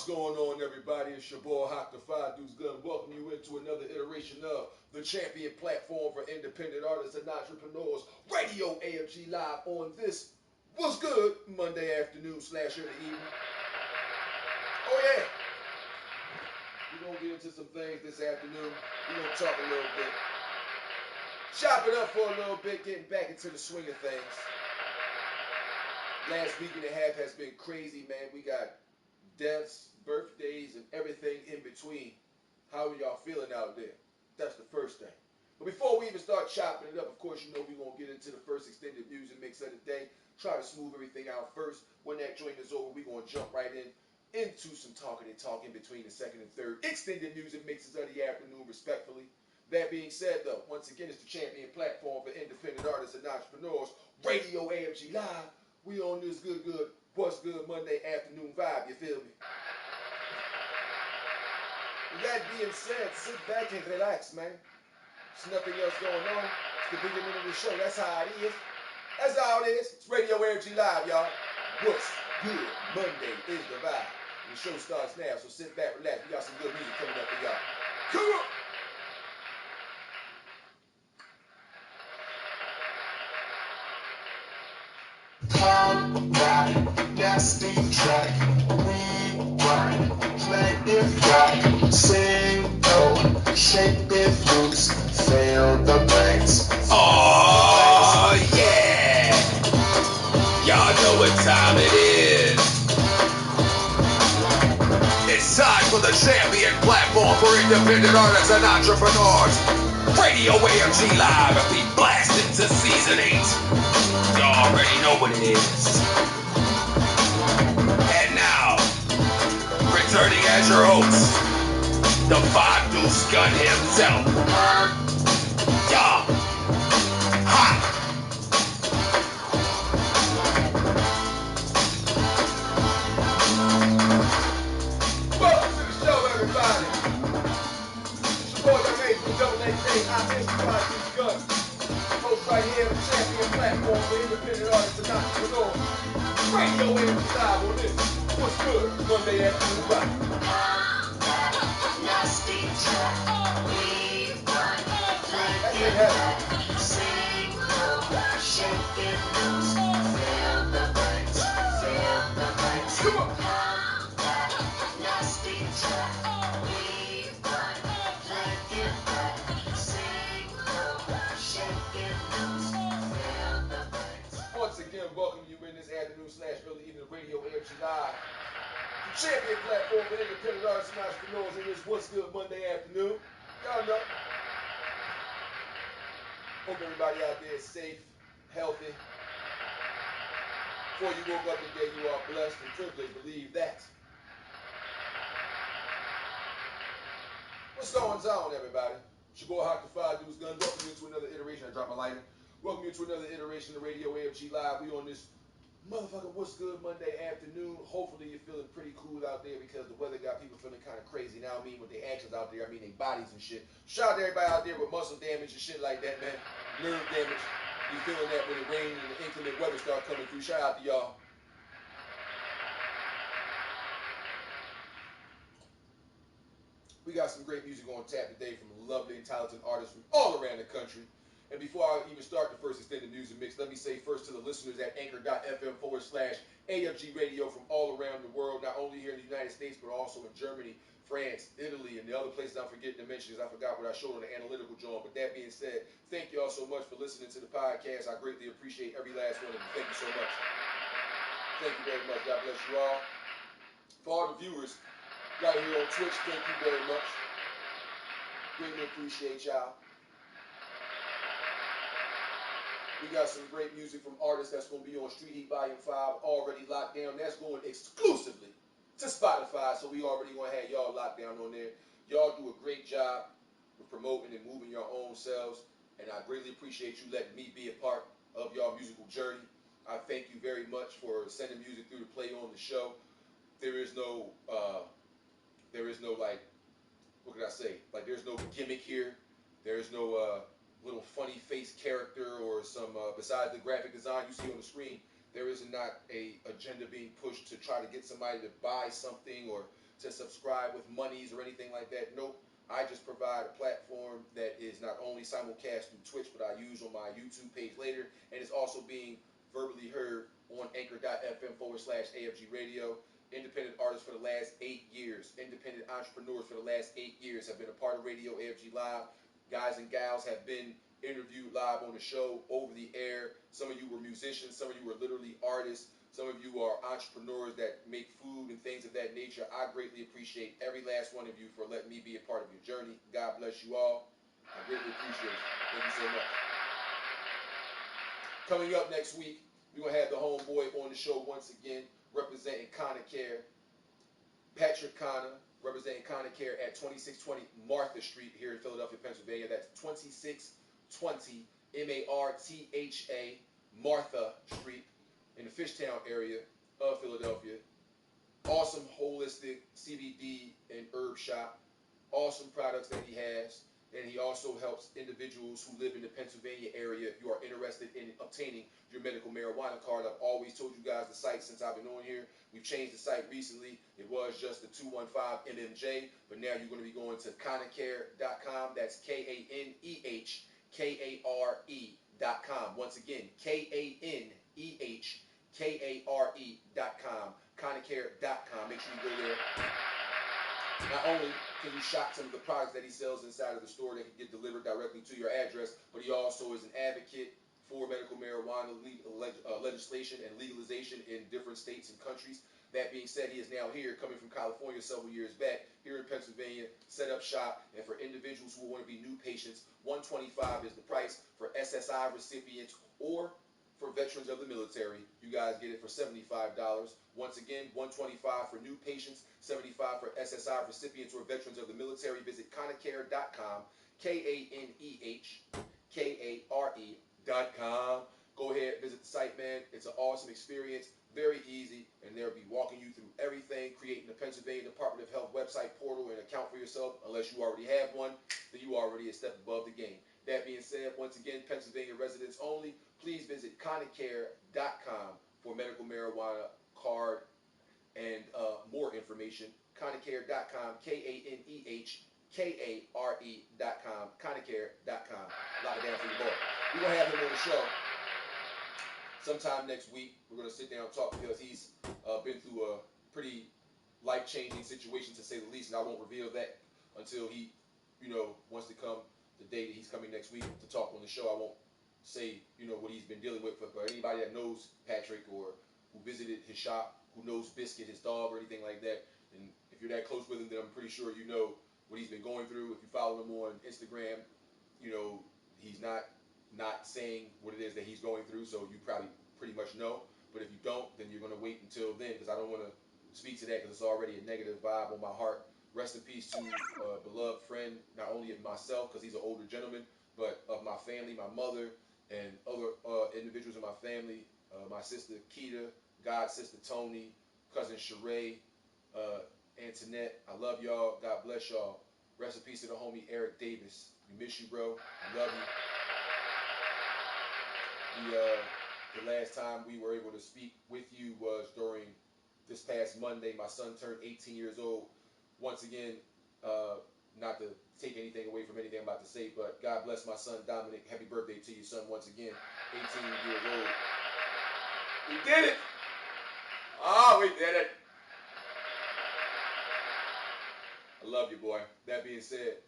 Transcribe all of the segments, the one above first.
going on, everybody? It's your boy Haak, the Five Dudes Gun. Welcome you into another iteration of the champion platform for independent artists and entrepreneurs, Radio AFG Live on this What's Good Monday afternoon / early evening. Oh yeah, we're gonna get into some things this afternoon. We're gonna talk a little bit, chop it up for a little bit, getting back into the swing of things. Last week and a half has been crazy, man. We got deaths, birthdays, and everything in between. How are y'all feeling out there? That's the first thing. But before we even start chopping it up, of course, you know we're going to get into the first extended music mix of the day. Try to smooth everything out first. When that joint is over, we're going to jump right into some talking and talking between the second and third extended music mixes of the afternoon, respectfully. That being said, though, once again, it's the champion platform for independent artists and entrepreneurs, Radio AFG Live. We on this good, What's Good Monday afternoon vibe, you feel me? With that being said, sit back and relax, man. There's nothing else going on. It's the beginning of the show. That's how it is. That's how it is. It's Radio AFG Live, y'all. What's Good Monday is the vibe. And the show starts now, so sit back, relax. We got some good music coming up for y'all. Come on! Nasty track, rewind, play it right, sing low, shake it loose, feel the bass. Oh yeah! Y'all know what time it is. It's time for the champion platform for independent artists and entrepreneurs. Radio AFG Live as we blast into season 8. Y'all already know what it is. And now, returning as your host, the Five Deuce Gun himself, Haak. Welcome to the show, everybody. It's your boy, your mate, the double A thing. I'm Mr. Five Deuce Gun. Host right here, the champion platform for independent artists and entrepreneurs. Radio AFG Live on this What's Good Monday afternoon vibe. Nasty track, rewind, play it right, sing low, shake it loose, feel the bass, feel the bass. Come on. Nasty track, rewind, play it right, sing low, shake it loose, feel the bass. Once again, welcome you in this afternoon / early evening Radio AFG Live. The champion platform for independent artists and entrepreneurs in this What's Good Monday afternoon. Y'all know. Hope everybody out there is safe, healthy. Before you woke up today, you are blessed and privileged. Believe that. What's going on, everybody? It's your boy Haak, the Five Dudes Gun. Welcome you to another iteration. I dropped my lighter. Welcome you to another iteration of Radio AFG Live. We on this motherfucker What's Good Monday afternoon. Hopefully you're feeling pretty cool out there because the weather got people feeling kind of crazy. Now I mean with their actions out there, I mean their bodies and shit. Shout out to everybody out there with muscle damage and shit like that, man. Nerve damage. You feeling that when the rain and the inclement weather start coming through. Shout out to y'all. We got some great music on tap today from lovely and talented artists from all around the country. And before I even start the first extended music mix, let me say first to the listeners at anchor.fm/AFG Radio from all around the world, not only here in the United States, but also in Germany, France, Italy, and the other places I'm forgetting to mention because I forgot what I showed on the analytical joint. But that being said, thank you all so much for listening to the podcast. I greatly appreciate every last one of you. Thank you so much. Thank you very much. God bless you all. For all the viewers right here on Twitch, thank you very much. Greatly appreciate y'all. We got some great music from artists that's going to be on Street Heat Volume 5 already locked down. That's going exclusively to Spotify, so we already going to have y'all locked down on there. Y'all do a great job with promoting and moving your own selves, and I greatly appreciate you letting me be a part of y'all musical journey. I thank you very much for sending music through to play on the show. There is no like, what can I say? Like, there's no gimmick here. There's no little funny face character or some, besides the graphic design you see on the screen, there is not a agenda being pushed to try to get somebody to buy something or to subscribe with monies or anything like that. Nope. I just provide a platform that is not only simulcast through Twitch, but I use on my YouTube page later, and it's also being verbally heard on anchor.fm/AFG radio. Independent artists for the last 8 years, independent entrepreneurs for the last 8 years have been a part of Radio AFG Live. Guys and gals have been interviewed live on the show, over the air. Some of you were musicians, some of you were literally artists, some of you are entrepreneurs that make food and things of that nature. I greatly appreciate every last one of you for letting me be a part of your journey. God bless you all. I greatly appreciate it. Thank you so much. Coming up next week, we're going to have the homeboy on the show once again, representing Connor Care, Patrick Connor, representing Connor Care at 2620 Martha Street here in Philadelphia, Pennsylvania. That's 2620 MARTHA Martha Street in the Fishtown area of Philadelphia. Awesome holistic CBD and herb shop. Awesome products that he has. And he also helps individuals who live in the Pennsylvania area. If you are interested in obtaining your medical marijuana card, I've always told you guys the site since I've been on here. We've changed the site recently. It was just the 215 MMJ, but now you're going to be going to KaneCare.com. That's KaneHkare.com. Once again, KaneHkare.com. KaneCare.com. Make sure you go there. Not only can you shop some of the products that he sells inside of the store that can get delivered directly to your address, but he also is an advocate for medical marijuana legislation and legalization in different states and countries. That being said, he is now here, coming from California several years back, here in Pennsylvania, set up shop, and for individuals who want to be new patients, $125 is the price. For SSI recipients or for veterans of the military, you guys get it for $75. Once again, $125 for new patients, $75 for SSI recipients or veterans of the military. Visit KaneCare.com, KaneCare.com. Go ahead, visit the site, man. It's an awesome experience, very easy, and they'll be walking you through everything, creating the Pennsylvania Department of Health website portal and account for yourself. Unless you already have one, then you already a step above the game. That being said, once again, Pennsylvania residents only. Please visit KaneCare.com for medical marijuana card and more information. KaneCare.com, KaneHkare.com, KaneCare.com. Lock it down for your boy. We're going to have him on the show sometime next week. We're going to sit down and talk because he's been through a pretty life-changing situation, to say the least, and I won't reveal that until he, wants to come the day that he's coming next week to talk on the show. I won't say, what he's been dealing with, but for anybody that knows Patrick or who visited his shop, who knows Biscuit, his dog, or anything like that, and if you're that close with him, then I'm pretty sure you know what he's been going through. If you follow him on Instagram, he's not saying what it is that he's going through, so you probably pretty much know. But if you don't, then you're going to wait until then, because I don't want to speak to that because it's already a negative vibe on my heart. Rest in peace to a beloved friend, not only of myself, because he's an older gentleman, but of my family, my mother, and other individuals in my family, my sister Keita, god sister Tony, cousin Sheree, Antoinette. I love y'all. God bless y'all. Rest in peace to the homie Eric Davis. We miss you, bro. We love you. The last time we were able to speak with you was during this past Monday. My son turned 18 years old. Once again, not to take anything away from anything I'm about to say, but God bless my son Dominic. Happy birthday to you, son, once again. 18 years old. We did it! Oh, we did it! I love you, boy. That being said,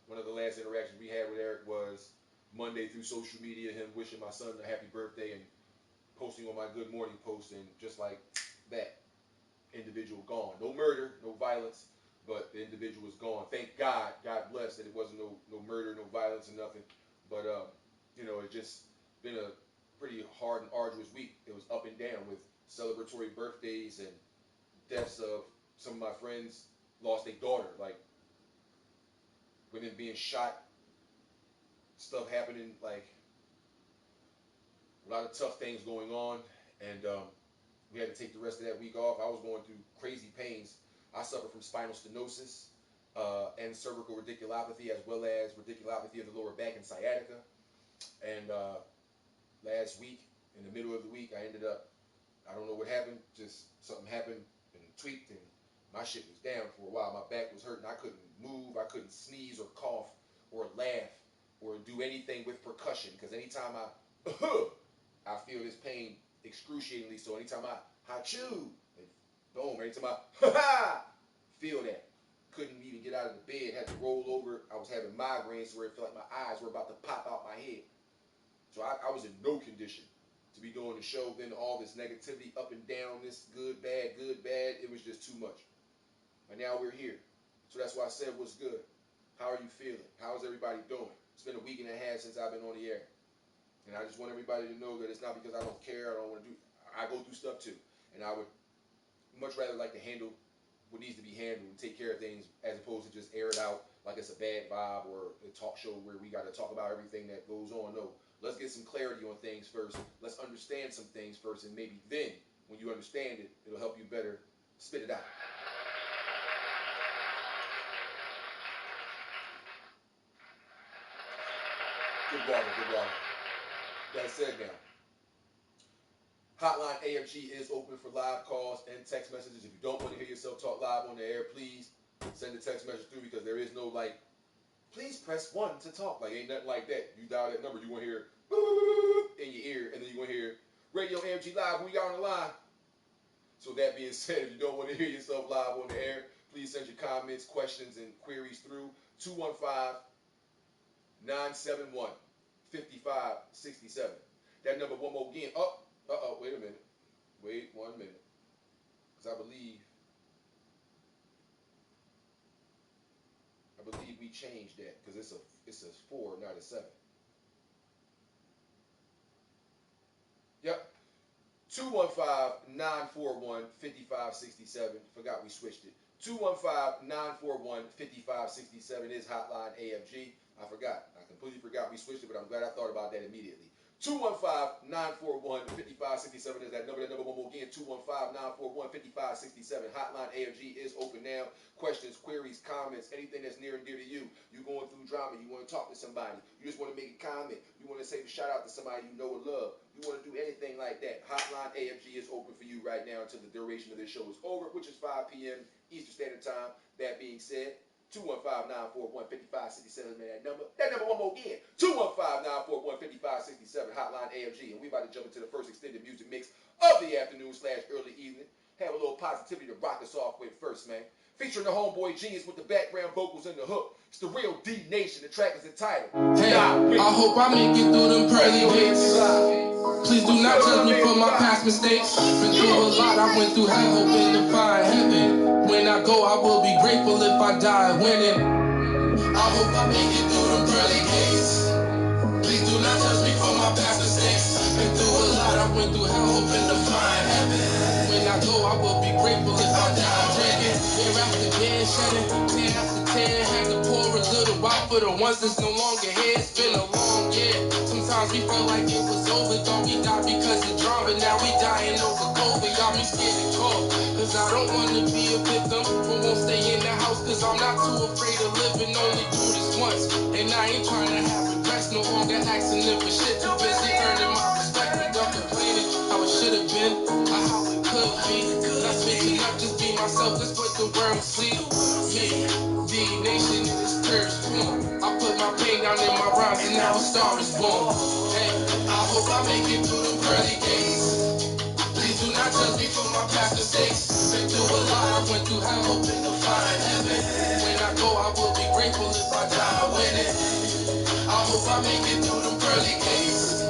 one of the last interactions we had with Eric was Monday through social media, him wishing my son a happy birthday and posting on my Good Morning post, and just like that, individual gone. No murder, no violence, but the individual is gone. Thank God. God bless that it wasn't no murder, no violence, or nothing. But it's just been a pretty hard and arduous week. It was up and down with celebratory birthdays and deaths of some of my friends. Lost their daughter, like women being shot, stuff happening, like a lot of tough things going on, and we had to take the rest of that week off. I was going through crazy pains. I suffer from spinal stenosis and cervical radiculopathy, as well as radiculopathy of the lower back and sciatica. And last week, in the middle of the week, I ended up, I don't know what happened, just something happened and tweaked, and my shit was down for a while. My back was hurting. I couldn't move. I couldn't sneeze or cough or laugh or do anything with percussion, because anytime I feel this pain excruciatingly. So anytime I ha-choo, boom, anytime I feel that. Couldn't even get out of the bed, had to roll over. I was having migraines where it felt like my eyes were about to pop out my head. So I was in no condition to be doing the show. Then all this negativity up and down, this good, bad, it was just too much. And now we're here. So that's why I said, what's good? How are you feeling? How's everybody doing? It's been a week and a half since I've been on the air. And I just want everybody to know that it's not because I don't care, I don't want to do, I go through stuff too. And I would much rather like to handle what needs to be handled and take care of things as opposed to just air it out like it's a bad vibe or a talk show where we got to talk about everything that goes on. No, let's get some clarity on things first. Let's understand some things first, and maybe then, when you understand it, it'll help you better spit it out. Good water. That said now, Hotline AFG is open for live calls and text messages. If you don't want to hear yourself talk live on the air, please send a text message through, because there is no like, please press 1 to talk. Like, ain't nothing like that. You dial that number, you want to hear in your ear, and then you want to hear Radio AFG Live when we got on the line. So that being said, if you don't want to hear yourself live on the air, please send your comments, questions, and queries through 215-971-5567. That number one more again. Wait a minute. Wait 1 minute. Because I believe we changed that, because it's a 4, not a 7. Yep. 215-941-5567. Forgot we switched it. 215-941-5567 is Hotline AFG. I forgot. I completely forgot we switched it, but I'm glad I thought about that immediately. 215-941-5567 is that number. That number one more again, 215-941-5567. Hotline AFG is open now. Questions, queries, comments, anything that's near and dear to you. You going through drama, you want to talk to somebody, you just want to make a comment, you want to say a shout out to somebody you know or love, you want to do anything like that, Hotline AFG is open for you right now until the duration of this show is over, which is 5 p.m. Eastern Standard Time. That being said, 215-941-5567, man, that number one more again, 215-941-5567, Hotline AFG, and we about to jump into the first extended music mix of the afternoon/early evening. Have a little positivity to rock us off with first, man. Featuring the homeboy Genius with the background vocals and the hook. It's the real D Nation. The track is entitled. Hey, I hope I make it through them pearly gates. Please do not judge me for my past mistakes. Been through a lot, I went through hell, hoping to find heaven. When I go, I will be grateful if I die winning. I hope I make it through them pearly gates. Please do not judge me for my past mistakes. Been through a lot, I went through hell, hoping to find heaven. When I go, I will be grateful if I die drinking. Year after year, shedding, 10 after 10. Had to pour a little out for the ones that's no longer here. It's been a long year. Sometimes we felt like it was over. Thought we died because of drama. Now we dying over COVID. Got me scared to call. Cause I don't want to be a victim, but won't stay in the house. Cause I'm not too afraid of living. Only do this once. And I ain't trying to have regrets. No longer asking if for shit. Too busy earning my perspective. Done complaining how it should have been. Or how it could be. Not switching up, just be myself. That's what the world sees. Me, D Nation in this purse form. I put my pain down in my rhymes and now a star is born. Hey, I hope I make it through them pearly gates. Please do not judge me for my past mistakes. Been through a lot, I went through hell, hoping to find heaven. When I go, I will be grateful if I die winning. I hope I make it through them pearly gates.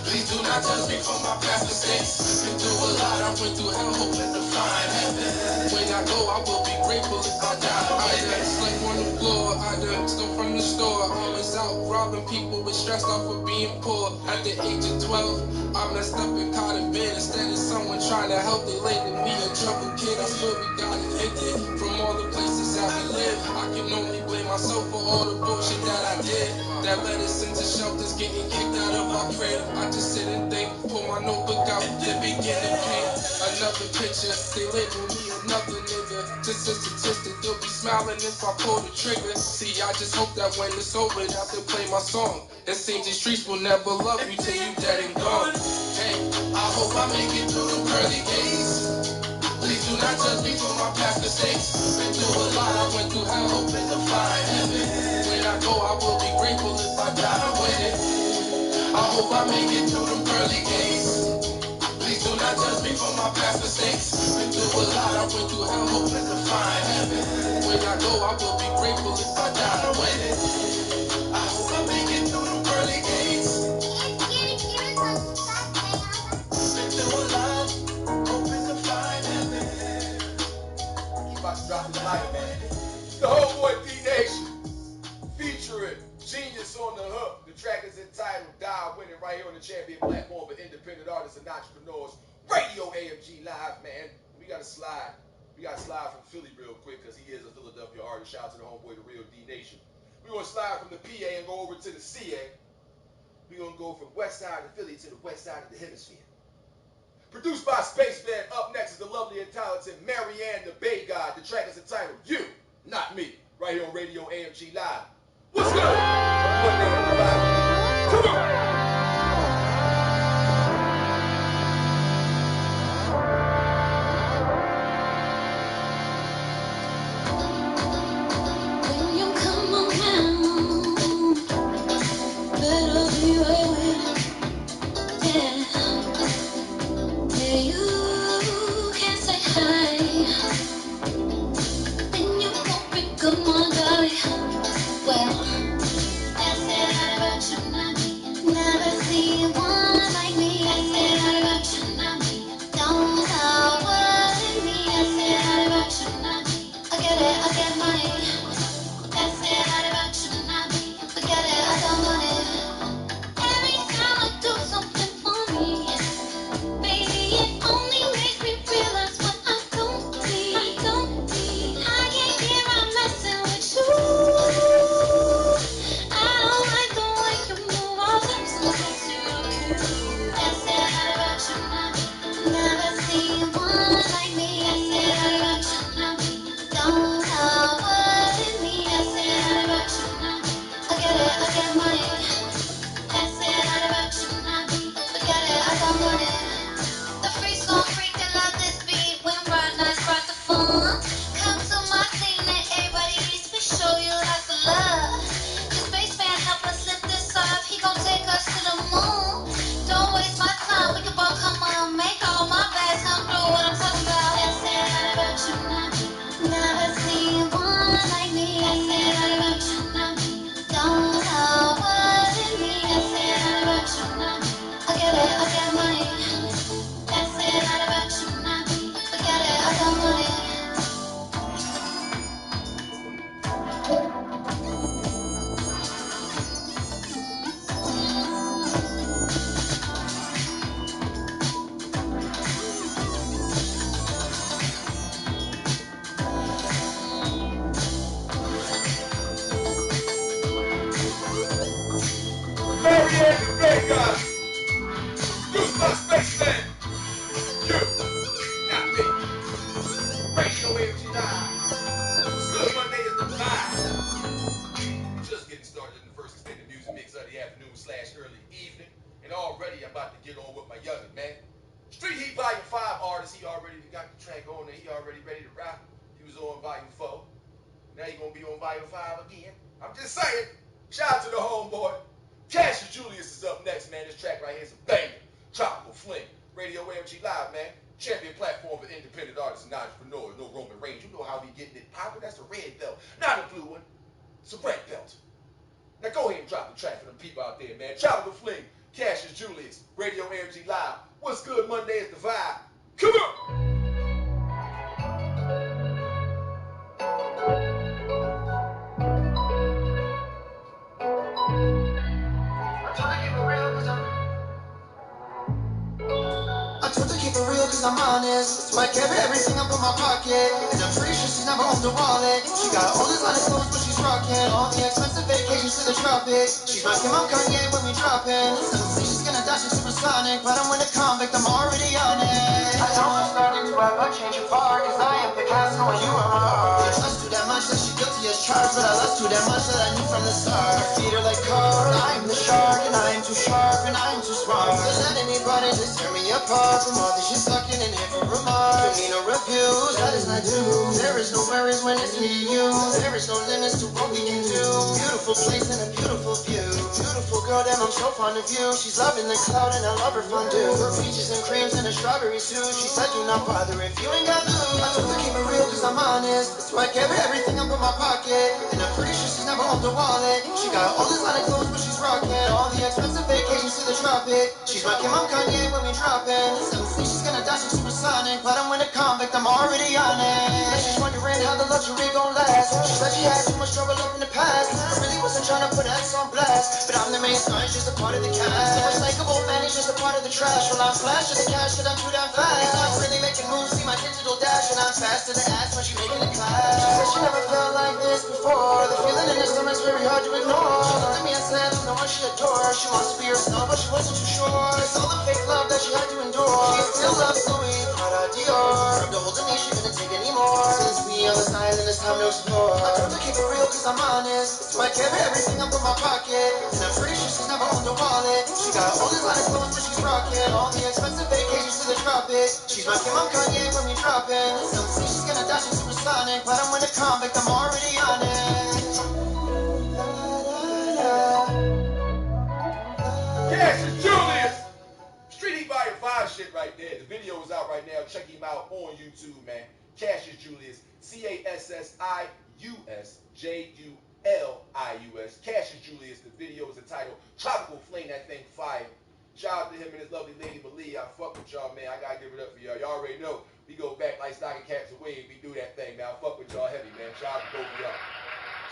Please do not judge me for my past mistakes. Been through a lot, I went through hell, hoping to find heaven. When I go, I will be grateful if I die. I done slept on the floor, I done stole from the store. I was out robbing people with stressed out for being poor. At the age of 12, I messed up and caught a bed. Instead of someone trying to help, they labeled me a trouble kid. I swear we got addicted from all the places that we live. I can only blame myself for all the bullshit that I did. That led us into shelters, getting kicked out of our crib. I just sit and think, pull my notebook out, then begin to paint another picture. They label me another nigga, just a statistic. They'll be smiling if I pull the trigger. See, I just hope that when it's over, that they'll play my song. It seems these streets will never love you till you dead and gone. Hey, I hope I make it through them pearly gates. Please do not judge me for my past mistakes. Been through a lot, I went through hell, hoping to find heaven. When I go, I will be grateful if I die with it. I hope I make it through them pearly gates. Please do not judge me for my past mistakes. Been through a lot, I went through hell, hoping to find heaven. When I go, I will be grateful if I die with it. I hope I make it through them pearly gates. Been through a lot, hoping to find heaven. You about to drop this mic, man. The Homeboy D-Nation featuring Genius on the Hook. The track is entitled Die Winning right here on the Champion platform for independent artists and entrepreneurs. Radio AFG Live, man. We got to slide. We got to slide from Philly real quick because he is a Philadelphia artist. Shout out to the Homeboy, the real D-Nation. We're going to slide from the PA and go over to the CA. We're going to go from west side of Philly to the west side of the hemisphere. Produced by Spaceman. Up next is the lovely and talented Marianne the Bay God. The track is entitled You, Not Me, right here on Radio AFG Live. What's good? What day, everybody? Come on! When you come around, better be right, yeah. Yeah, you can say hi. Then you won't pick up my dolly. Well, that's it about you, not me. Never seen one like me. That's it about you, not me. Don't know what it means. That's it about you, not me. I get money. That's it about you, not me. Forget it, I don't want it. Every time I do something for me, baby, it only makes me realize what I don't need. I can't get around messing with you. I don't like the way you move all lips so cute. That's it about you, not me. Never seen one like me. That's it about you, not me. Don't know what it means. That's it about you, not me. I get money. That's it about you, not me. Forget it, I don't want it. The freaks gon' freak, they love this beat. When right nights brought the fun. Come to my scene and everybody needs to show you lots of love. The spaceman help us lift this off. He gon' take us to the moon. Don't waste my time, we can both come on. Make all my bags come through what I'm talking about. That's it about you, not me. Never seen one like me. That's it about you, not me. Don't know what it means. That's it about you, not me. I get money. That's it about you, not me. Forget it, I don't want it. Marianne the Bay God. Produced by Spaceman. You, not me. Radio AFG Live. It's good Monday is the vibe. Just getting started in the first extended music mix of the afternoon / early evening. And already I'm about to get on with my youngin', man. Street Heat Volume 5 artist, he already got the track on there. He already ready to rock. He was on Volume 4. Now he gonna be on Volume 5 again. I'm just saying. Shout out to the homeboy. Cassius Julius is up next, man. This track right here is a banger. Tropical Fling. Radio AFG Live, man. Champion platform for independent artists and entrepreneurs. No Roman Reigns. You know how we getting it poppin'. That's the red belt. Not a blue one. It's a red belt. Now go ahead and drop the track for them people out there, man. Tropical Fling. Cassius Julius. Radio AFG Live. What's good Monday is the vibe. Come on! I told her keep it real cause I'm honest. Might give her everything up in my pocket. And I'm pretty sure she's never owned a wallet. She got all designer clothes but she's rocking all the expensive vacations to the tropics. She's rocking my Kanye when we dropping. Doesn't say she's gonna dash it supersonic, but I'm with a convict, I'm already on it. I know I'm starting to ever change her far, cause I am Picasso and you are my art. She trusts too damn much that she guilty as charged, but I lust too damn much that I knew from the start. I feed her like cod, I am the shark, and I am too sharp, and I am too smart. So let me body to tear me apart. From all this shit sucking in here for remarks. Don't need no reviews, that is not due. There is no worries when it's me and you. There is no limits to what we can do. Beautiful place and a beautiful view. Beautiful girl, damn, I'm so fond of you. She's loving the cloud and I love her fondue. Her peaches and creams and a strawberry stew. She said do not bother if you ain't got loot. I told her keep it real cause I'm honest. That's why I gave her everything up in my pocket. And I'm pretty sure she's never owned a wallet. She got all designer clothes but she's rocking all the expensive vacations to the tropic. She's rocking Mom Kanye when we dropping. Some say she's gonna die, she's supersonic. But I'm in a convict, I'm already on it. She's wondering how the luxury gon' last. She said she had too much trouble up in the past. I really wasn't trying to put X on blast. But I'm the main star, it's just a part of the cast. So recyclable man, he's just a part of the trash. Well, I'm flash to the cash, cause I'm too damn fast. I'm really making moves, see my digital dash. And I'm fast to the ass when she making the clash. She said she never felt like this before. The feeling in her stomach's very hard to ignore. She looked at me and said, I'm the one she adores. She wants to be herself, but she wasn't too sure. It's all the fake love that she had to endure. She still loves Louis, Prada, Dior. Rubbed a hold of me, she couldn't take anymore. Since we on this island, it's time to explore. I told her keep it real cause I'm honest. So I gave her everything up in my pocket. And I'm pretty sure she's never owned a wallet. She got all designer clothes but she's rocking all the expensive vacations to the tropics. She's rocking Mom Kanye when we dropping. Some say she's gonna die, she's supersonic. But I'm in a convict, I'm already on it. Cassius Julius! Street Heat Volume 5 shit right there. The video is out right now. Check him out on YouTube, man. Cassius Julius. CassiusJulius. Cassius Julius. The video is entitled Tropical Flame. That thing fire. Shout out to him and his lovely lady Malia. I fuck with y'all, man. I gotta give it up for y'all. Y'all already know. We go back like stocking caps and wings. We do that thing, man. I fuck with y'all heavy, man. Shout out to both of y'all.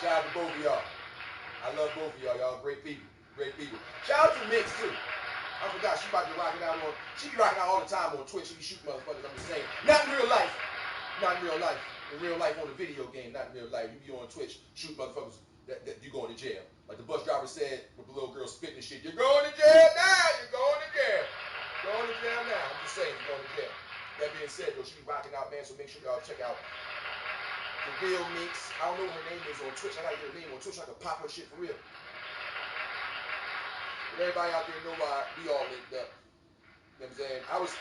Shout out to both of y'all. I love both of y'all. Y'all great people. Great people. Shout out to Mix, too. I forgot, she about to rock it out on, she be rocking out all the time on Twitch. She be shooting motherfuckers, I'm just saying. Not in real life. Not in real life. In real life on the video game, not in real life. You be on Twitch, shooting motherfuckers that you going to jail. Like the bus driver said with the little girl spitting and shit, you're going to jail now, you're going to jail. Going to jail now. I'm just saying, you're going to jail. That being said, though, she be rocking out, man, so make sure y'all check out the real Mix. I don't know what her name is on Twitch. I gotta get her name on Twitch. I can pop her shit for real. But everybody out there know why we all linked up. You know what I'm saying? I was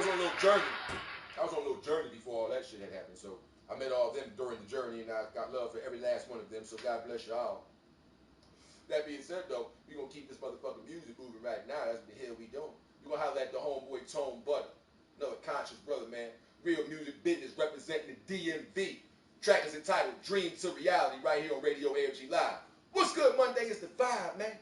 on a little journey. I was on a little journey before all that shit had happened. So I met all of them during the journey, and I got love for every last one of them. So God bless y'all. That being said, though, we're going to keep this motherfucking music moving right now. That's what the hell we doing. We're going to holler at the homeboy Tone Butter. Another conscious brother, man. Real music business representing the DMV. Track is entitled Dream to Reality right here on Radio AFG Live. What's good Monday is the vibe, man.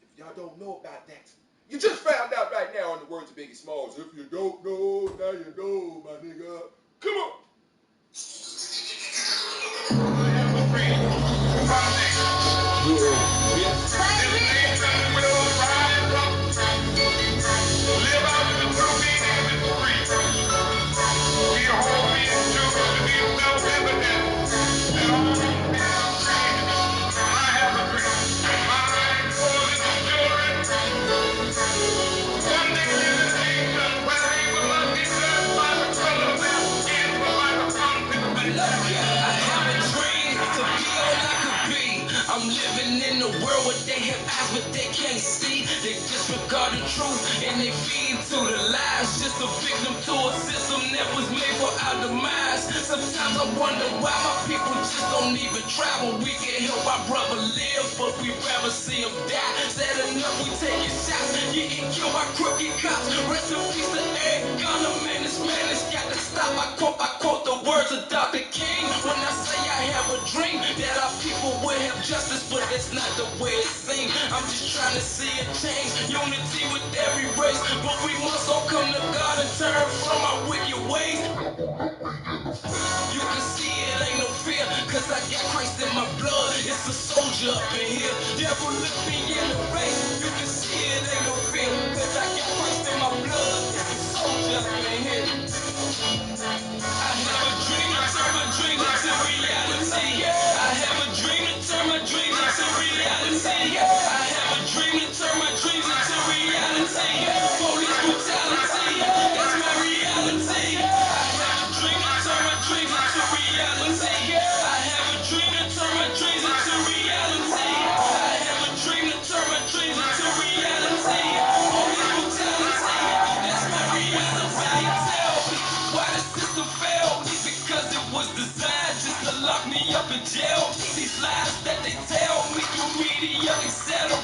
If y'all don't know about that, you just found out right now on the words of Biggie Smalls. If you don't know, now you know, my nigga. Come on. I'm living in a world where they have eyes but they can't see. They disregard the truth and they feed to the lies. Just a victim to a system that was made for our demise. Sometimes I wonder why my people just don't even try. When we can help our brother live, but we rather see him die. Sad enough, we taking shots, getting killed by crooked cops. Rest in peace to Eric Gunner, man, this man has got to stop. I quote the words of Dr. King when I say I have a dream that our people will have justice, but that's not the way it seems. I'm just trying to see a change, unity with every race, but we must all come to God and turn from our wicked ways. You can see it ain't no fear, cause I got Christ in my blood. It's a soldier up in here. Devil look me in the face. You can see it ain't no fear, cause I got Christ in my blood. It's a soldier up in here. I have a dream to turn my dreams into reality. I have a dream to turn my dreams into reality. I have a dream to turn my dreams into reality. Police brutality, that's my reality. I have a dream to turn my dreams into reality. I have a dream to turn my dreams into reality. I have a dream to turn my up in jail. These lies that they tell me through media, etc.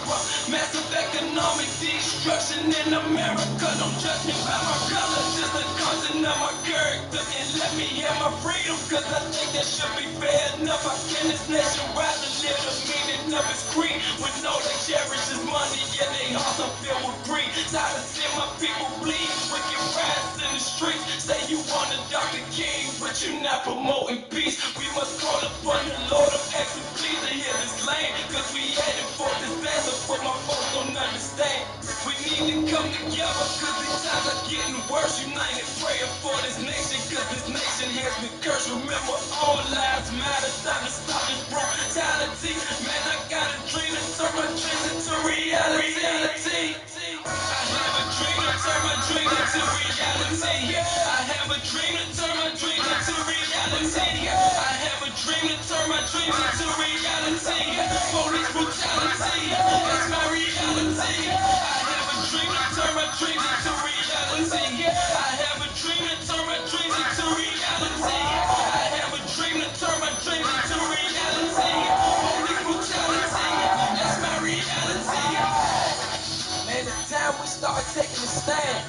Massive economic destruction in America. Don't judge me by my color, just the content of my character. And let me have my freedom, cause I think that should be fair enough. I can this nation rather live the meaning of its creed. With no they cherish his money, yeah, they also filled with greed. Tired of seeing my people bleed, wicked rats in the streets. Say you want a Dr. King, but you not promoting peace. We must call upon the Lord of X and please to hear this lane. Cause we headed for disaster, but my folks don't understand. We need to come together, cause these times are getting worse. United praying for this nation, cause this nation has been cursed. Remember, all lives matter. Time to stop this brutality. Man, I got a dream to turn my dreams into reality. I have a dream to turn my dreams into reality. I have a dream to turn my dreams into reality. I have a dream to turn my dreams into reality. Police brutality, that's my reality. I have a dream to turn my dreams into reality. I have a dream to turn my dreams into reality. I have a dream to turn my dreams into reality. Police brutality, that's my reality. Man, it's time we start taking a stand.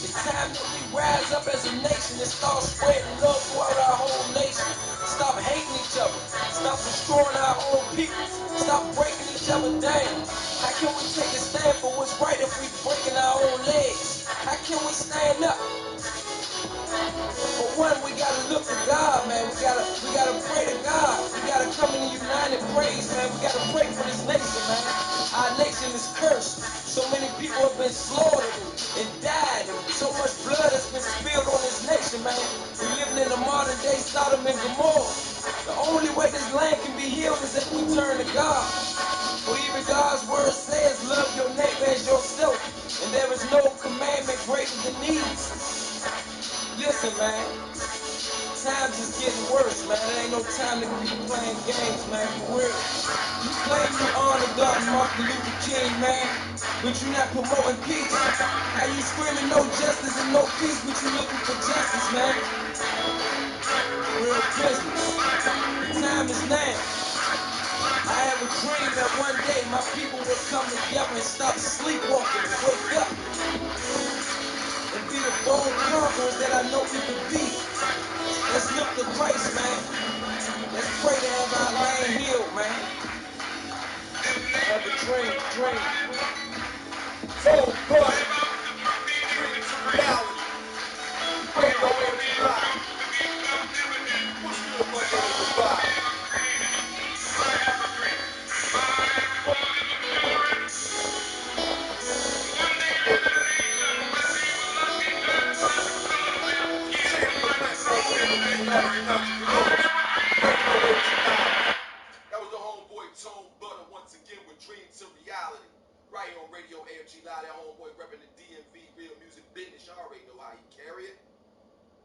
It's time that we rise up as a nation and start spreading love throughout our whole nation. Stop hating each other. Stop destroying our own people. Stop breaking each other down. How can we take a stand for what's right if we breaking our own legs? How can we stand up? For one, we gotta look to God, man. We gotta pray to God. We gotta come in united praise, man. We gotta pray for this nation, man. Our nation is cursed. So many people have been slaughtered and died. So much blood has been spilled on this nation, man. We're living in a modern day Sodom and Gomorrah. The only way this land can be healed is if we turn to God. For even God's word says, love your neighbor as yourself. And there is no commandment greater than these. Listen, man. Times is getting worse, man. It ain't no time to be playing games, man. For real. You claim you honor Dr. Martin Luther King, man, but you not promoting peace. How you screaming no justice and no peace, but you looking for justice, man? Real business. The time is now. I have a dream that one day my people will come together and stop sleepwalking and wake up and be the bold conquerors that I know we can be. Let's look to Christ, man. Let's pray to have our land healed, man. Have a dream. So, boy, dream to reality. Radio AFG Live. What's good, Monday in the vibe? That was the homeboy Tone Butter once again with Dream to Reality. Right here on Radio AFG Live. That homeboy repping the DMV real music business. Y'all already know how he carry it.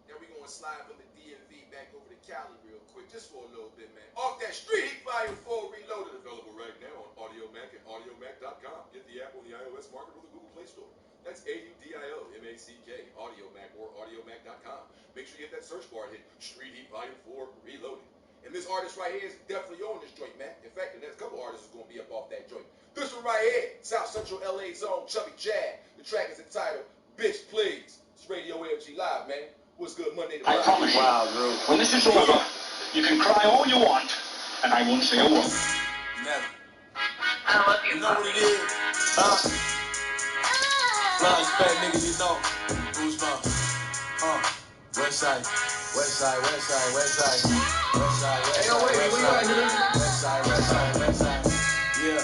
Now we gonna slide from the DMV back over to Cali real quick, just for a little bit, man. Off that Street Heat Volume 4 Reloaded, available right now on AudioMac and AudioMac.com. Get the app on the iOS market or the Google Play Store. That's AUDIOMACK, AudioMac or AudioMac.com. Make sure you hit that search bar and hit Street Heat Volume 4 Reloaded. And this artist right here is definitely on this joint, man. In fact, the next couple artists is gonna be up off that joint. This one right here, South Central LA Zone, Chubby Jag. The track is entitled Bitch Please. It's Radio AFG Live, man. What's good, Monday to Friday? I promise you, when this is over, you can cry all you want, and I won't say a word. Never. I love you. You know what it is? Huh? Blind fat nigga, you know. Who's mom? West side. Hey, yo, wait, where you at, nigga? West side. Yeah.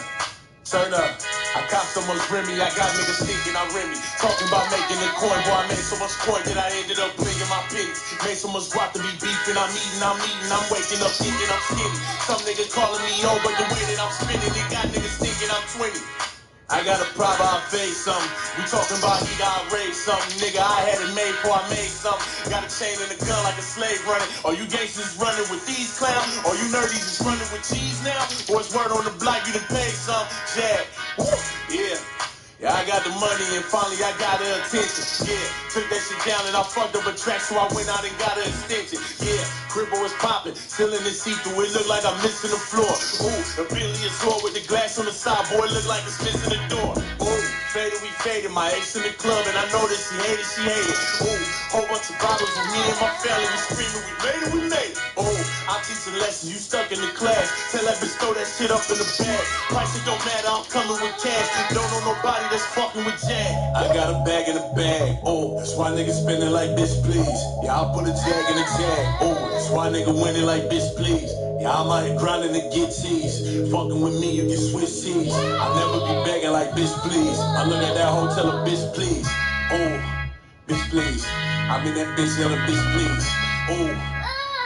Turn up. I cop so much Remy, I got niggas thinking I'm Remy. Talking about making a coin, boy, I made so much coin that I ended up playing my pennies. Made so much guap to be beefing, I'm eating, I'm waking up thinking I'm skinny. Some niggas calling me old, but the way that I'm spinning, they got niggas thinking I'm 20. I got a problem, I face something. We talking about he got raised something. Nigga, I had it made before I made something. Got a chain and a gun like a slave running. Are you gangsters running with these clowns? Or you nerdies is running with cheese now? Boys, word on the block, you done paid some. Jag. Yeah. Yeah, I got the money and finally I got her attention. Yeah, took that shit down and I fucked up a track, so I went out and got her extension. Yeah, cribbo is popping. Ceiling is see-through, it look like I'm missing the floor. Ooh, the Bentley is raw with the glass on the side, boy, look like it's missing the door. Ooh, faded, we faded. My ex in the club, and I know that she hated. Ooh, whole bunch of bottles with me and my family, we screaming, we made it. Ooh, I'm teaching lessons, you stuck in the class. Tell that bitch throw that shit up in the bag. Price it don't matter, I'm coming with cash. Don't know nobody that's fucking with Jag. I got a bag in a bag. Oh, that's why niggas spending like bitch, please. Yeah, I'll put a Jag in a Jag. Oh, that's why nigga winning like bitch, please. Yeah, I'm out here grinding to get cheese. Fucking with me, you get Swiss cheese. I'll never be begging like bitch, please. I look at that hotel of bitch, please. Oh, bitch, please. I'm in that bitch yelling, bitch, please. Oh,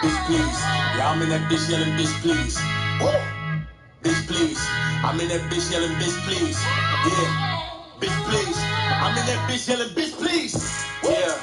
bitch, please. Yeah, I'm in that bitch yelling, bitch, please. Oh, bitch, please. I'm in that bitch yelling, bitch, please. Yeah, bitch, please. I'm in that bitch yelling, bitch, please. Yeah.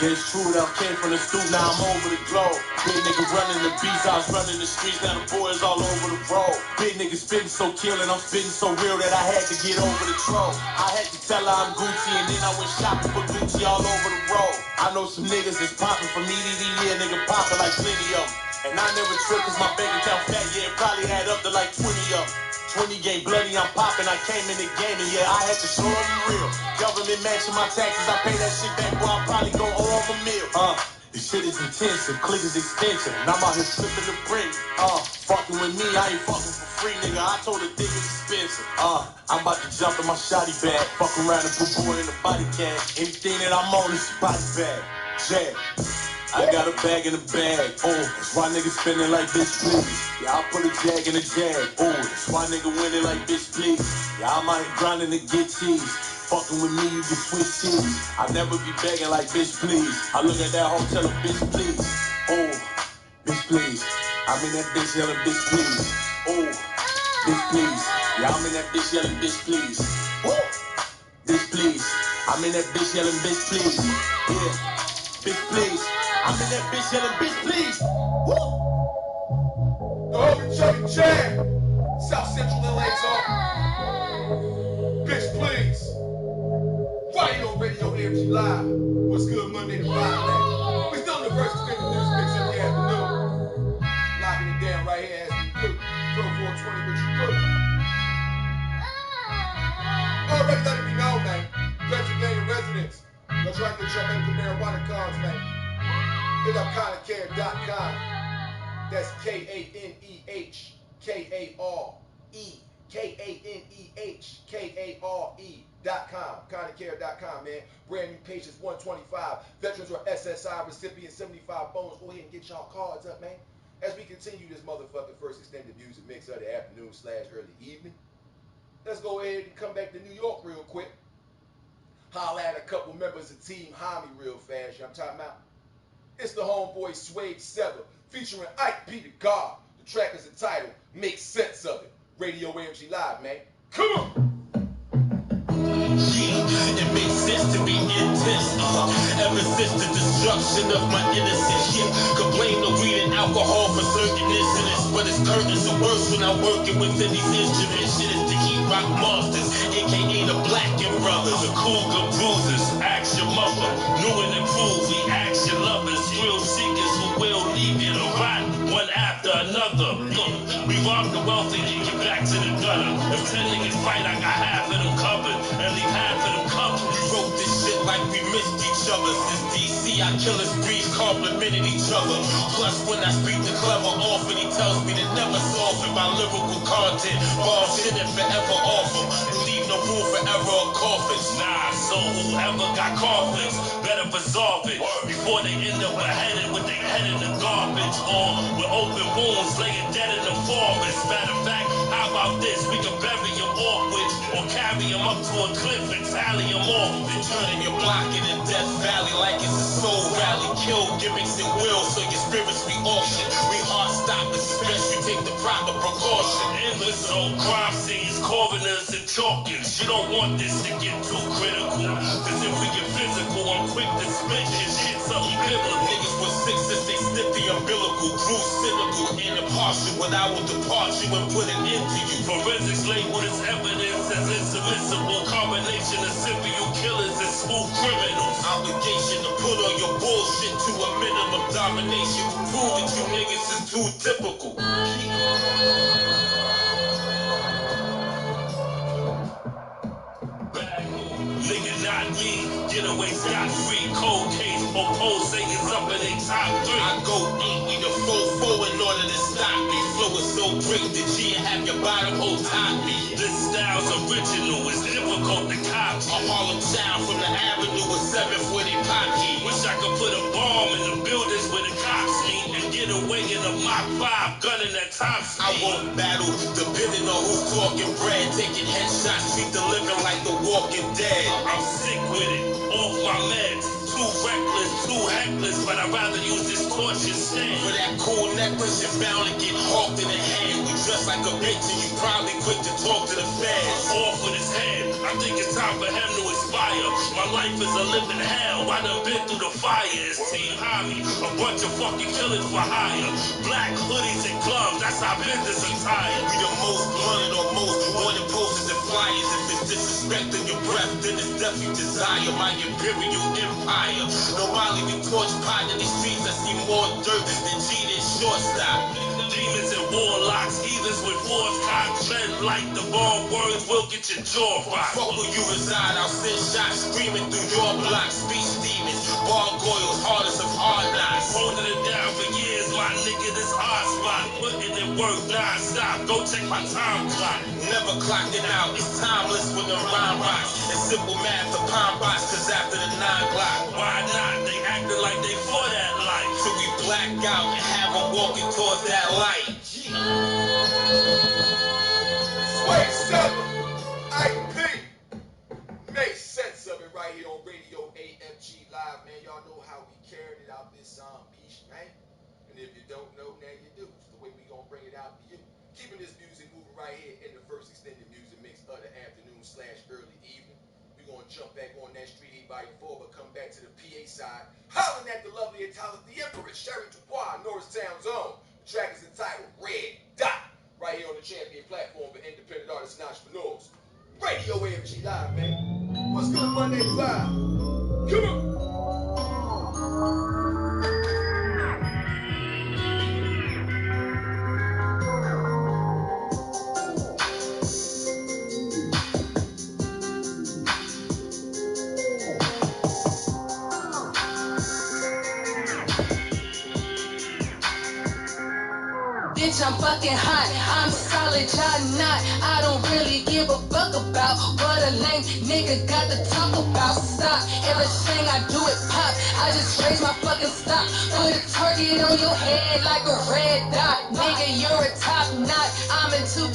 Yeah, it's true that I came from the stoop, now I'm over the globe. Big nigga running the beats, I was running the streets, now the boys all over the road. Big nigga spitting so killing, I'm spitting so real that I had to get over the troll. I had to tell her I'm Gucci, and then I went shopping for Gucci all over the road. I know some niggas that's popping from ED to year, nigga popping like plenty of them. And I never tripped cause my bank account fat, yeah, it probably had up to like 20 of them. 20 game bloody, I'm popping, I came in the game, and yeah, I had to show them real. Government matching my taxes, I pay that shit back, boy, I probably go owe them a meal. This shit is intensive, click is extensive, and I'm out here flipping the brick. Fucking with me, I ain't fucking for free, nigga, I told the thing it's expensive. I'm about to jump in my shotty bag, fuck around and put boy in the body can. Anything that I'm on is body bag, Jag. I got a bag in a bag, oh, that's why niggas spending like bitch, please. Yeah, I put a Jag in a Jag, oh, that's why nigga winning like bitch, please. Yeah, I'm out here grinding to get cheese. Fucking with me, you get Swiss cheese. I never be begging like bitch, please. I look at that hotel of bitch, please. Oh, bitch, please. I'm in that bitch yelling bitch, please. Oh, bitch, please. Yeah, I'm in that bitch yelling bitch, please. Oh, bitch, please. I'm in that bitch yelling bitch, please. Yeah, bitch, please. I'm in that bitch yelling, bitch, please. Woo! The homie Chubby Chad, South Central LA's on. Bitch, please. Right on Radio AFG Live. What's good Monday to Friday? We still in the first spin news mix in the afternoon. Locking it down right here as we cook. Pro 420, what you cook? Already let it be known, man. Pennsylvania residents, go try to get your medical marijuana cards, man. Hit up KaneCare.com. That's KaneHealthCare.com. KaneCare.com, man. Brand new patients 125. Veterans or SSI recipients 75 bonus. Go ahead and get y'all cards up, man. As we continue this motherfucking first extended music mix of the afternoon/early evening, let's go ahead and come back to New York real quick. Holla at a couple members of Team Homie real fast. You know what I'm talking about? It's the homeboy Suede Sever featuring Ike P. the God. The track is entitled Make Sense of It. Radio AMG Live, man. Come on! Yeah, it makes sense to be intense, ever since the destruction of my innocence, yeah. Could blame the weed and alcohol for certain incidents, but it's curtains are worse when I'm working within these instruments. Shit is to keep rock monsters, aka the Blackin' Brothers, the Cougar Bruisers. Ask your mother, new and improved, we ask your lovers, thrill seekers who will leave you to rot one after another. Look, we rob the wealthy and get back to the gutter. If 10 niggas fight, I got half of them covered, and leave half of them covered. We wrote this shit like we missed each other. Since DC, our killer sprees complimented each other. Plus, when I speak to Clever often, he tells me to never soften my lyrical content. Bars in it forever offer. Leave no room for error or coffins. Nah, so whoever got conflicts, better resolve it before they end up beheaded with their head in the garbage. Or with open wounds, laying dead in the forest. Matter of fact, how about this? We can bury them off with, or carry them up to a cliff and tally them off. Then turning your block in the Death Valley like it's a soul rally. Kill gimmicks and will so your spirits be auctioned. We heart stoppers, especially take the proper precaution. Endless old crime scenes, coroners and chalkings. You don't want this to get too critical, cause if we get physical, I'm quick to split this shit something biblical. Niggas with sixes, they snip the umbilical, grew cynical and impartial. impartial, but I will depart you and put an end to you. Forensics label this evidence as inadmissible. Combination of serial killers and smooth criminals. Obligation to put all your bullshit to a minimum. Domination will prove that you niggas is too typical. Nigga, not me. Get away scot-free. Cold case. Propose Satan's up in they top 3. I go 8 with a 4-4 in order to stop me. Flow is so great that G have your bottom hole top me. This style's original. It's difficult to copy. A Harlem child from the avenue with 7th where they pop key. Wish I could put a bomb in the buildings where the cops meet and get away in a Mach 5 gunning at top speed. I won't battle depending on who's talking bread. Taking headshots, treat the living like the Walking Dead. I'm sick with it, off my meds. Too reckless, too heckless, but I'd rather use this torch instead. For that cool necklace, you're bound to get hawked in the head. We dress like a bitch and you probably quick to talk to the feds. Off with his head, I think it's time for him to expire. My life is a living hell, I done been through the fire. It's Team Hobby, a bunch of fucking killers for hire. Black hoodies and gloves, that's our business attire. We the most blunted or most wanted posters and flyers. If it's disrespecting your breath, then it's death you desire. My imperial empire. No Molly, we torch pot in the streets. I see more dirt than G than shortstop. Demons and warlocks, heathens with force cock. Tread like the bomb words will get your jaw rocked. Fuck where you reside, I'll send shots screaming through your block. Speech demons, gargoyles, hardest of hard knocks. Holding it down for years, my nigga, this hard spot. Putting in work non-stop, go check my time clock. Never clocked it out, it's timeless when the rhyme rocks. It's simple math, the palm box, cause after the 9 o'clock. Why not? They acting like they for that life. Till we black out and have them walking towards that light. Sway 7, IP. Make sense of it right here on Radio AFG Live, man. Y'all know how we carried it out this beach, man. And if you don't know, now you do. It's the way we gonna bring it out to you. Keeping this music moving right here in the first extended music mix of the afternoon/early evening. We're gonna jump back on that Street Heat Volume 4, but come back to the PA side, hollering at the lovely and talented the Empress, Sherry Dubois, Norristown's own. The track is entitled Red Dot, right here on the champion platform for independent artists and entrepreneurs. Radio AFG Live, man. What's good, Monday to 5? Come on. Bitch, I'm fucking hot, I'm solid, y'all not. I don't really give a fuck about what a lame nigga got to talk about. Stop, everything I do it pop. I just raise my fucking stock. Put a target on your head like a red dot. Nigga, you're a top knot. I'm in 2%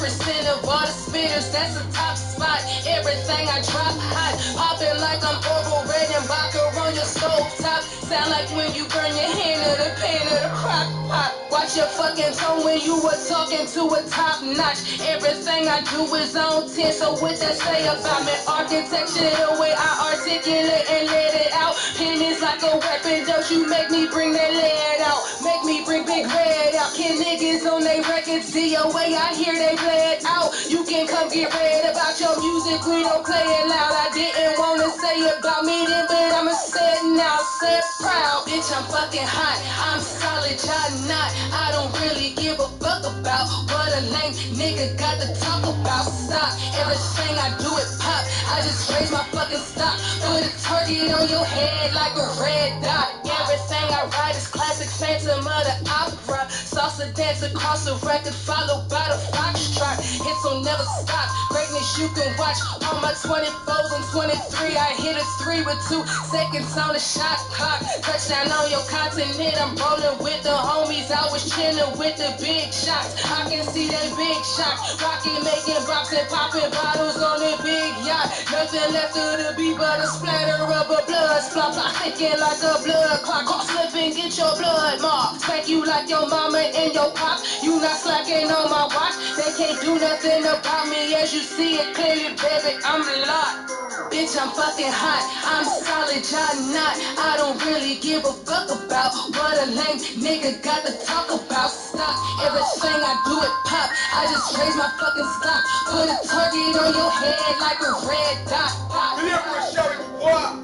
of all the spitters, that's a top spot. Everything I drop hot, popping like I'm Orville Red and vodka on your stove top. Sound like when you burn your hand in the pan of the crock pot. Watch your fucking tone when you were talking to a top notch. Everything I do is on 10, so what that say about me? Architecture, the way I articulate and let it out. Pen is like a weapon, don't you make me bring that lead out. Make me bring big red out. Can niggas on they records DOA, I hear they play it out. You can come get read about your music, we don't play it loud. I didn't wanna say about me then, but I'ma say it now, say it proud. Bitch, I'm fucking hot, I'm solid, y'all not. I don't really give a fuck about what a lame nigga got to talk about. Stop, everything I do it pop. I just raise my fucking stock. Put a target on your head like a red dot. Everything I write is classic, Phantom of the Opera. Salsa dance across the record, followed by the foxtrot. Hits will never stop, greatness you can watch. On my 24s and 23, I hit a 3 with 2 seconds on the shot clock. Touchdown on your continent, I'm rolling with the homies. I was chilling with the big shots. I can see they big shots. Rockin' making bops and popping bottles on the big yacht. Nothing left of the beat but a splatter of a blood splot. I'm thinking like a blood clot. Go slip and get your blood marked. Spank you like your mama and your pop. You not slacking on my watch. They can't do nothing about me as you see it clearly, baby. I'm locked. Bitch, I'm fucking hot. I'm solid, y'all not. I don't really give a fuck about what a lame nigga got to talk about. Stop everything I do it pop. I just raise my fucking stock. Put a target on your head like a red dot. Deliver shouting what?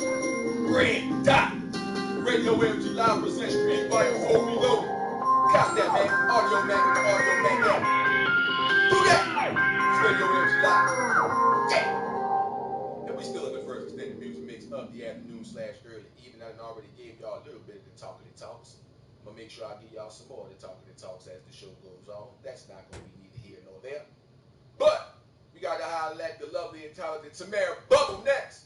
Red dot. Radio AFG Live presents Street Volume 4 Reloaded. Cop that, man. Audio man with the audio man there. Do that. It's Radio AFG Live. Yeah. And we still in the first extended music mix of the afternoon/early evening. I already gave y'all a little bit of the talking and talks. I'm going to make sure I give y'all some more of the talking and talks as the show goes on. That's not going to be neither here nor there. But we got to highlight the lovely and talented Tamara Bubble next.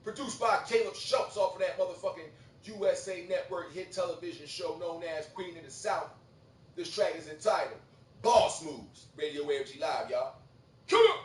Produced by Caleb Schultz off of that motherfucking USA Network hit television show known as Queen of the South. This track is entitled Boss Moves. Radio AFG Live, y'all. Come on!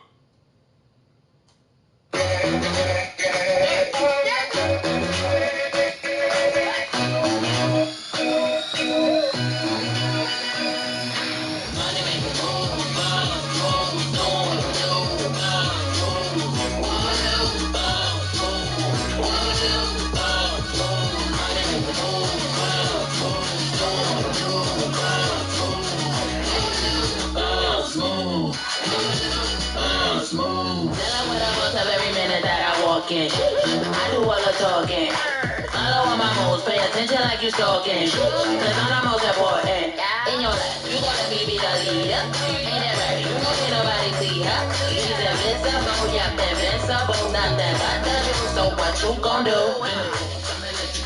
I do all the talking. Follow all my moves, pay attention like you stalking. Cause I'm the most important in your life. You gonna let me be the leader. Ain't that right? You don't see nobody see her. She's invincible, yeah, invincible. Nothing but the truth. So what you gon' do?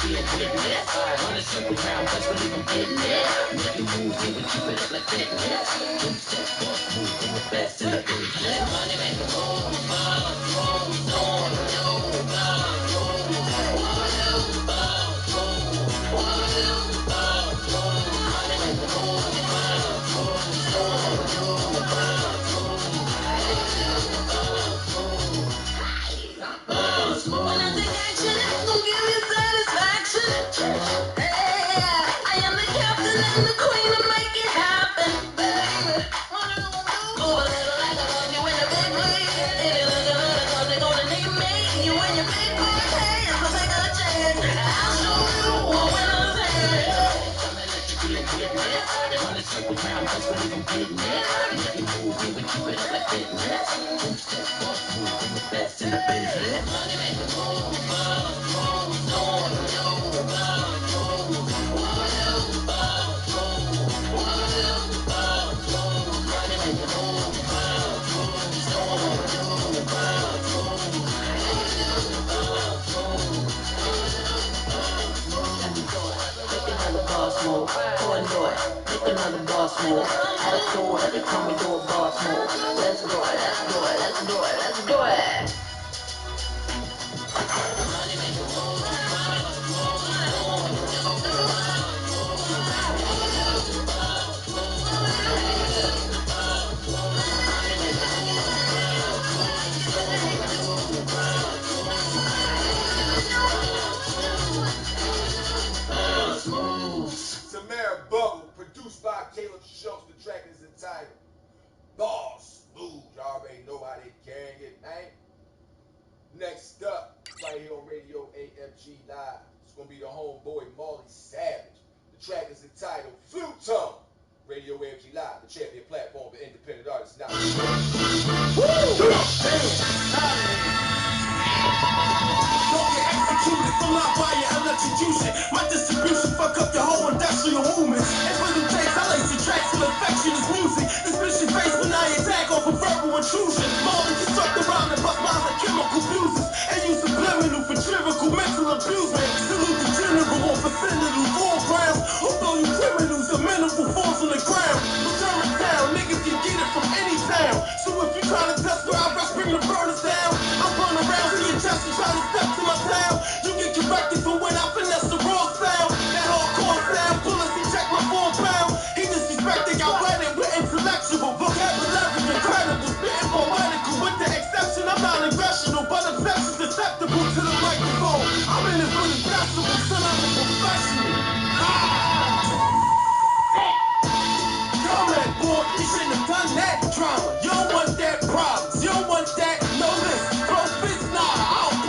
On the simple ground, best believe I'm getting it. Making moves, even keep it up like fitness. Two-step, boss move, best in the business. Money make a move, attitude, every time we do a boss move. Let's do it, let's do it, let's do it, let's do it. Tamara Bubble, produced by Caleb Schultz. The track is entitled Boss Moves. Y'all already know how they carrying it, man. Next up, right here on Radio AFG Live, it's going to be the homeboy Molly Savage. The track is entitled Flute Tone. Radio AFG Live, the champion platform for independent artists. Now, Don't get executed, full out by your electrocution. My distribution fuck up your whole industrial movement. And for them takes, I lace your tracks with affectionate music. This mission face when I attack off a verbal intrusion. More than construct around and bust minds like chemical fuses. And use subliminal for lyrical mental abusement. Salute the general on vicinity war grounds. Who throw you criminals and minimal force on the ground. Return to town, niggas can get it from any town. So if you try to test where I rest, bring the burners down. I'll run around to your chest and try to step to my town. You get corrected for when I finesse the raw sound. That hardcore sound, bullets, he check my 4 pounds. He disrespected, got wedded with intellectual vocabulary, incredible, spitting poetical. With the exception, I'm not irrational, but obsession's susceptible to the microphone. I'm in it for the decibel, son, I'm a professional. Come on, boy, you shouldn't have done that drama. You don't want that problems, you don't want that, no this. Bro, bitch, nah, I don't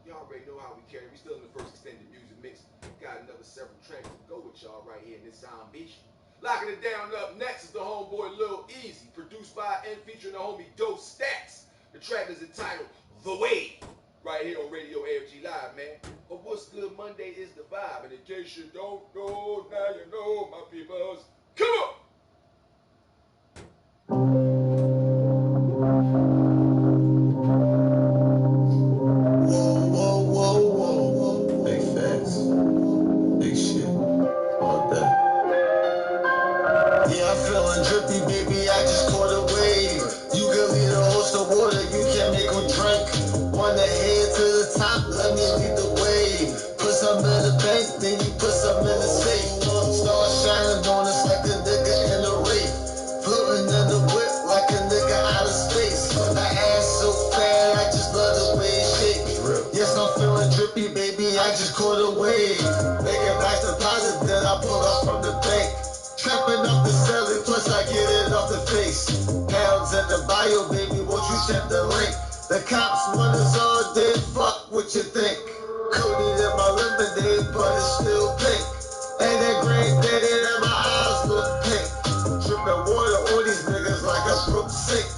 You already know how we carry. We still in the first extended music mix. Got another several tracks to go with y'all right here in this zombie. Locking it down up next is the homeboy Lil Easy, produced by and featuring the homie Dope Stats. The track is entitled The Wave, right here on Radio AFG Live, man. But what's good Monday is the vibe, and in case you don't know, now you know, my peoples. Come on! Whoa. Big facts. Big shit. All that. Yeah, I'm feeling drippy, baby. I just caught a wave. You can lead a host of water, you can't make them drink. Wanna head to the top, let me lead the way. Put some in the bank, then you put some in the safe. Start shining on us like a nigga in a race. Floating in the whip like a nigga out of space. Her ass so fat, I just love the way it shakes. Yes, I'm feeling drippy, baby. I just caught a wave. Making nice deposit, then I pull up from the bank. Trapping up the selling, plus I get it off the face. Pounds in the bio, baby, won't you check the link? The cops want us all dead, fuck what you think. Coated in my lemonade, but it's still pink. And that granddaddy in my eyes look pink. Dripping water on these niggas like a broke sink.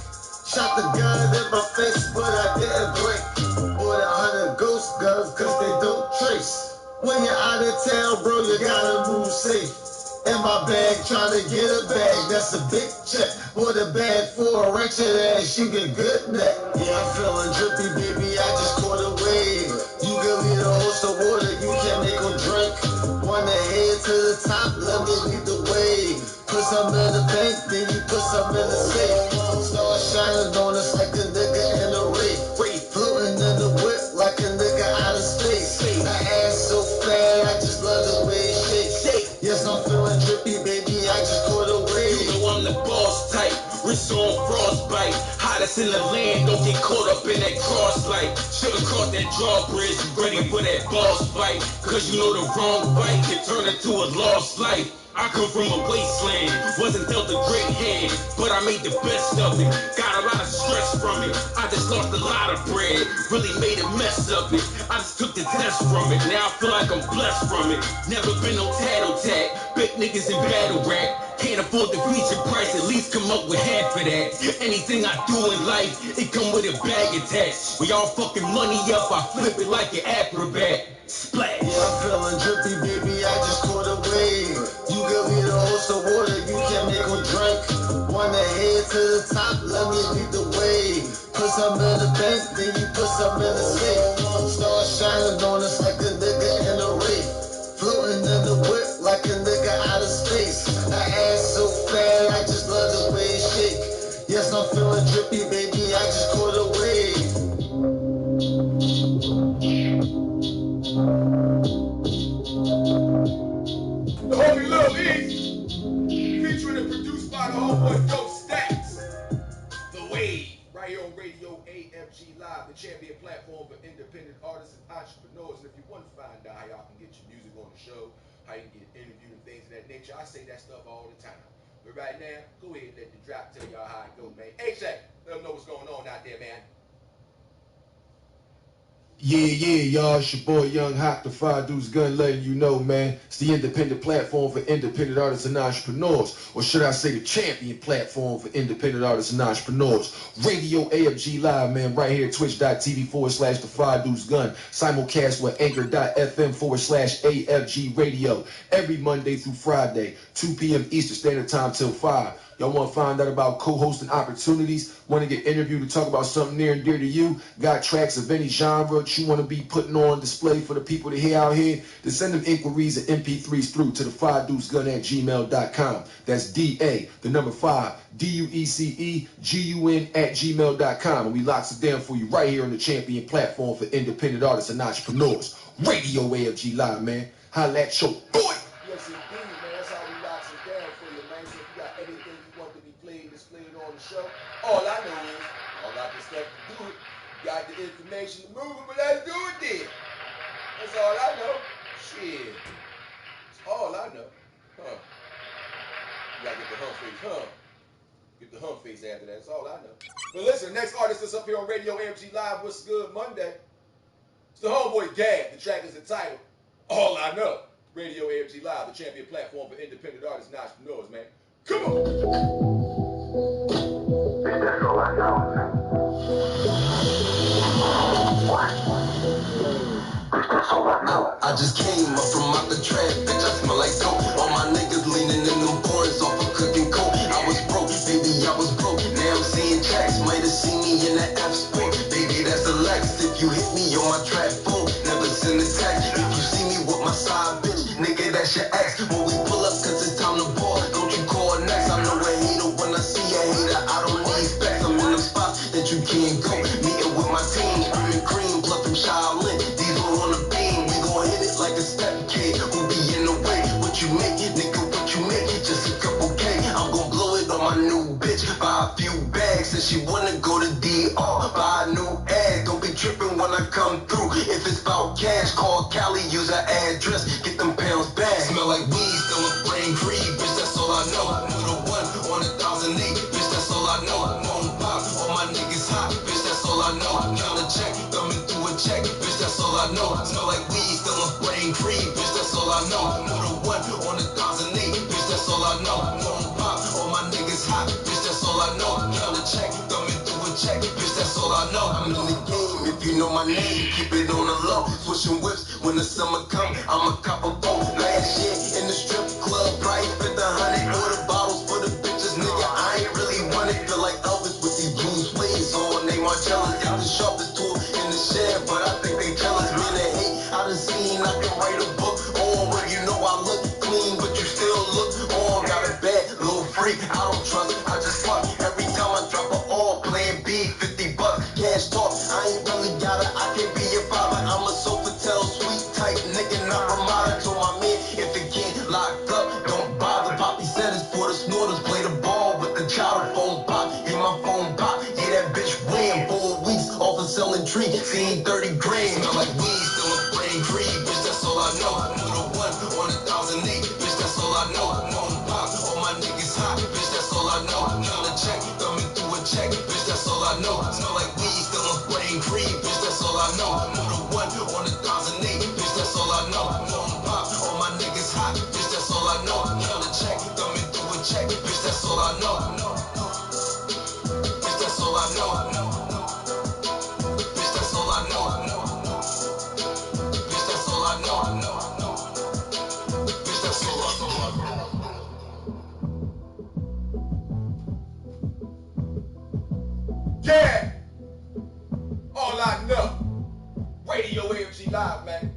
Shot the gun in my face, but I didn't blink. Bought 100 ghost guns, cause they don't trace. When you're out of town, bro, you gotta move safe. In my bag, trying to get a bag, that's a big check. Bought a bag for a wretched ass, you get good neck. Yeah, I'm feeling drippy, baby, I just caught a wave. You can lead a host of water, you can't make them drink. Wanna head to the top, let me lead the way. Put some in the bank, then you put some in the safe. Start shining on us like a nigga in a race. Floating in the whip like a nigga out of space. Her ass so fat, I just love the way it shakes. Yes, I'm feeling drippy, baby, I just caught a wave. You know I'm the boss type, wrist on frostbite. Hottest in the land, don't get caught up in that cross light. Should've crossed that drawbridge, ready for that boss fight. Cause you know the wrong fight can turn into a lost life. I come from a wasteland, wasn't dealt a great hand, but I made the best of it. Got a lot of stress from it, I just lost a lot of bread, really made a mess of it. I just took the test from it, now I feel like I'm blessed from it. Never been no tattletale, big niggas in battle rap. Can't afford the feature price, at least come up with half of that. Anything I do in life, it come with a bag attached. We all fucking money up, I flip it like an acrobat. Splash. Yeah, I'm feeling drippy, baby, I just caught a wave. You can lead a host of water, you can't make them drink. Wanna head to the top, let me lead the way. Put some in the bank, then you put some in the safe. Start shining on us like a nigga in a race. Floating in the whip like a nigga out of space. Her ass so fat, I just love the way it shake. Yes, I'm feeling drippy, baby, I just caught a wave. The homie Lil Easy, featuring and produced by the homeboy Dope Stats. The Wave, right here on Radio AFG Live, the champion platform for independent artists and entrepreneurs. And if you want to find out how y'all can get your music on the show, how you can get interviewed and things of that nature, I say that stuff all the time. But right now, go ahead and let the drop tell y'all how it go, man. AJ, let them know what's going on out there, man. Yeah, y'all, it's your boy Young Haak, the Five Dudes Gun, letting you know, man, it's the independent platform for independent artists and entrepreneurs, or should I say the champion platform for independent artists and entrepreneurs. Radio AFG Live, man, right here at twitch.tv/the Five Dudes Gun, simulcast with anchor.fm/AFG Radio, every Monday through Friday, 2 p.m. Eastern Standard Time till 5. Y'all want to find out about co-hosting opportunities? Want to get interviewed to talk about something near and dear to you? Got tracks of any genre that you want to be putting on display for the people to hear out here? Then send them inquiries and MP3s through to the 5deucegun@gmail.com. That's DA, the number 5, DUECEGUN@gmail.com. And we locks it down for you right here on the champion platform for independent artists and entrepreneurs. Radio AFG Live, man. Holla at your boy. Yes, indeed, man. That's how we locks it down for you, man. So if you got anything you want to be played, displayed on the show, all I know is, all I got the stuff to do it, got the information to move it, but let's do it then. That's all I know. Shit. That's all I know. Huh. You gotta get the hump face, huh? Get the hump face after that. That's all I know. But listen, next artist that's up here on Radio AFG Live, what's good Monday? It's the homeboy Gag. The track is entitled All I Know. Radio AFG Live, the champion platform for independent artists and entrepreneurs, man. Come on. That's all I know. What? That's all I know. I just came up from out the trap, bitch, I smell like dope. All my niggas leaning in them boards off of cooking coke. I was broke, baby, I was broke. Now I'm seeing tracks, might have seen me in the F Sport. Baby, that's a Lex. If you hit me on my trap phone, never send a text. If you see me with my side bitch, nigga, that's your ex. When we pull up, cause it's time to ball, don't you call next. I know a hater when I see a hater, I don't need specs. I'm in them spots that you can't go. Meeting with my team, screaming cream, plus from Shaolin. Diesel on the beam, we gon' hit it like a step kid. Who be in the way? What you make, nigga, what you make? Just a couple K, I'm gon' blow it on my new bitch. Buy a few bags, said she wanna go to DR. Buy a new ad, don't be tripping when I come through. If it's about cash, call Cali, use her address, get them pounds back. Smell like weed, still a brain free, bitch, that's all I know. You the one on 1,008, bitch, that's all I know. Won't pop, all my niggas hot, bitch, that's all I know. Count a check, thumbing through a check, bitch, that's all I know. Smell like weed, still a brain free, bitch, that's all I know. You the one on 1,008, bitch, that's all I know. Won't pop, all my niggas hot, bitch, that's all I know. Count a check, thumbing through a check, bitch, that's all I know. I'm in the game, if you know my name, keep it on the low. Switching whips when the summer come, I'm a cop a boat. Last year in the strip club, price spent 100. Order bottles for the bitches, nigga, I ain't really want it. Feel like Elvis with these blue suedes on. They Marcellas, got the sharpest tool in the shed, but I think they jealous. Man, they hate, I done seen, I can write a book on where you know I look clean, but you still look on. Got a bad little freak, I don't trust, I just fuck. Every time I drop an all, playing B, 50 bucks, cash talk. I ain't really got it, I can't be your father. I'm a Sofitel, sweet type nigga, not Ramada. Told my man, if it get locked up, don't bother. Poppy said it's for the snorters, play the ball with the child. Phone pop, hit my phone pop, yeah, that bitch win. 4 weeks off of selling tree, seen 30 grand. Smell like weed, still a brain free, bitch, that's all I know. You the one on 1,008, bitch, that's all I know. Phone pop, all my niggas hot, bitch, that's all I know. Count a check, thumbing through a check, bitch, that's all I know. Smell like weed, still a brain free, bitch, that's all I know. You the one on 1,008, bitch, that's all I know. Phone pop, all my niggas hot, bitch, that's all I know. Count a check, thumbing through a check, bitch, that's all I know. Bitch, that's all I know. Bitch, that's all I know. Bitch, that's all I know. Bitch, that's all I know. Yeah! All I know. Radio AFG Live, man.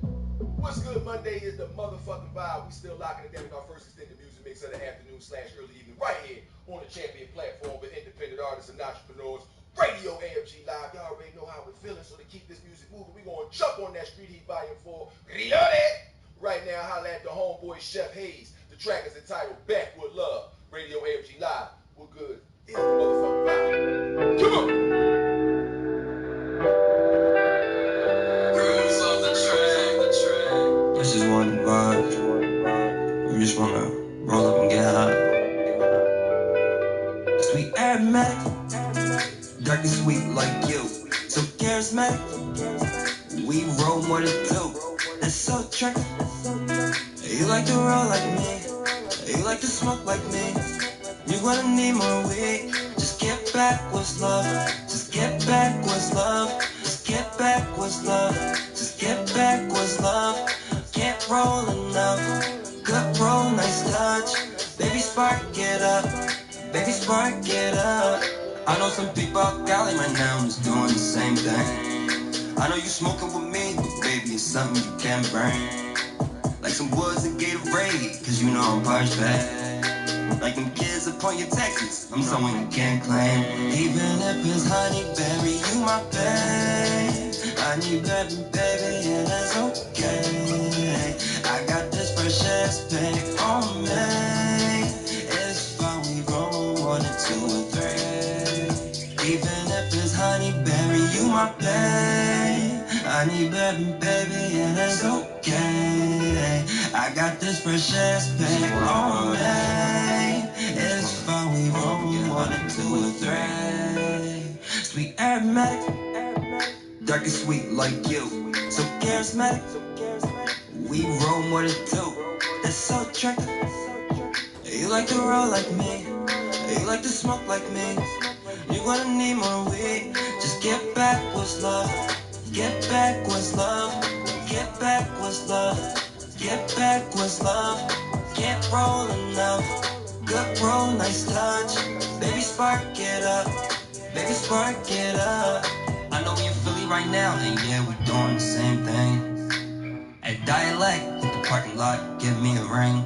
What's good? Monday is the motherfucking vibe. We still locking it down with our first extended music mix of the afternoon/early evening right here on the champion platform for independent artists and entrepreneurs. Radio AFG Live. Y'all already know how we're feeling, so to keep this music moving, we're going to jump on that Street Heat Volume 4. Reloaded! Right now, holla at the homeboy Chef Hayes. The track is entitled Backwood Love. Radio AFG Live. We're good. It's the motherfucking vibe. Come on! This is one vibe. We just wanna roll up and get high. Sweet aromatic, dark and sweet like you. So charismatic, we roll more than two. That's so tricky. You like to roll like me, you like to smoke like me. You gonna need more weed. Just get back what's love. Just get back what's love. Just get back what's love. Just get back what's love. Can't roll enough. Good roll, nice touch. Baby, spark it up. Baby, spark it up. I know some people out Cali right now who's doing the same thing. I know you smoking with me, but baby, it's something you can't burn. Like some woods and Gatorade, cause you know I'm parched bad. Like them kids upon your taxes, I'm someone you can't claim. Even if it's honey berry, you my babe. Honey berry, baby, yeah, that's okay. I got this fresh ass pick on me. It's fine, we roll more than 2 or 3. Even if it's honey berry, you my babe. Honey berry, baby, yeah, that's okay. I got this fresh ass pick on me. It's fine, we roll more than 2 or 3. Sweet aromatic, dark and sweet like you. So charismatic, we roll more than two. That's so attractive. You like to roll like me, you like to smoke like me. You're gonna need more weed. Just get back what's love. Get back what's love. Get back what's love. Get back what's love. Get rolling up. Good roll, nice touch. Baby, spark it up. Baby, spark it up. I know we in Philly right now, and yeah, we doing the same thing. At Dialect, hit the parking lot, give me a ring.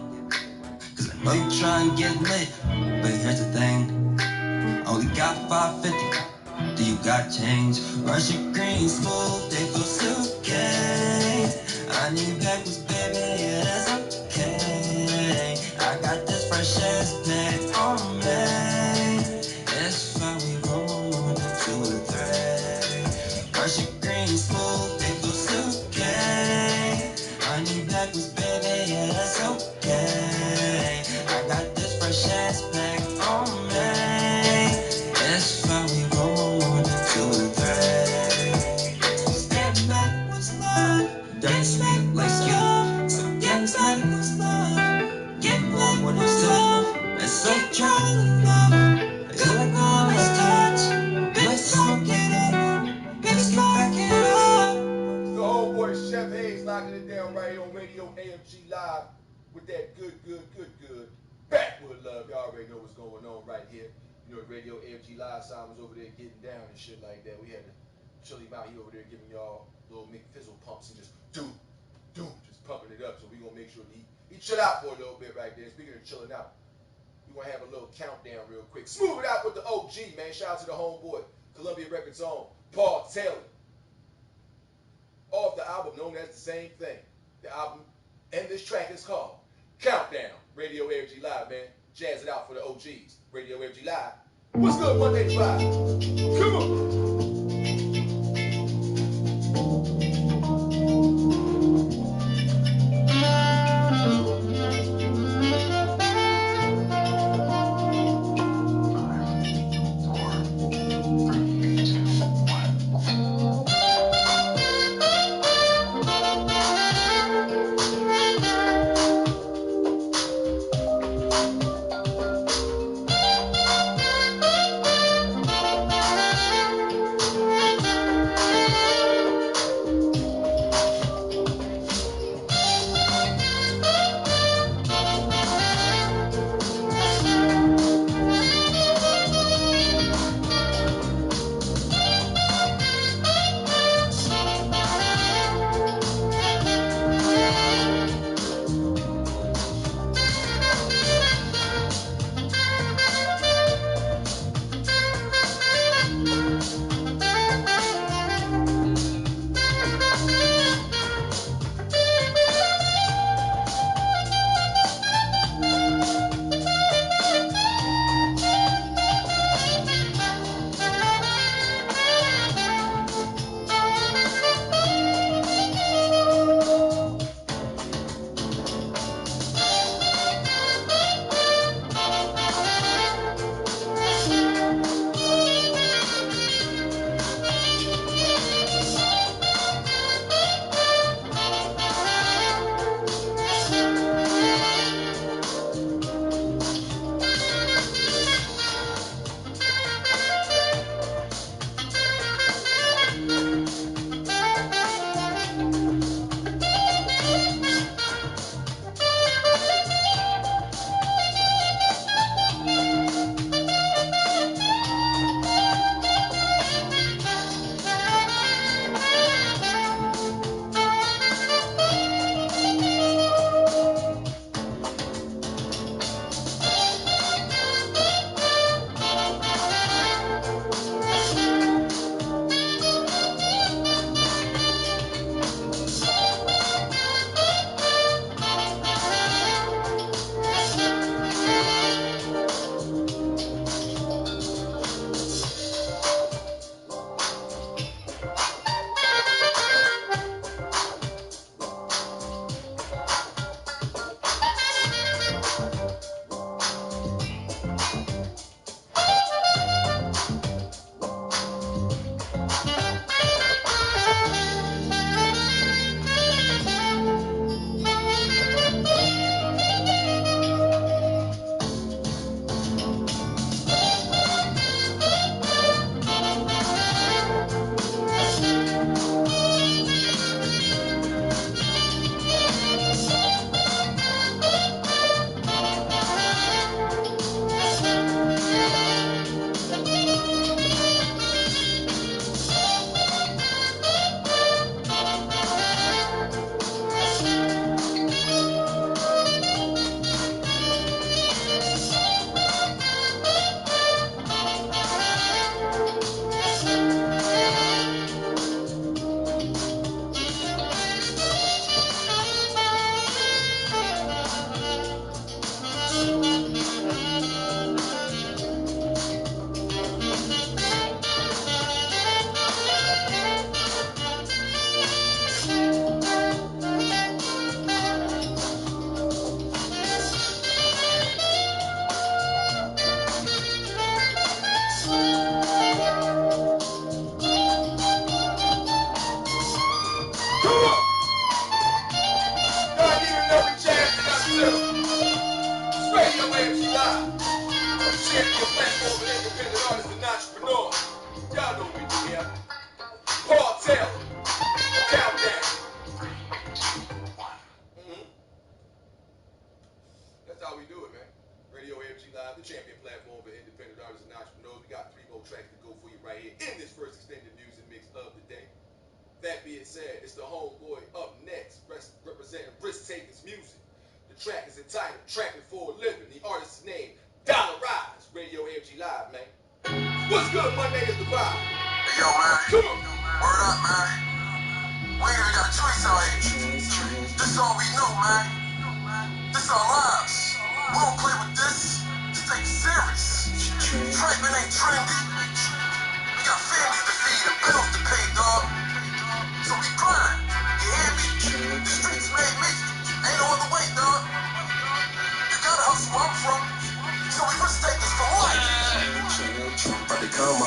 Cause I know you tryna get lit, but here's the thing. Only got $5.50, do you got change? Rush your green, smooth, they feel suitcase. I need backwards, baby, yeah, that's okay. I got this fresh ass pack on me. That's why we roll on the 2 and 3. Rush your green, smooth, they feel suitcase. I need backwards, baby, yeah, that's okay. I got this fresh ass pack on me. That's why we roll on the 2 and 3. Get back what's love. Dirty sweet like you. So get back what's love. Get back what it's love. That's so try to love. You like the honest touch. Let's smoke it up. Let's back it up. The homeboy Chef Hayes locking it down right here on Radio AFG Live with that good. Backwood love. Y'all already know what's going on right here. You know, Radio AFG Live sound was over there getting down and shit like that. We had to chill him out. He over there giving y'all little McFizzle pumps and just doom, just pumping it up. So we gonna make sure he chill out for a little bit right there. Speaking of chilling out, we gonna have a little countdown real quick. Smooth it out with the OG, man. Shout out to the homeboy, Columbia Records own Paul Taylor. Off the album known as the same thing. The album and this track is called Countdown. Radio AFG Live, man. Jazz it out for the OGs. Radio AFG Live. What's good, Monday to Friday? Come on. how we do it, man. Radio AFG Live, the champion platform for independent artists and entrepreneurs. We got 3 more tracks to go for you right here in this first extended music mix of the day. That being said, it's the homeboy up next, representing Risk Takers Music. The track is entitled Trapping for a Living. The artist's name, Dollar Rise. Radio AFG Live, man. What's good, Monday is the vibe. Hey, yo, man. Come on. Word up, man. We ain't even got a choice out here. This all we know, man. This our lives. We don't play with this. Stay serious. Trapping ain't trendy. We got families to feed and bills to pay, dog. So we grind. You hear me? The streets made me. Ain't no other way, dog. You gotta hustle where I'm from. So we risk takers for life. About to come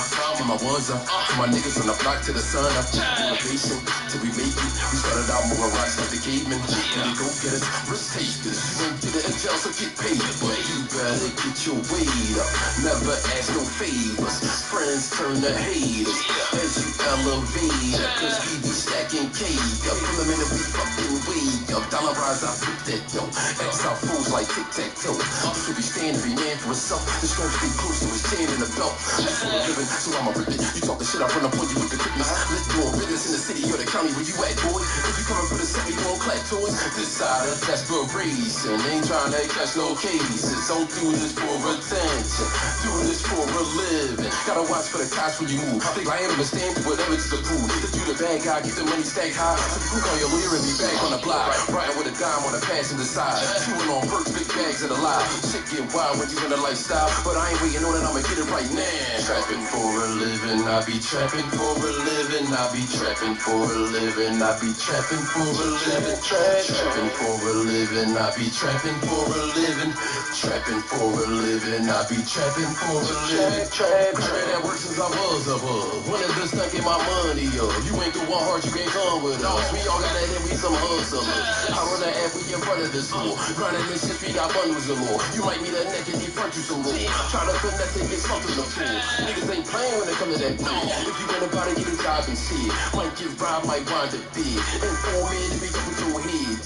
my ones up, from my niggas on the block to the sun up. Motivation till we make it. We started out moving rocks like the cavemen. When you go get us, risk takers. You ain't did it in jail, so get paid. But you better get your weight up. Never ask no favors. Friends turn to haters as you elevate. Cause we be stacking cake up. From the minute we fucking wake up. Dollar Rise, I flip that dough. X out fools like tic-tac-toe. So we stand every man for himself. The strong stay close to his chain in the belt. That's for a living, so I'ma rip it. You talking shit, I run up on you with the quickness. Let's do business in the city or the county where you at, boy. If you come and put a set, we gon' clap toys. This side of desperation, ain't trying to catch no cases. Don't do this for attention, do this for a living. Gotta watch for the cops when you move. Think I am a stand to whatever to the pool. If you the bad guy, keep the money stacked high. So you can call your lawyer and be back on the block. Riding with a dime on the passenger side. Chewing on perks, big bags of the lie. Shit get wild when you in the lifestyle, but I ain't waiting on it, I'ma get it right now. Trapping for a living, I be trapping for a living, I be trapping for a living, I be trapping for a living, trapping for a living, I be trapping for a living, trapping for a living, I be trapping for a living. Trapping that work since I was above. One of the stuck in my money, yo. You ain't the one hard, you can't come with us. We all got that in, we some hustlers. Out on the app, we in front of this school. Grinding this shit, we got bundles of more. You might need a neck and he front you some more. Try to finesse and get something to pull. Niggas ain't playing when it come to that pool. If you ain't about to get a job and see it, might get robbed, might wind up dead. Inform me to be up with your head.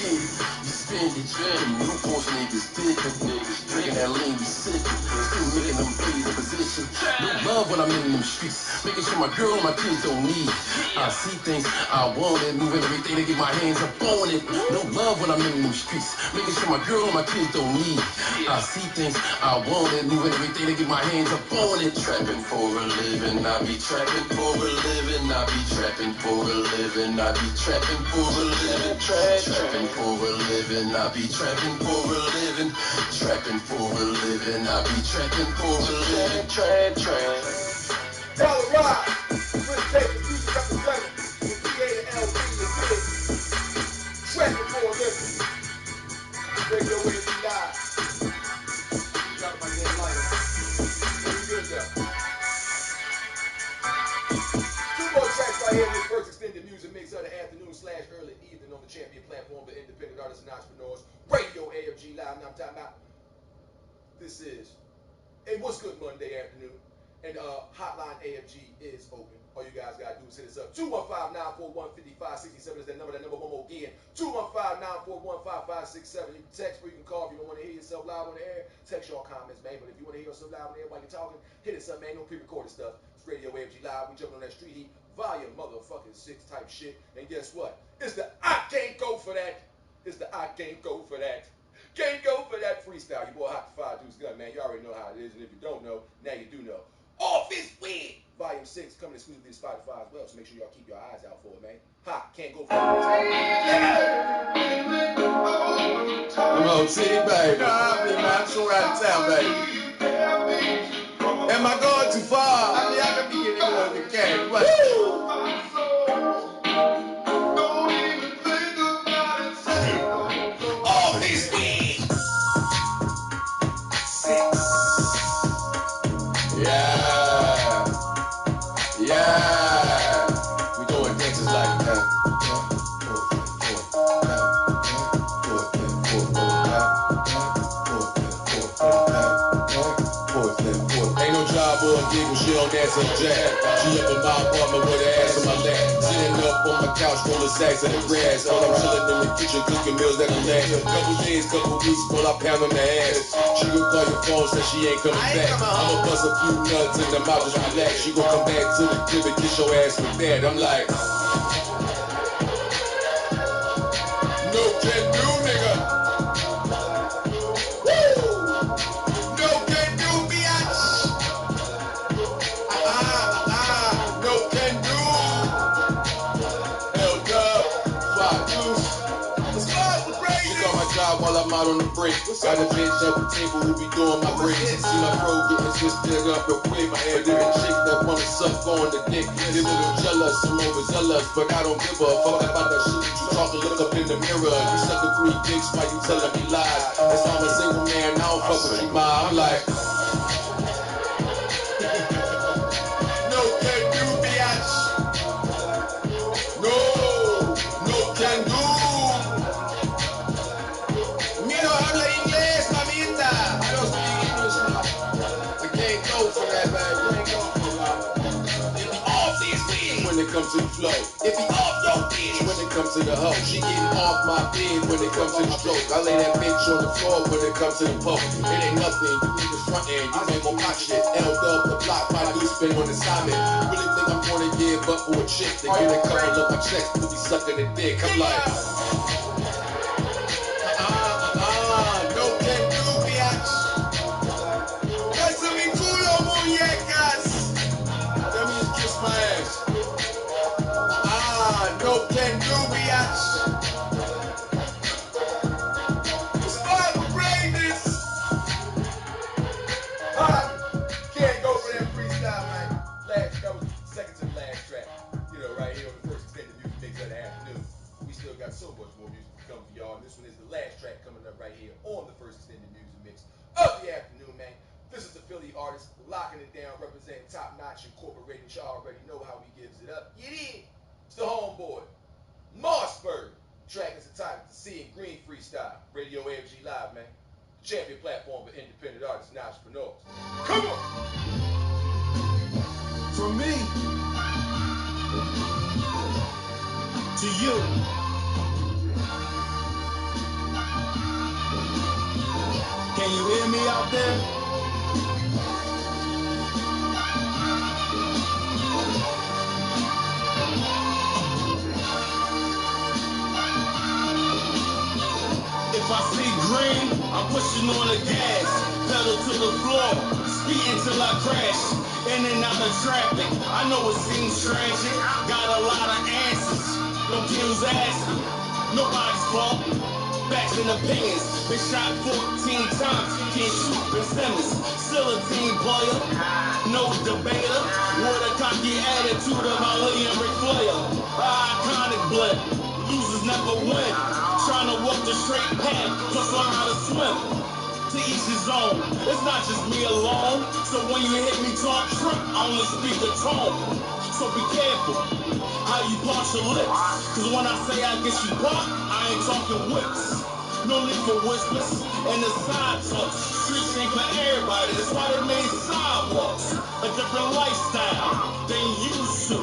Get it, you spend it. Them new post niggas did them. Drinking that lean, we sipping. Still making them pay the position. No love when I'm in them streets. Making sure my girl and my kids don't need. I see things I want it. Moving everything to get my hands up on it. No love when I'm in them streets. Making sure my girl and my kids don't need. I see things I want it. Moving everything to get my hands up on it. Trapping for a living, I be trapping for a living, I be trapping for a living, I be trapping for a living, trapping for a living, I be trapping for a living, trapping for a living, I be trapping for a living, Dollar Rise, Risk Takers Music representing the PA and LB, the big. Trapping for a living. Radio AFG Live. Got my name lighter. Pretty good though. 2 more tracks right here in this first extended music mix of the afternoon/early evening on the champion platform for independent artists and entrepreneurs. Radio AFG Live. Now I'm talking about this is a What's Good Monday afternoon. And hotline AFG is open. All you guys gotta do is hit us up. 215-941-5567 is that number. That number one more again. 215-941-5567. You can text or you can call if you don't want to hear yourself live on the air. Text your comments, man. But if you want to hear yourself live on the air while you're talking, hit us up, man. No pre-recorded stuff. It's Radio AFG Live. We jumping on that street heat, volume motherfucking 6 type shit. And guess what? It's the I can't go for that. It's the I can't go for that. Can't go for that freestyle. Your boy Haak the 5 Deuce Gun, man. You already know how it is. And if you don't know, now you do know. Office Weed, Volume 6, coming exclusively to Spotify as well, so make sure y'all keep your eyes out for it, man. Haak, can't go for it. Hello, T, baby. I mean, man, I'm so out of town, baby. Am I going too far? I mean, I could be getting on the cat. What? Office Weed. 6. Yeah. We doing dances like that. Ain't no job or a gig when she don't answer jack. She up in my apartment with her ass on my lap. Sitting up on my couch, rolling sacks of the grass. While I'm chilling in the kitchen. nutrition, cooking meals that'll last. Couple days, couple weeks, while I pound on the ass. She gon' call your phone, says she ain't coming back. I'ma bust a few nuts in the mouth, just relax. She gon' come back to the crib and kiss your ass with that. I'm like, no can do, nigga. Woo! No can do, bitch. No can do. Held up, fly juice. She got my job while I'm out on the break. Got a bitch at the table who be doing my breaks. See my bro getting twisted up real quick. My hair different chick that wanna suck on the dick. They a little jealous, I'm overzealous, but I don't give a fuck about that shit that you talking. Look up in the mirror. You sucking 3 dicks while you telling me lies. That's why I'm a single man. I don't fuck with you, ma. I'm like, no can do, bitch. No, no can do. Mira, habla inglés, mamita. I don't speak English, ma. I can't go for that, man. Can't go for that. It be off this bitch when it comes to the flow. It be off your bitch when it comes to the hoe. She getting off my bed when it comes to the stroke. I lay that bitch on the floor when it comes to the poke. It ain't nothing. You niggas frontin'. You ain't gon' pop shit. Held up the block. My dude spin on assignment. Really think I'm gonna give up for a chick? They get a couple of my checks to be sucking the dick. I'm like, no can do, bitch. Dance mi culo, muñecas. Let me just kiss my ass. No can do, bitch. It's fine to brain this. Can't go for that freestyle, man. That was second to the last track. You know, right here on the first extended music mix of the afternoon. We still got so much more music to come for y'all. And this one is the last track coming up right here on the first extended music mix of the afternoon, man. This is the Philly artist locking it down, representing Top Notch Incorporated. Y'all already know how he gives it up. You did. It's the homeboy, Mossberg. Track is entitled The Sea and Green Freestyle. Radio AFG Live, man. Champion platform for independent artists and entrepreneurs. Come on! From me to you. Can you hear me out there? If I see green, I'm pushing on the gas, pedal to the floor, speeding till I crash, in and out of traffic. I know it seems tragic, got a lot of answers, don't get who's asking, nobody's fault. Facts and opinions, been shot 14 times, can't shoot Ben Simmons, still a team player, no debater, with a cocky attitude of my William Ric Flair, iconic blood, losers never win. Trying to walk the straight path, plus learn how to swim. To each his own, it's not just me alone. So when you hit me talk trip, I only speak the tone. So be careful how you punch your lips. Cause when I say I get you popped, I ain't talking whips. No need for whispers and the side talks. Streets ain't for everybody, that's why they made sidewalks. A different lifestyle than used to.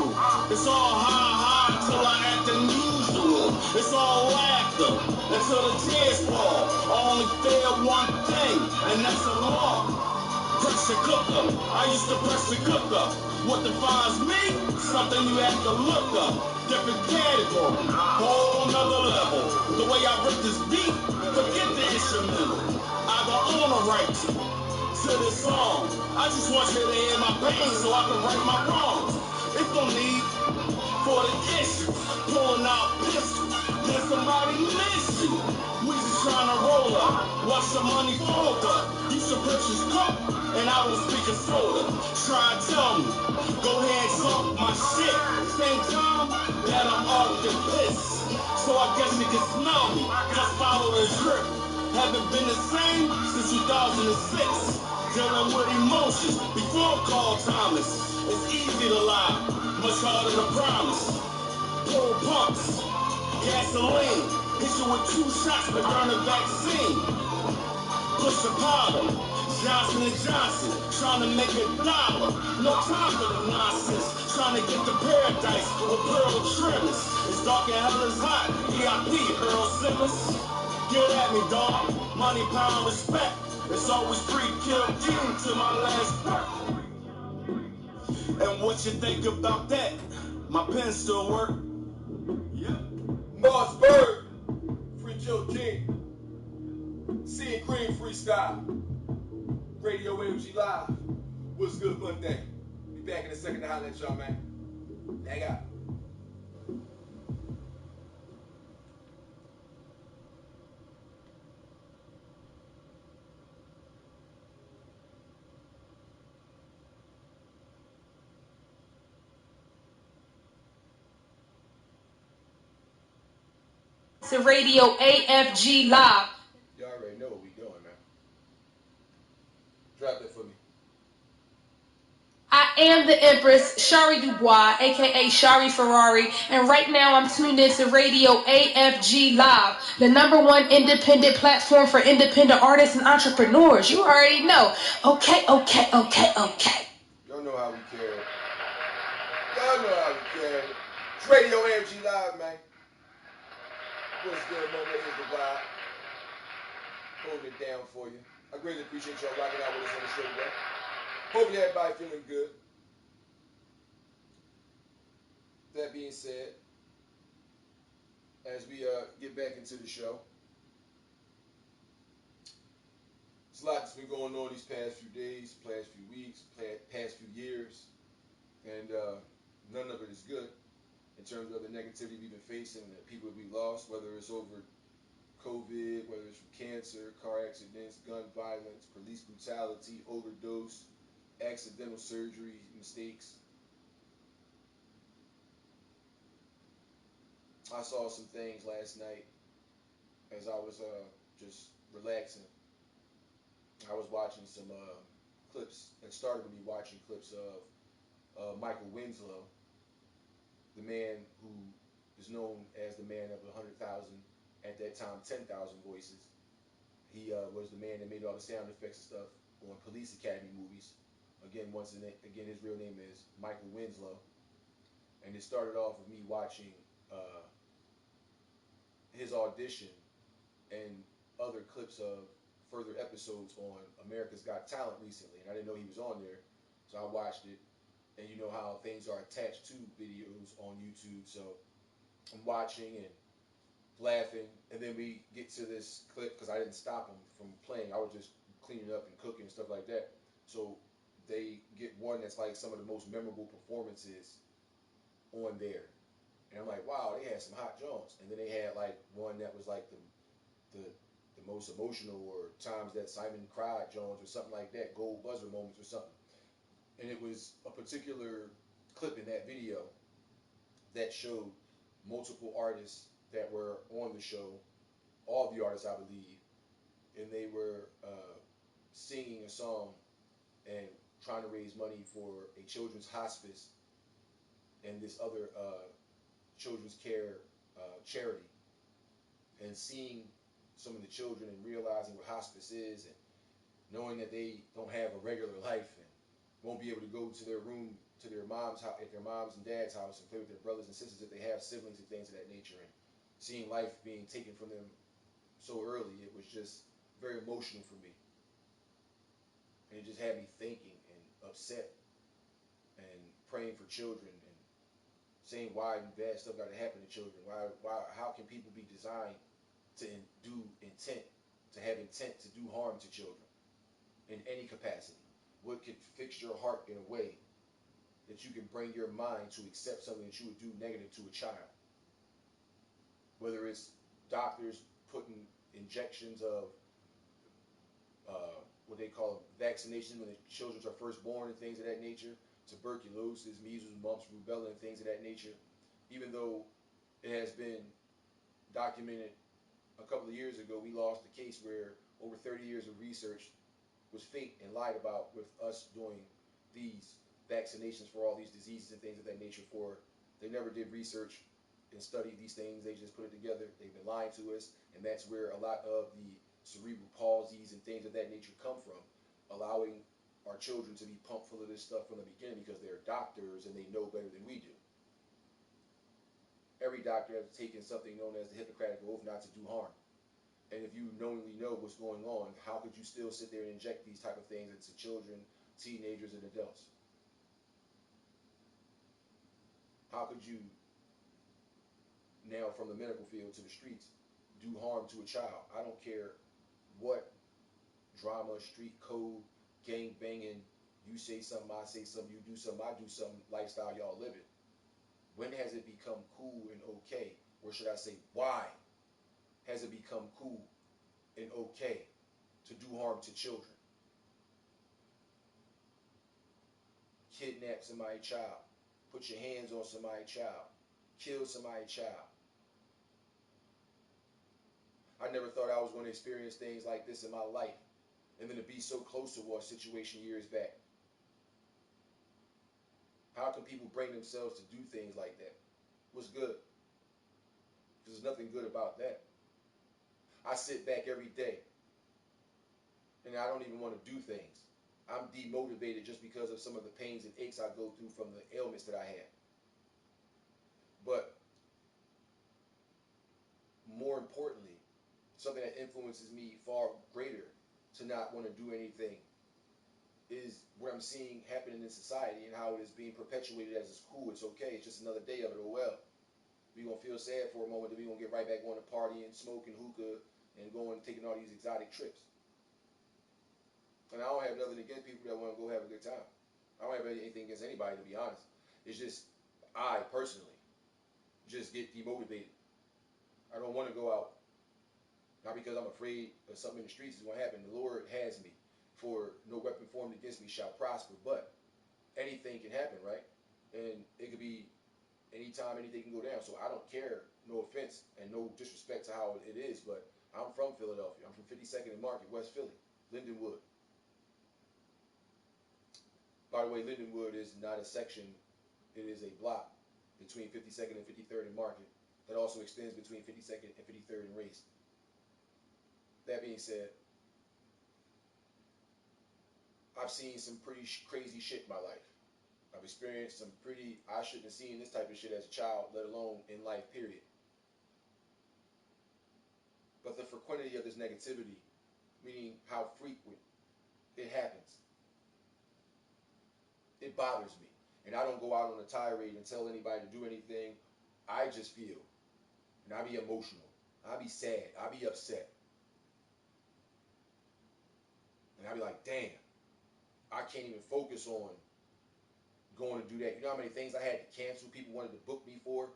It's all high till I act unusual. It's all laughter until the tears fall. I only fear one thing, and that's a law. Pressure cooker, I used to pressure cooker. What defines me? Something you have to look up. Different category, whole nother level. The way I rip this beat, forget the instrumental. I got all the rights to this song. I just want you to hear my pain so I can right my wrongs. It's no need for the issue, pulling out pistols. Let somebody miss you. We just trying to roll up, watch the money fold up. You should purchase coke, and I will speak a soda. Try and tell me, go ahead and talk my shit. Same time that I'm off the piss. So I guess you can smell me, just follow the drip. Haven't been the same since 2006. Dealing with emotions before Carl Thomas. It's easy to lie, much harder to promise. Pull pumps, gasoline, hit you with 2 shots but burn a vaccine. push the powder. Johnson & Johnson, trying to make it flower. No time for the nonsense, trying to get to paradise with pearl trimmers. It's dark and hell is hot, EIP, Earl Simmons. Get at me, dog. Money, power, respect. It's always free, kill, king to my last breath. And what you think about that? My pen still work. Yep. Mossberg, Free Kill King, Seeing Cream Freestyle, Radio AFG Live. What's good, Monday? Be back in a second to holler at y'all, man. Hang out. It's Radio AFG Live. You already know what we doing, man. Drop that for me. I am the Empress, Shari Dubois, aka Shari Ferrari, and right now I'm tuned into Radio AFG Live, the #1 independent platform for independent artists and entrepreneurs. You already know. Okay. Y'all know how we carry it. It's Radio AFG Live, man. What's good, Monday is the vibe. Holding it down for you. I greatly appreciate y'all rocking out with us on the show today. Hope everybody feeling good. That being said, as we get back into the show, there's a lot that's been going on these past few days, past few weeks, past few years, and none of it is good in terms of the negativity we've been facing, the people we lost, whether it's over COVID, whether it's from cancer, car accidents, gun violence, police brutality, overdose, accidental surgery, mistakes. I saw some things last night as I was just relaxing. I was watching some clips. It started with me watching clips of Michael Winslow, the man who is known as the man of 100,000, at that time 10,000 voices. He was the man that made all the sound effects and stuff on Police Academy movies. Again, his real name is Michael Winslow. And it started off with me watching his audition and other clips of further episodes on America's Got Talent recently. And I didn't know he was on there, so I watched it. And you know how things are attached to videos on YouTube, so I'm watching and laughing, and then we get to this clip because I didn't stop him from playing. I was just cleaning up and cooking and stuff like that. So they get one that's like some of the most memorable performances on there, and I'm like, wow, they had some hot Jones. And then they had like one that was like the most emotional, or times that Simon cried Jones, or something like that, gold buzzer moments or something. And it was a particular clip in that video that showed multiple artists that were on the show, all the artists, I believe, and they were singing a song and trying to raise money for a children's hospice and this other children's care charity. And seeing some of the children and realizing what hospice is, and knowing that they don't have a regular life and won't be able to go to their room, to their mom's house, at their mom's and dad's house, and play with their brothers and sisters if they have siblings and things of that nature, and seeing life being taken from them so early, it was just very emotional for me. And it just had me thinking and upset and praying for children and saying why bad stuff got to happen to children. How can people be designed to have intent to do harm to children in any capacity? What could fix your heart in a way that you can bring your mind to accept something that you would do negative to a child? Whether it's doctors putting injections of what they call vaccination when the children are first born and things of that nature, tuberculosis, measles, mumps, rubella, and things of that nature. Even though it has been documented a couple of years ago, we lost a case where over 30 years of research was fake and lied about with us doing these vaccinations for all these diseases and things of that nature. They never did research and studied these things. They just put it together. They've been lying to us, and that's where a lot of the cerebral palsies and things of that nature come from, allowing our children to be pumped full of this stuff from the beginning because they're doctors and they know better than we do. Every doctor has taken something known as the Hippocratic Oath not to do harm. And if you knowingly know what's going on, how could you still sit there and inject these type of things into children, teenagers, and adults? How could you, now from the medical field to the streets, do harm to a child? I don't care what drama, street code, gang banging, you say something, I say something, you do something, I do something, lifestyle y'all living. When has it become cool and okay? Or should I say, why has it become cool and okay to do harm to children? Kidnap somebody's child, put your hands on somebody's child, kill somebody's child. I never thought I was going to experience things like this in my life, and then to be so close to a situation years back. How can people bring themselves to do things like that? What's good? Because there's nothing good about that. I sit back every day, and I don't even want to do things. I'm demotivated just because of some of the pains and aches I go through from the ailments that I have. But more importantly, something that influences me far greater to not want to do anything is what I'm seeing happening in society and how it is being perpetuated as it's cool, it's okay, it's just another day of it, oh well. We're going to feel sad for a moment, then we're going to get right back going to partying, smoking hookah, and going taking all these exotic trips. And I don't have nothing against people that want to go have a good time. I don't have anything against anybody, to be honest. It's just, I personally just get demotivated. I don't want to go out. Not because I'm afraid of something in the streets is going to happen. The Lord has me. For no weapon formed against me shall prosper. But anything can happen, right? And it could be anytime anything can go down. So I don't care, no offense, and no disrespect to how it is, but I'm from Philadelphia. I'm from 52nd and Market, West Philly, Lindenwood. By the way, Lindenwood is not a section. It is a block between 52nd and 53rd and Market that also extends between 52nd and 53rd and Race. That being said, I've seen some pretty crazy shit in my life. I've experienced some pretty, I shouldn't have seen this type of shit as a child, let alone in life, period. But the frequency of this negativity, meaning how frequent it happens, it bothers me. And I don't go out on a tirade and tell anybody to do anything. I just feel, and I be emotional. I be sad. I be upset. And I be like, damn, I can't even focus on going to do that. You know how many things I had to cancel, people wanted to book me for?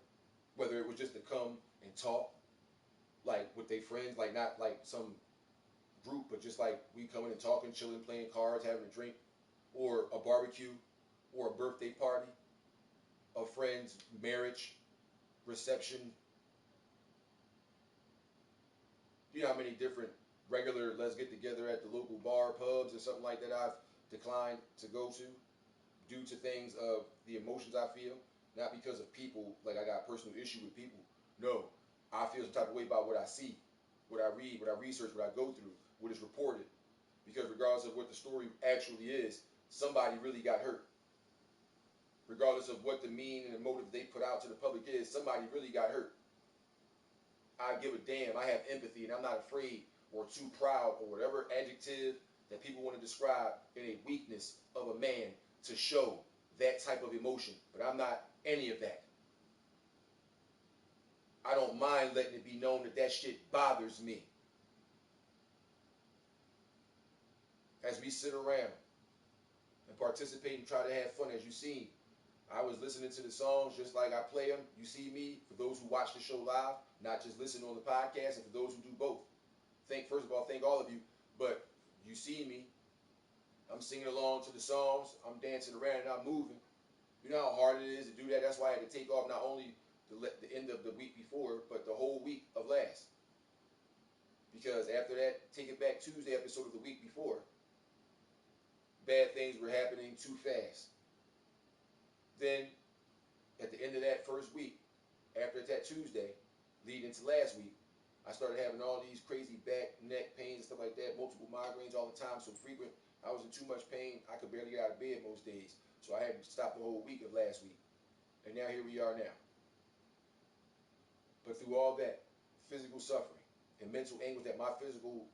Whether it was just to come and talk, like with their friends, like not like some group, but just like we coming and talking, chilling, playing cards, having a drink, or a barbecue, or a birthday party, a friend's marriage, reception. You know how many different regular let's get together at the local bar, pubs, or something like that I've declined to go to due to things of the emotions I feel, not because of people, like I got personal issue with people. No, I feel some type of way about what I see, what I read, what I research, what I go through, what is reported. Because regardless of what the story actually is, somebody really got hurt. Regardless of what the mean and the motive they put out to the public is, somebody really got hurt. I give a damn. I have empathy, and I'm not afraid or too proud or whatever adjective that people want to describe in a weakness of a man to show that type of emotion. But I'm not any of that. I don't mind letting it be known that that shit bothers me. As we sit around and participate and try to have fun, as you see, I was listening to the songs just like I play them. You see me, for those who watch the show live, not just listen on the podcast, and for those who do both. First of all, thank all of you, but you see me, I'm singing along to the songs, I'm dancing around and I'm moving. You know how hard it is to do that? That's why I had to take off not only the end of the week before, but the whole week of last. Because after that, Take It Back Tuesday episode of the week before, bad things were happening too fast. Then, at the end of that first week, after that Tuesday, leading into last week, I started having all these crazy back, neck pains and stuff like that, multiple migraines all the time, so frequent. I was in too much pain. I could barely get out of bed most days. So I had to stop the whole week of last week. And now here we are now. But through all that physical suffering and mental anguish that my physical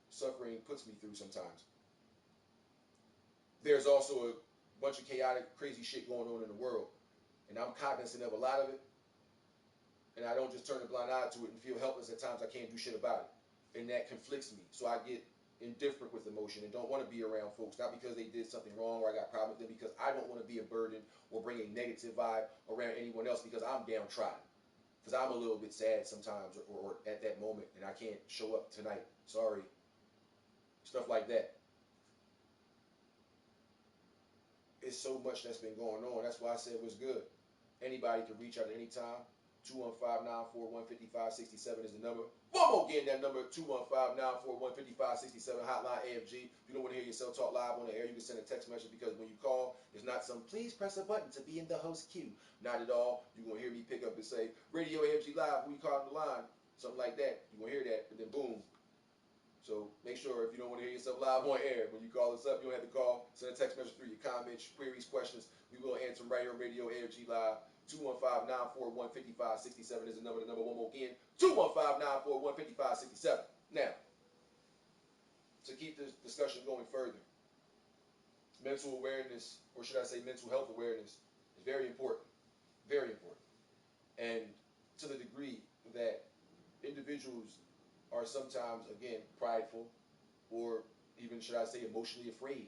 suffering puts me through sometimes, there's also a bunch of chaotic, crazy shit going on in the world. And I'm cognizant of a lot of it. And I don't just turn a blind eye to it and feel helpless at times I can't do shit about it. And that conflicts me. So I get indifferent with emotion and don't want to be around folks. Not because they did something wrong or I got problems with them, because I don't want to be a burden or bring a negative vibe around anyone else because I'm downtrodden. Because I'm a little bit sad sometimes or at that moment and I can't show up tonight. Sorry. Stuff like that. It's so much that's been going on. That's why I said it was good. Anybody can reach out at any time. 215-941-5567 is the number. One more again, that number, 215-941-5567, hotline AFG. If you don't want to hear yourself talk live on the air, you can send a text message, because when you call, it's not some please press a button to be in the host queue. Not at all. You're going to hear me pick up and say, Radio AFG Live, who you call on the line? Something like that. You're going to hear that, and then boom. So make sure if you don't want to hear yourself live on air, when you call us up, you don't have to call. Send a text message through your comments, queries, questions. We will answer them right here on Radio AFG Live. 215-941-5567 is the number. The number one more again. 215-941-5567. Now, to keep this discussion going further, mental awareness, or should I say mental health awareness, is very important. Very important. And to the degree that individuals are sometimes, again, prideful, or even, should I say, emotionally afraid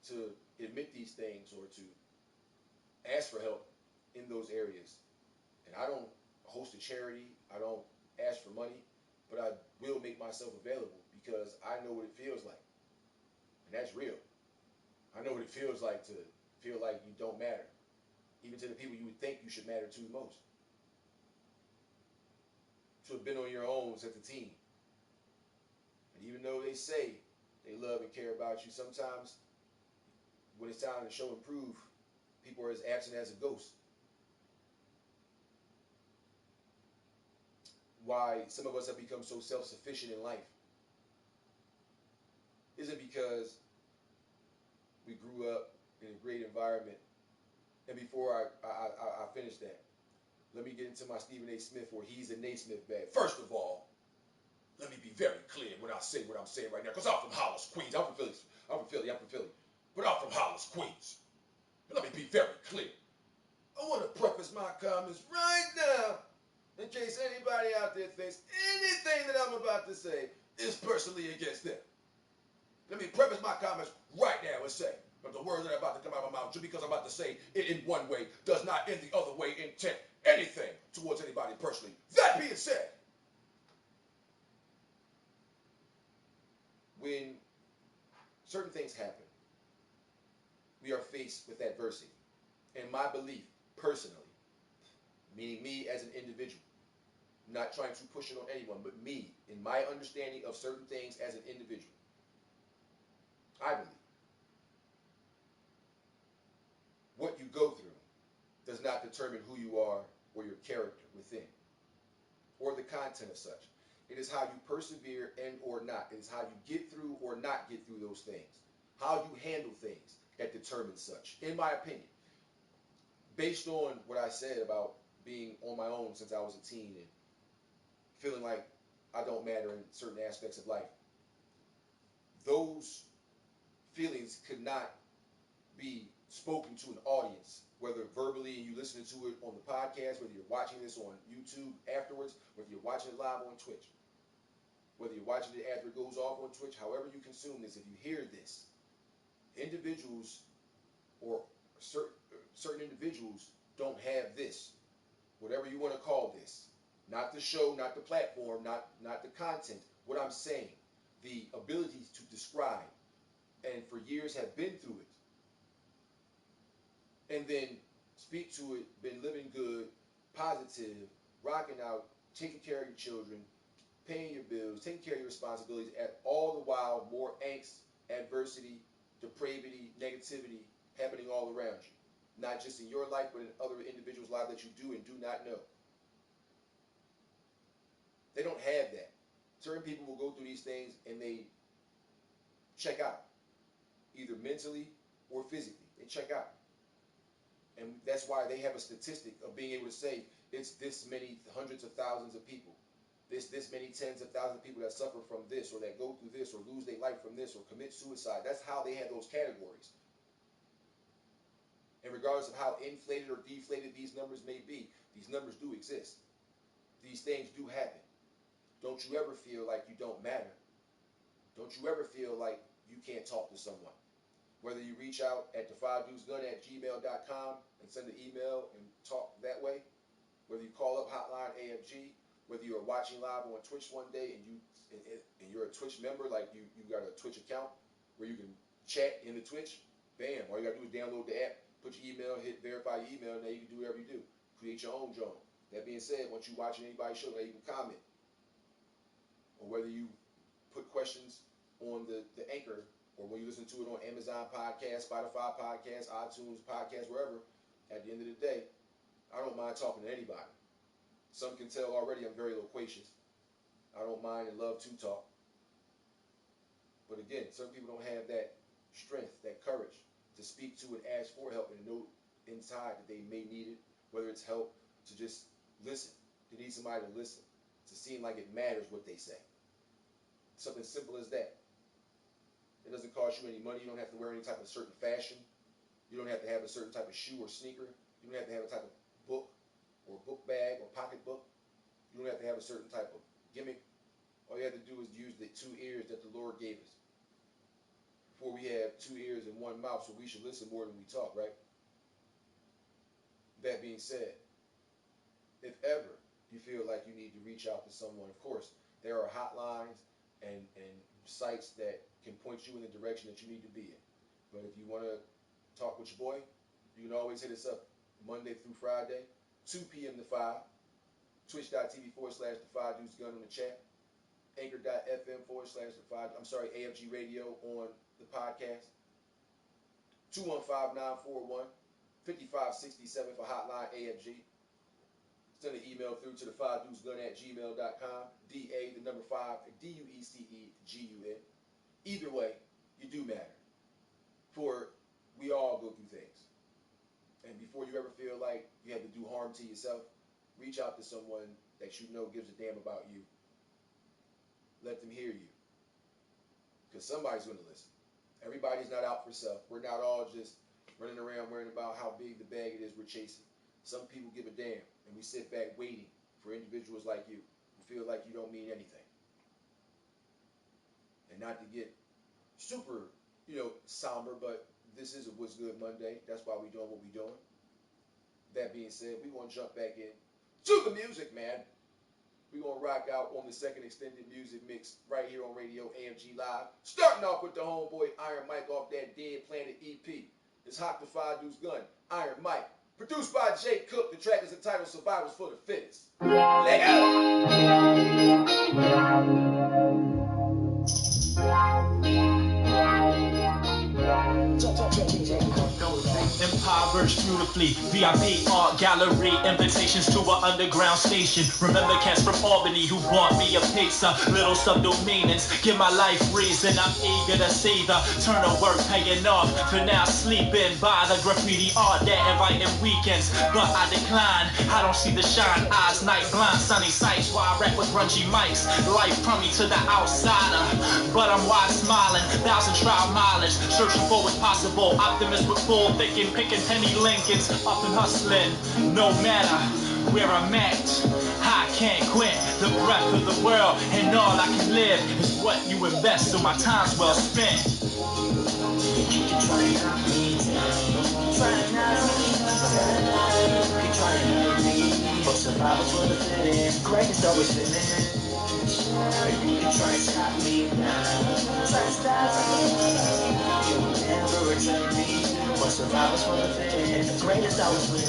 to admit these things or to ask for help in those areas. And I don't host a charity, I don't ask for money, but I will make myself available because I know what it feels like. And that's real. I know what it feels like to feel like you don't matter, even to the people you would think you should matter to the most. To have been on your own since a teen. And even though they say they love and care about you, sometimes when it's time to show and prove, people are as absent as a ghost. Why some of us have become so self-sufficient in life isn't because we grew up in a great environment. And before I finish that, let me get into my Stephen A. Smith or he's a Naismith bag. First of all, let me be very clear when I say what I'm saying right now, because I'm from Hollis, Queens. I'm from Philly. But I'm from Hollis, Queens. And let me be very clear. I want to preface my comments right now in case anybody out there thinks anything that I'm about to say is personally against them. Let me preface my comments right now and say that the words that are about to come out of my mouth, just because I'm about to say it in one way, does not in the other way intend anything towards anybody personally. That being said, when certain things happen, we are faced with adversity. And my belief, personally, meaning me as an individual, not trying to push it on anyone, but me, in my understanding of certain things as an individual, I believe what you go through does not determine who you are or your character within, or the content of such. It is how you persevere and or not. It is how you get through or not get through those things. How you handle things that determines such, in my opinion. Based on what I said about being on my own since I was a teen and feeling like I don't matter in certain aspects of life, those feelings could not be spoken to an audience, whether verbally and you listening to it on the podcast, whether you're watching this on YouTube afterwards, whether you're watching it live on Twitch, whether you're watching it after it goes off on Twitch, however you consume this, if you hear this, individuals or certain individuals don't have this, whatever you want to call this, not the show, not the platform, not the content, what I'm saying, the ability to describe, and for years have been through it, and then speak to it, been living good, positive, rocking out, taking care of your children, paying your bills, taking care of your responsibilities, at all the while more angst, adversity, depravity, negativity happening all around you. Not just in your life, but in other individuals' lives that you do and do not know. They don't have that. Certain people will go through these things and they check out, either mentally or physically. They check out. And that's why they have a statistic of being able to say it's this many hundreds of thousands of people, this many tens of thousands of people that suffer from this or that go through this or lose their life from this or commit suicide. That's how they have those categories. And regardless of how inflated or deflated these numbers may be, these numbers do exist. These things do happen. Don't you ever feel like you don't matter. Don't you ever feel like you can't talk to someone. Whether you reach out at defydudesgun@gmail.com and send an email and talk that way, whether you call up hotline AFG, whether you are watching live on Twitch one day and you're a Twitch member, like you got a Twitch account where you can chat in the Twitch, bam, all you got to do is download the app, put your email, hit verify your email, and now you can do whatever you do. Create your own drone. That being said, once you're watching anybody's show, now you can comment. Or whether you put questions on the anchor, or when you listen to it on Amazon Podcast, Spotify Podcast, iTunes Podcast, wherever, at the end of the day, I don't mind talking to anybody. Some can tell already I'm very loquacious. I don't mind and love to talk. But again, some people don't have that strength, that courage to speak to and ask for help and know inside that they may need it, whether it's help to just listen. They need somebody to listen, to seem like it matters what they say. Something simple as that. It doesn't cost you any money. You don't have to wear any type of certain fashion. You don't have to have a certain type of shoe or sneaker. You don't have to have a type of book or book bag or pocketbook. You don't have to have a certain type of gimmick. All you have to do is use the 2 ears that the Lord gave us. For we have 2 ears and 1 mouth, so we should listen more than we talk, right? That being said, if ever you feel like you need to reach out to someone, of course, there are hotlines and sites that can point you in the direction that you need to be in. But if you want to talk with your boy, you can always hit us up Monday through Friday, 2 p.m. to 5, twitch.tv/defydudesgun on the chat, anchor.fm/AFG Radio on the podcast, 215-941-5567 for hotline AFG. Send an email through to defydudesgun@gmail.com, DA5, DUECEGUN. Either way, you do matter. For we all go through things. And before you ever feel like you have to do harm to yourself, reach out to someone that you know gives a damn about you. Let them hear you. Because somebody's going to listen. Everybody's not out for self. We're not all just running around worrying about how big the bag it is we're chasing. Some people give a damn, and we sit back waiting for individuals like you who feel like you don't mean anything. And not to get super, somber, but this is a What's Good Monday. That's why we're doing what we're doing. That being said, we're going to jump back in to the music, man. We're going to rock out on the second extended music mix right here on Radio AFG Live. Starting off with the homeboy Iron Mike off that Dead Planet EP. It's Haak Defy Dude's Gun, Iron Mike. Produced by Jay Cook. The track is entitled Survivors for the Fittest. Let go! Impoverished beautifully, VIP art gallery, invitations to an underground station. Remember cats from Albany who bought me a pizza. Little subtle meanings, give my life reason. I'm eager to see the turn of work paying off. For now sleeping by the graffiti art that inviting weekends, but I decline. I don't see the shine, eyes night blind, sunny sights while I rap with grungy mics. Life crummy to the outsider, but I'm wide smiling. 1,000 trial mileage, searching for what's possible. Optimist with full thinking, picking penny Lincolns, up and hustling. No matter where I'm at, I can't quit. The breath of the world, and all I can live is what you invest, so my time's well spent. You can try and knock me down, try and knock me down. You can try and hurt me, but survivors for the fittest. Greg is always finished. You can try and stop me now, try and stop me. You will never return me, but survivors for the fittest. The greatest always winning.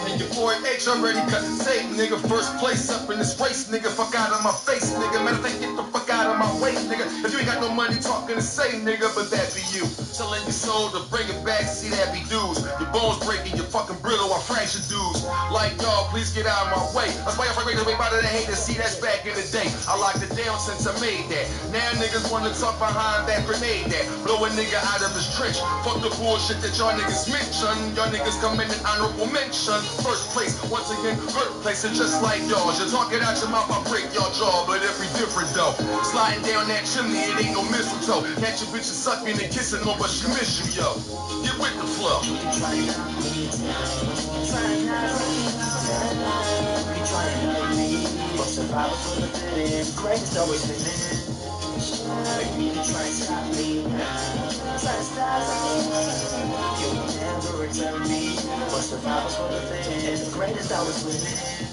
And your boy H already cut the tape, nigga. First place up in this race, nigga. Fuck out of my face, nigga. Matter of fact, get the fuck out of my way, nigga. If you ain't got no money talking to say, nigga, but that be you. Selling your soul to bring it back, see that be dudes. Your bones breaking, your fucking brittle, I fracture dudes. Like y'all, please get out of my way. That's why y'all fucking way by the hate to see that's back in the day. I locked it down since I made that. Now niggas wanna talk behind that grenade that. Blow a nigga out of his trench. Fuck the bullshit that y'all niggas mention. Y'all niggas come in an honorable mention. First place, once again, birthplace, and just like y'all. You talk it out your mouth, I break y'all jaw, but every different though. Sliding down that chimney, it ain't no mistletoe. That your bitch is sucking and kissing on, but she miss you, yo. Get with the flow. Survival for the fittest, greatest always winning. You can try and stop me, try and stop me. You will never return me. But survival for the fittest, the greatest always winning.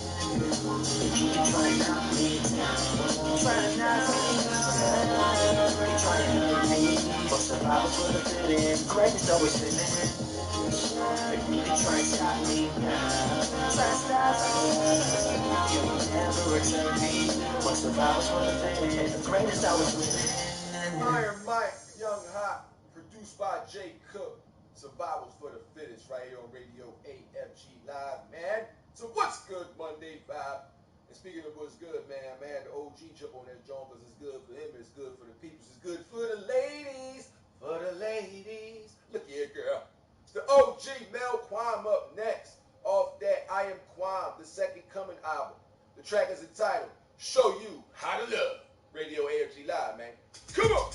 You can try and stop me, try and knock me. You can try and hurt me. But survival for the fittest, the greatest always winning. You can try and stop me, try and stop me. You will never return me. But survivors for the fittest, the greatest always winning. Iron Mike, Young Haak, produced by Jay Cook. Survivals for the fittest, right here on Radio AFG Live, man. So what's good, Monday vibe? And speaking of what's good, man, the OG jump on that joint because it's good for him, it's good for the people, it's good for the ladies, for the ladies. Look here, girl. It's the OG Mel Quam up next. Off that I Am Quam, the Second Coming album. The track is entitled Show You How to Love. Radio AFG Live, man. Come on!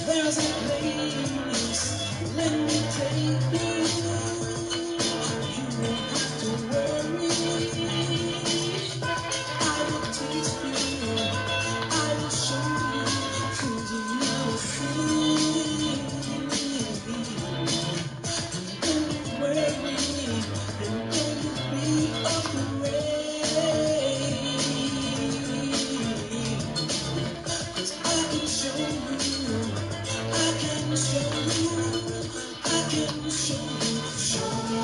There's a place, let me take you. You won't have to worry. I will teach you, I will show you things you never seen. And then you worry, and then you'll be afraid. 'Cause I can show you. I can show you, I can show you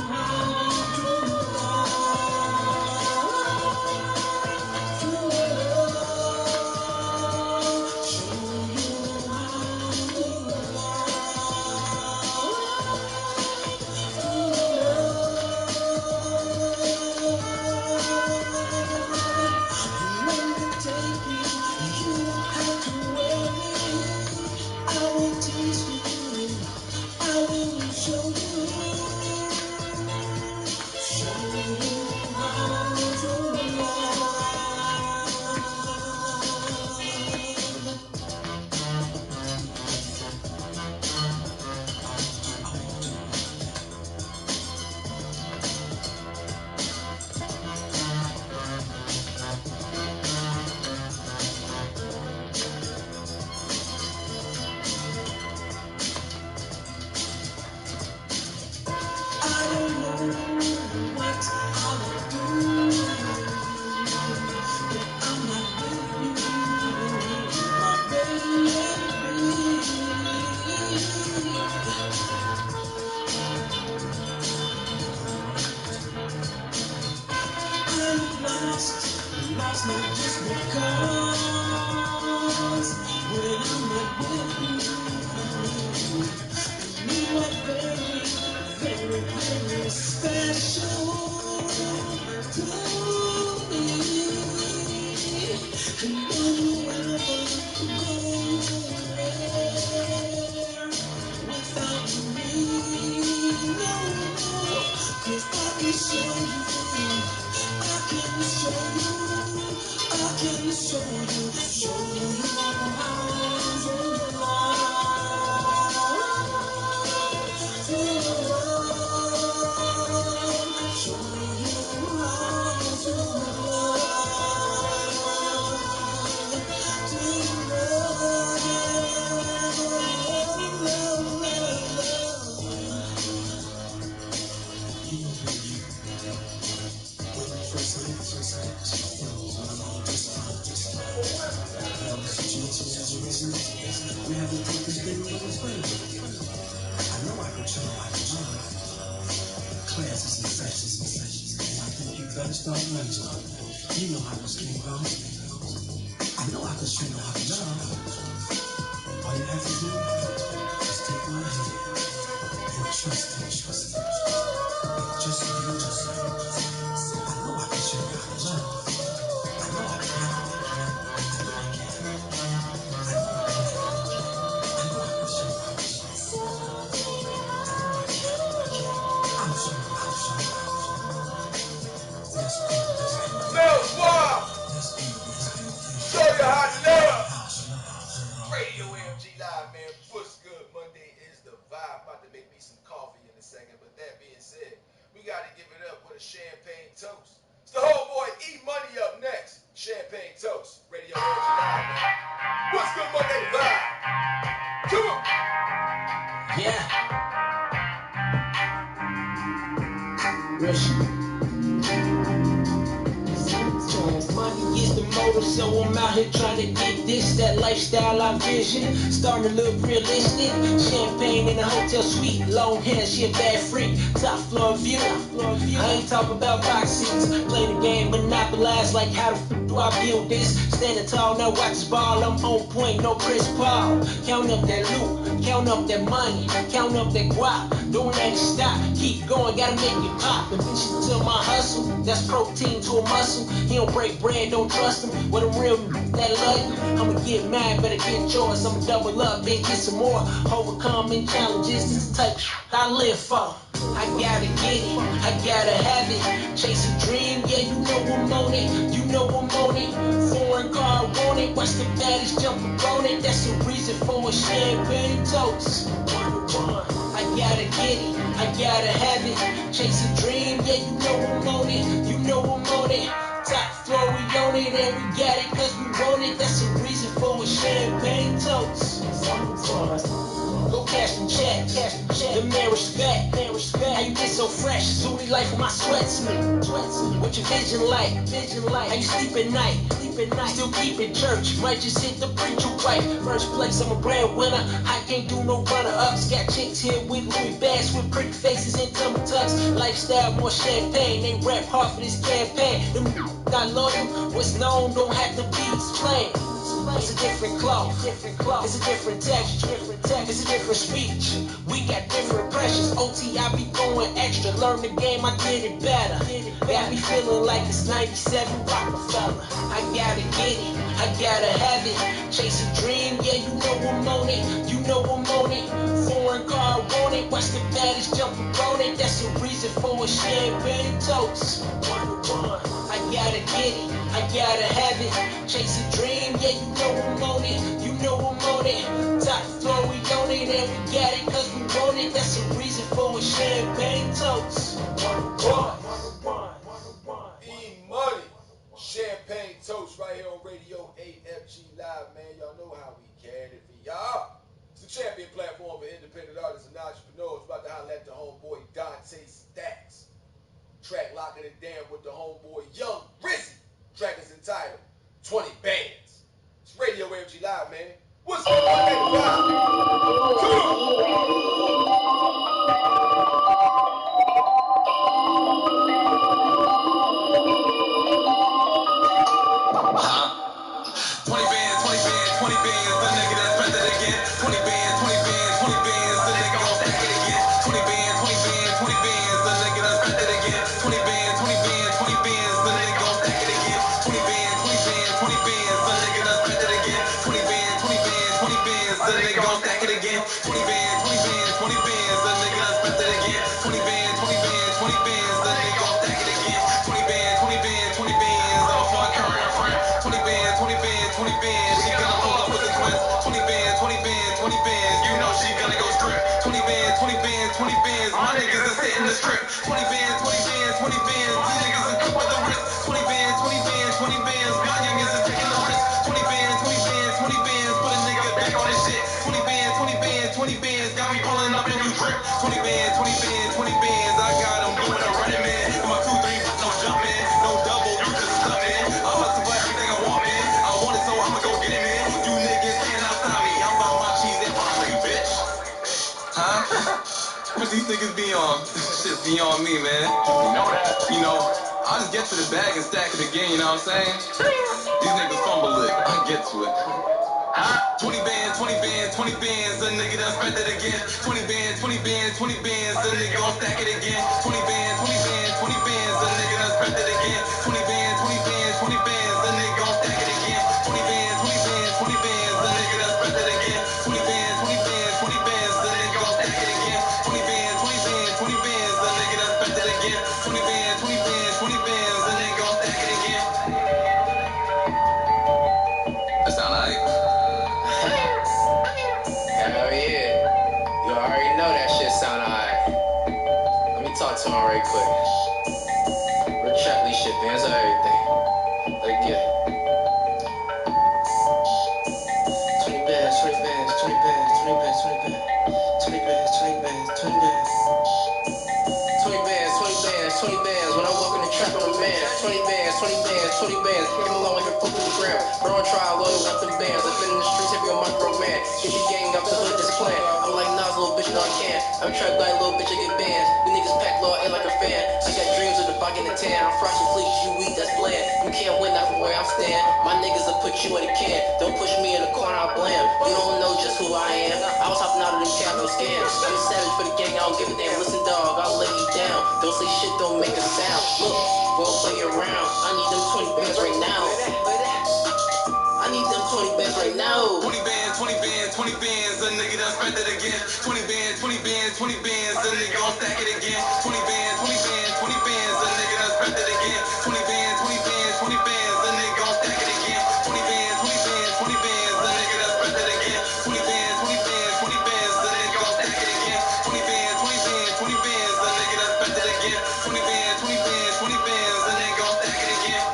how to lost not just because when I'm not with you, you are very, very, very special to me. We have to take this thing with us further. I know I can show how to love. Classes and sessions and sessions. And I think you better start learning. You know how this thing goes. I know I can show you how to love. All you have to do is take my hand and trust me. Just you. I know I can show you how to love. I know I can. Show you how to love. Radio AFG Live, man. What's good? Monday is the vibe. About to make me some coffee in a second. But that being said, we got to give it up with a champagne toast. It's the whole boy E-Money up next. Champagne toast. Radio AFG Live, man. What's good, Monday vibe? Come on. Yeah. Russian. Money is the motive, so I'm out here trying to get this, that lifestyle I vision. Starting to look realistic. Champagne in a hotel suite. Long hair, she a bad freak. Top floor view. I ain't talking about box seats. Play the game, monopolize like how the f do I build this? Standing tall, now watch this ball. I'm on point, no Chris Paul. Count up that loot, count up that money, count up that guap. Don't let it stop, keep going, gotta make it pop. And bitches to my hustle, that's protein to a muscle. He don't break bread, don't trust him. With a real that love you, I'ma get mad, better get yours. I'ma double up, then get some more. Overcoming challenges, this the type I live for. I gotta get it, I gotta have it. Chase a dream, yeah, you know I'm on it. You know I'm on it. Foreign car, want it. Watch the baddies jump on it. That's the reason for a champagne toast. I gotta get it, I gotta have it. Chase a dream, yeah, you know I'm on it. You know I'm on it. Top floor, we own it, and we got it cause we want it. That's the reason for a champagne toast. Go cash and check, the man respect. How you get so fresh? Zooty life with my sweats, what your vision like? How you sleep at night? Still keep in church, might just hit the preacher right. First place, I'm a breadwinner. I can't do no runner-ups. Got chicks here with Louis bags, with pretty faces and tummy tucks. Lifestyle, more champagne. They rap hard for this campaign. Them not loyal. What's known don't have to be explained. It's a different cloth, it's a different texture, it's a different speech. We got different pressures. OT, I be going extra. Learn the game, I did it better. Got me feeling like it's 97 Rockefeller. I gotta get it, I gotta have it. Chase a dream, yeah, you know I'm on it. You know I'm on it. Foreign car, want it. Watch the baddest jump on it. That's the reason for a champagne toast. I gotta get it, I gotta have it. Chase a dream, yeah, you know I'm on it. You know I'm on it. Top floor, we own it, and we got it cause we want it. That's the reason for a champagne toast. E-Money. Champagne toast right here on Radio AFG Live, man. Y'all know how we carry it for y'all. It's the champion platform for independent artists and entrepreneurs. About to holler at the homeboy Dante Stacks. Track locking it down with the homeboy Young Rizzy. Track is entitled 20 Bands. It's Radio AFG Live, man. What's going on in the vibe? My niggas is hitting the strip. 20 bands, 20 bands, 20 bands. These niggas is quick with the wrist. 20 bands, 20 bands, 20 bands. My youngins is taking the risk. 20 bands, 20 bands, 20 bands. Put a nigga back on his shit. 20 bands, 20 bands, 20 bands. Got me pulling up in new drip. 20 bands, 20 bands, 20 bands. I got them doing a running man. In my 2-3, no jumping, no double. You just stuck in. I hustle for everything I want, man. I want it, so I'ma go get it, man. You niggas cannot stop me. I'm about my cheese and broccoli, bitch. Huh? What these niggas be on? This shit be on me, man. You know that. You know, I'll just get to the bag and stack it again, you know what I'm saying? These niggas fumble it. I get to it. 20 bands, 20 bands, 20 bands, a nigga done spent it again. 20 bands, 20 bands, 20 bands, a nigga gon' stack it again. 20 bands, 20 bands, 20 bands, a nigga done spent it again. 20 bands, 20 bands, 20 bands, a nigga gon' stack it again. 20 bands, 20 bands, 20 bands, a nigga done spent it again. 20 bands, 20 bands, 20 bands, a nigga gon' stack it again. 20 bands, 20 bands, 20 bands, a nigga done spent it again. 20 bands, 20 bands, 20 bands, a nigga gon' stack it again. That sound alright? Hell yeah. You already know that shit sound alright. Let me talk to him right quick. Real Chapley shit, bands or everything. Let it get it. 20 bands, 20 bands, 20 bands, 20 bands, 20 bands. 20 bands, 20 bands, 20 bands. 20 bands, 20 bands, 20 bands. When I walk in the trap, I'm a man. 20 bands, 20 bands, 20 bands. Hit him along like a 50 gram. Bro on trial, loyal with them bands. I've been in the streets, heavy on my grown man. Get your gang up the hood, this plan. I'm like Nas, little bitch, no I can. I'm trapped by a little bitch, I get bands. You niggas pack law in like a fan. I got dreams of the bog in the tan. I'm frosty fleece, you weak, that's bland. You can't win that from where I stand. My niggas will put you in a can. Don't push me in the corner, I'll blam. You don't know just who I am. I was hopping out of the cab, no scam. I'm a savage for the gang, I don't give a damn. Listen, dog, I'll lay you down. Don't say shit, don't make a sound. Look, won't play around. I need them 20 bands right now. I need them 20 bands right now. 20 bands, 20 bands, 20 bands, a nigga done spent it again. 20 bands, 20 bands, 20 bands, a nigga gon' stack it again. 20 bands, 20 bands, 20 bands, a nigga done spent it again. 20 bands, 20 bands, 20 bands, a nigga gon' stack it again. 20 bands, 20 bands, 20 bands, a nigga done spent it again. 20 bands, 20 bands, 20 bands, a nigga gon' stack it again. 20 bands, 20 bands, 20 bands, a nigga done spent it again. 20 bands, 20 bands, 20 bands, a nigga gon' stack it again.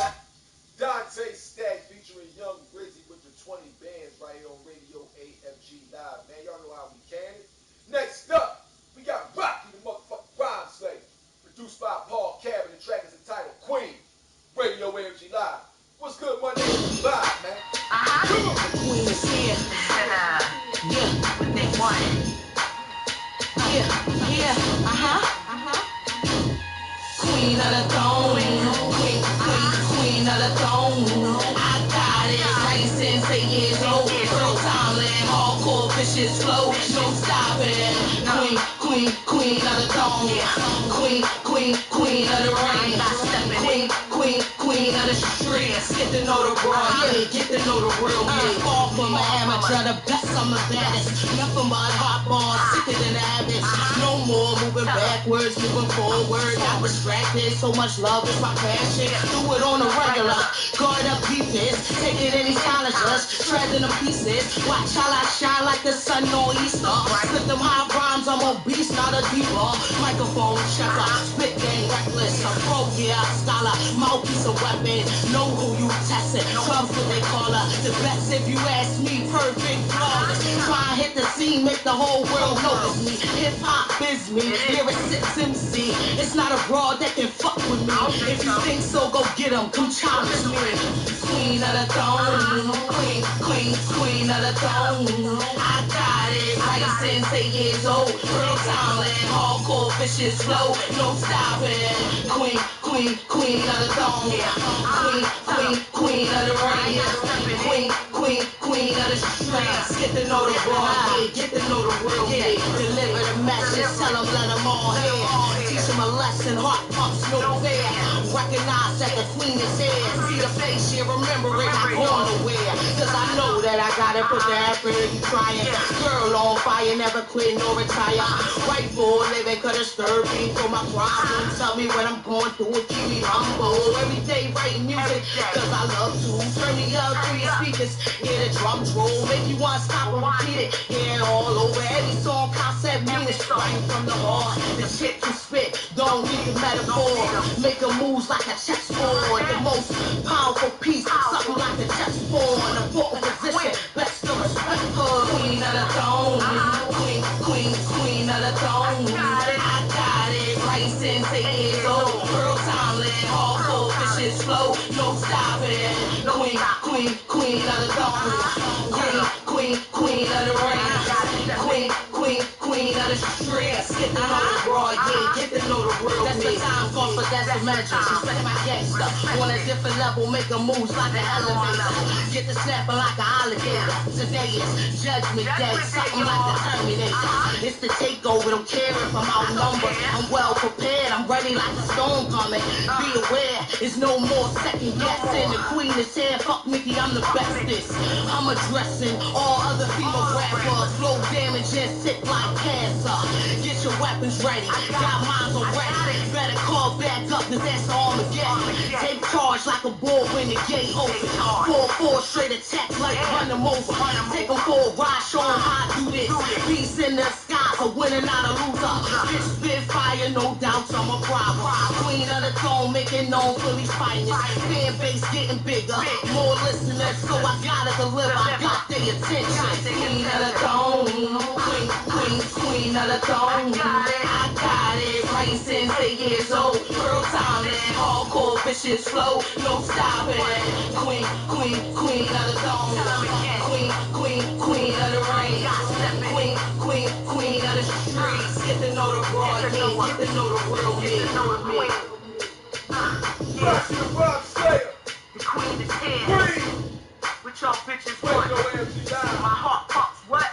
Dante Stack featuring Young Brizzy with the 20 bands right here on Radio AFG Live, man. Y'all know how we can it. Next up, we got Rocky the motherfucking Rhyme Slayer, produced by Paul Cabin. The track is entitled Queen, Radio AFG Live. What's good, Monday? Live, man. The queen is here. Yeah. What they want. Yeah. Queen of the throne. Queen of the throne. I got it right since 8 years old. Real timeline, hardcore vicious flow. No stopping. Queen of the throne. Queen of the rain. Queen of the streets. Get to know the world, yeah. Get to know the real me. Far from an amateur, the best, I'm the baddest. Nothing but hot bars, sicker than habits. No more moving backwards, moving forward. Not distracted, so much love is my passion. Do it on a regular, guard up defense. Taking any challenges, shredding them pieces. Watch how I shine like the sun on Easter. Split them high rhymes, I'm a beast, not a diva. Microphone checker, spit game reckless. A pro, yeah, scholar, mouthpiece of weapon. Know who you testing, clubs what they call her. The best if you ask me, perfect, flawless. Try and hit the scene, make the whole world notice me. Hip hop is me, lyricist MC. It's not a broad that can fuck with me. If you think so, go get 'em, come challenge me. Queen of the throne, queen of the throne. I got it right since 8 years old. Real talent, hardcore vicious flow, no stopping. Queen of the throne. Queen of the rain. Queen of the streets. Get to know the world, yeah. Get to know the world, yeah. Deliver the message, tell them let them all hear. Teach teach him a lesson. Heart pumps, no fair. Recognize that the queen is here. See the face, yeah, remember it, not going nowhere. Cause I know that I gotta put the effort in you trying. Girl on fire, never quit nor retire. Right for a living, could disturb me for my problems. Tell me what I'm going through, keep me humble. Every day writing music, cause I love to. Turn me up through your speakers, hear the drums roll. Make you want to stop and repeat it, hear it all over. Every song, concept, meaning, right from the heart. The shit you spit, don't need the metaphor. Make a moves like a chessboard. The most powerful piece, something like a chessboard. The important position, best to respect her. Queen of the throne, queen of the throne. I got it, right since 8 years old. Pearl timeless, hardcore, vicious flow, no stopping. Queen of the throne. Queen of the rain. Queen of the streets. Get to know the broad, yeah, get to know the real. That's the time call for that's the measure. Respect my gangster. On a different level, make a moves like an elevator. Get the snapping like an alligator. Today is judgment day, something like the Terminator. It's the takeover, don't care if I'm outnumbered. I'm well prepared, I'm ready like a storm coming. Be aware, it's no more second guessing. The queen is here, fuck Mickey, I'm the bestest. I'm addressing all other female rappers. Flow damage and sick like cancer. Get your weapons ready, got mines already. Better call back up, cause that's Armageddon. Take charge like a bull when the gate open. 4-4 straight attack like run them over. Take them for a ride, show them how I do this. Peace in the sky, a winner, not a loser. Bitch spit fire, no doubt I'm a problem. Queen of the throne, making known Philly's finest. Fan base getting bigger, more listeners, so I gotta deliver. I got their attention. Queen of the throne, queen of the throne. I got it, right since 8 years old. Pearl timeless, hardcore, vicious flow, no stopping. Queen of the throne. Queen of the rain. Queen of the streets. Get to know the broad, get to know the real me. Rock Slayer. The queen is here. With your bitches, what? No AFG live. My heart pumps, what?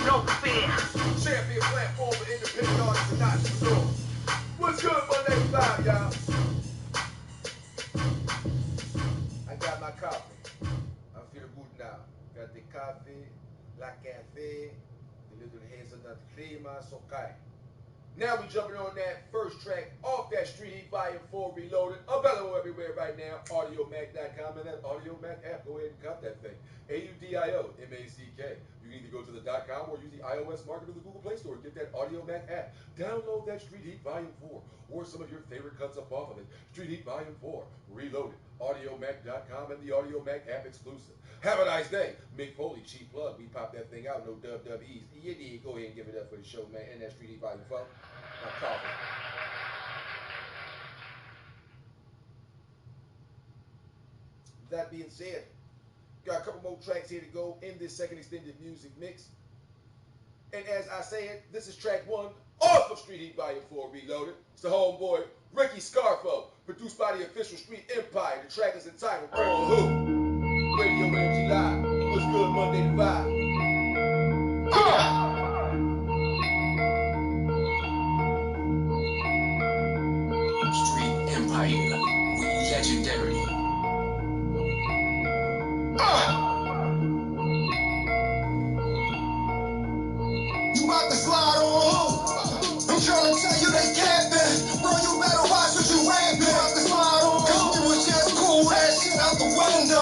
No fear. Champion platform for independent artists and entrepreneurs. What's good, Monday 5, y'all? I got my coffee. I feel good now. Got the coffee, la café, the little hazelnut cream, so okay. Now we jumping on that first track off that Street Heat Volume 4 Reloaded. Available everywhere right now. AudioMac.com and that AudioMac app. Go ahead and cop that thing. AudioMack. You can either go to the .com or use the iOS market of the Google Play Store and get that AudioMac app. Download that Street Heat Volume 4 or some of your favorite cuts up off of it. Street Heat Volume 4 Reloaded. AudioMac.com and the AudioMac app exclusive. Have a nice day. Mick Foley, cheap plug. We pop that thing out. No WWEs. You did. Go ahead and give it up for the show, man. And that Street Heat Volume 4. My coffee. That being said, got a couple more tracks here to go in this second extended music mix. And as I say it, this is track 1 off of Street Heat Volume 4 Reloaded. It's the homeboy Ricky Scarfo, produced by the official Street Empire. The track is entitled On Who? Radio AFG Live. What's good, Monday to 5? Street Empire, we legendary. You about to slide on. I'm trying to tell you they capping. Bro, you better watch what you rapping. You about to slide on. Cause we was just cool, that shit out the window.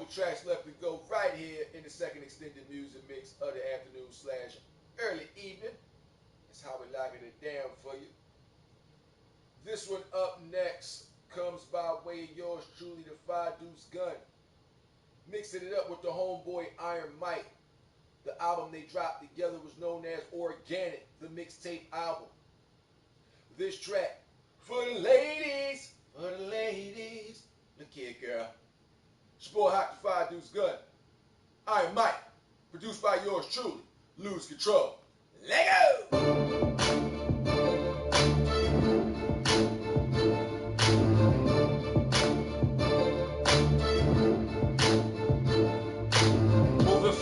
couple tracks left to go right here in the second extended music mix of the afternoon / early evening. That's how we're locking it down for you. This one up next comes by way of yours truly, the Five Deuce Gun. Mixing it up with the homeboy Iron Mike. The album they dropped together was known as Organic, the mixtape album. This track, for the ladies, for the ladies. Look here, girl. It's your boy Haak, the Five Deuce Gun. Iron Mike, produced by yours truly, Lose Control. Lego!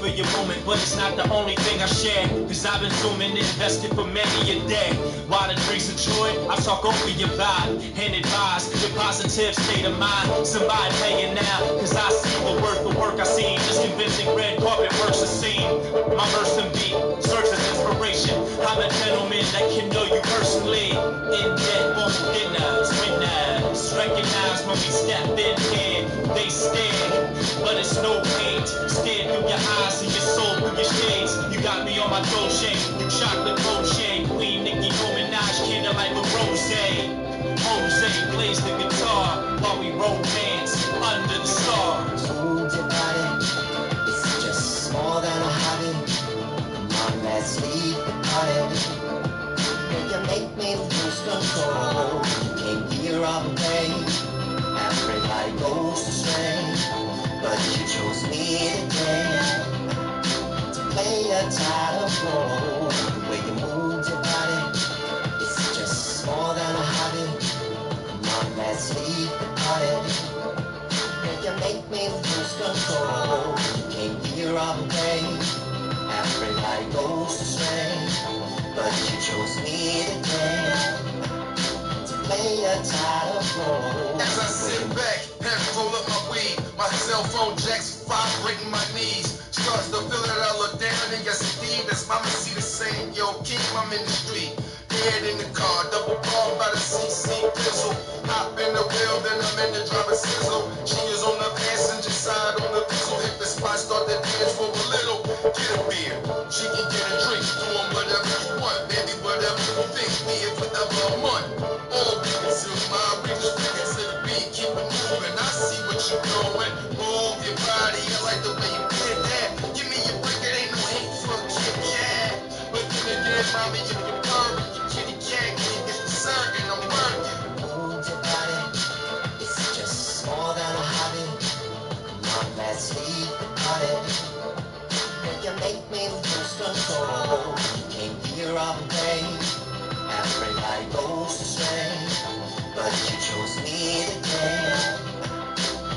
For your moment, but it's not the only thing I share. Cause I've been zooming, invested for many a day. While the drinks of joy, I talk over your vibe and advise your positive state of mind. Somebody paying now, cause I see the worth of work I seen. This convincing red carpet works a scene. My verse and beat serves as inspiration. I'm a gentleman that can know you personally. In debt, both dinners, winners. Recognize when we step in here, they stare. But it's no paint, stare through your eyes and your soul through your shades. You got me on my Dolce, you chocolate Roche, Queen Nicki Minaj, candlelight with rose. Jose plays the guitar while we romance under the stars. Move your body, it's just more than a hobby. Come on, let's leave the party. You make me lose control. Came here all the way. Everybody goes astray, but you chose me today to play a title role. The way you move your body, it's just more than a hobby. Come on, let's leave the party. You make me lose control. You came here all the way. Everybody goes astray, but you chose me today to play a title role. As I sit back and roll up my weed, my cell phone jacks vibrating my knees. Starts to feel that I look down and yes indeed, that's mama see the same. Yo, King, I'm in the street. Head in the car, double ball by the CC pistol. Hop in the wheel, then I'm in the driver's sizzle. She is on the passenger side on the pistol. Hit the spot, start to dance for a little. Get a beer, she can get a drink. Doing whatever you want, baby, whatever you think. Be it forever a month. All we consume my reach, bring it to the beat, keep it moving. I see what you're doing. Move your body, I like the way you did that. Give me your break, it ain't no hate for a Kit Kat. But then again, mommy, if you're purring, your kitty cat can't get certain I'm working. Move your body, it's just more than a hobby. Come on, let's leave the party. You make me lose control. You came here all the way. Everybody goes astray, but you chose me today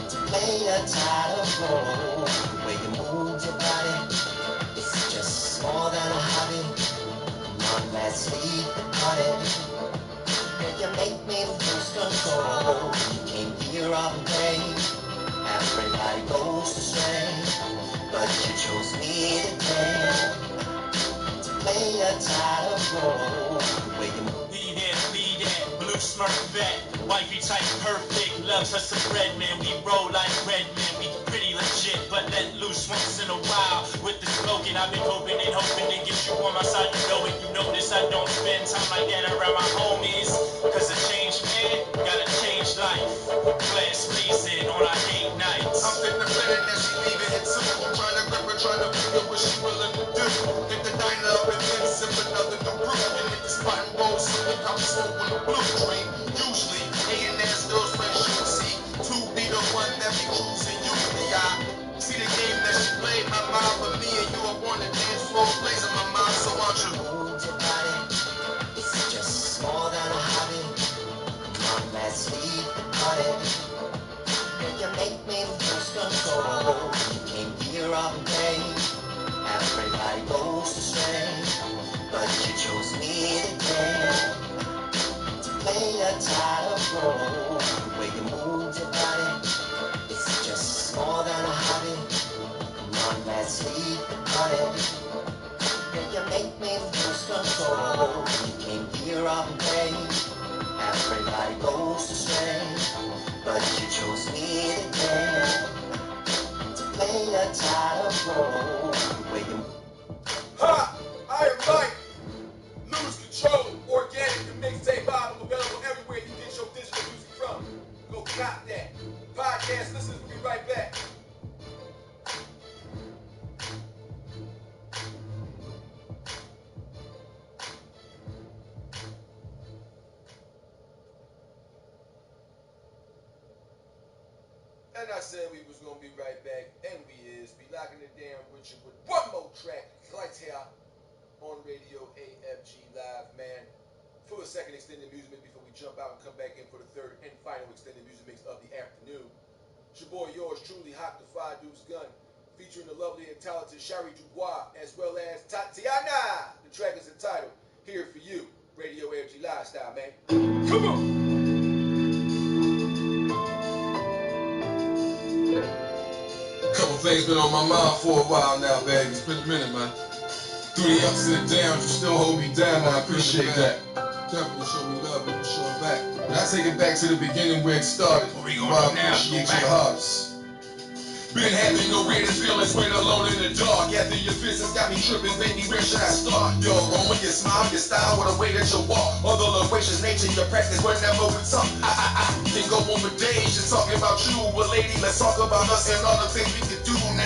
to play a title role. The way you move your body, it's just more than a hobby. Come on, let's leave the party. You make me lose control. You came here all the way. Everybody goes astray, but you chose me today to play a title role. The way you move. Be that, blue smirk vet, wifey type perfect, loves her some bread, man. We roll like red men, we pretty legit, but let loose once in a while. With the slogan, I've been hoping and hoping to get you on my side. You know it, you notice I don't spend time like that around my homies. Cause a changed man, gotta change life. Glass blazing on our date nights. I'm in the minute that she leaving it too. I'm trying to grip her, trying to figure what she willing to do. Hit the diner up and then sip another new brew. And hit the spot and roll something, I'm smoking the blue dream. Usually, A&S girls friends you see. Two be the one that be cruising usually. I see the game that she played, my mind, but me and you up on the dance floor, blazing my mind, so won't you move your body, it's just more than a hobby. Come on, let's leave the party. You make me lose control. You came here all the way. Everybody goes astray, but you chose me today to play a title role. The way you move your body, it's just more than a hobby. Come on, let's leave the party. You make me lose control. You came here all the way. Everybody goes astray, but you chose me today to control. Ha! I am Mike. Lose Control. Organic and mixtape album available everywhere you get your digital music from. Go cop that. Podcast listeners will be right back. And I said we was gonna be right back, and we is. Be locking it down with you with one more track. Lights here on Radio AFG Live, man. For a second extended music mix before we jump out and come back in for the third and final extended music mix of the afternoon. It's your boy, yours truly, Haak the Five Deuce Gun, featuring the lovely and talented Shari Dubois, as well as Tatiana. The track is entitled Here For You, Radio AFG Lifestyle, man. Come on! Couple things been on my mind for a while now, baby. It's been a minute, man. Through the ups and downs, you still hold me down. I appreciate that. Definitely show me love and show it back. But I take it back to the beginning where it started. I appreciate your hearts. Been having no greater feelings when alone in the dark. After your business got me tripping, baby, where should I start? Your aroma, your smile, your style, what a way that you walk. All the loquacious nature, your practice, whenever we talk. I can go on for days just talking about you. But lady, let's talk about us and all the things we can do. Nah.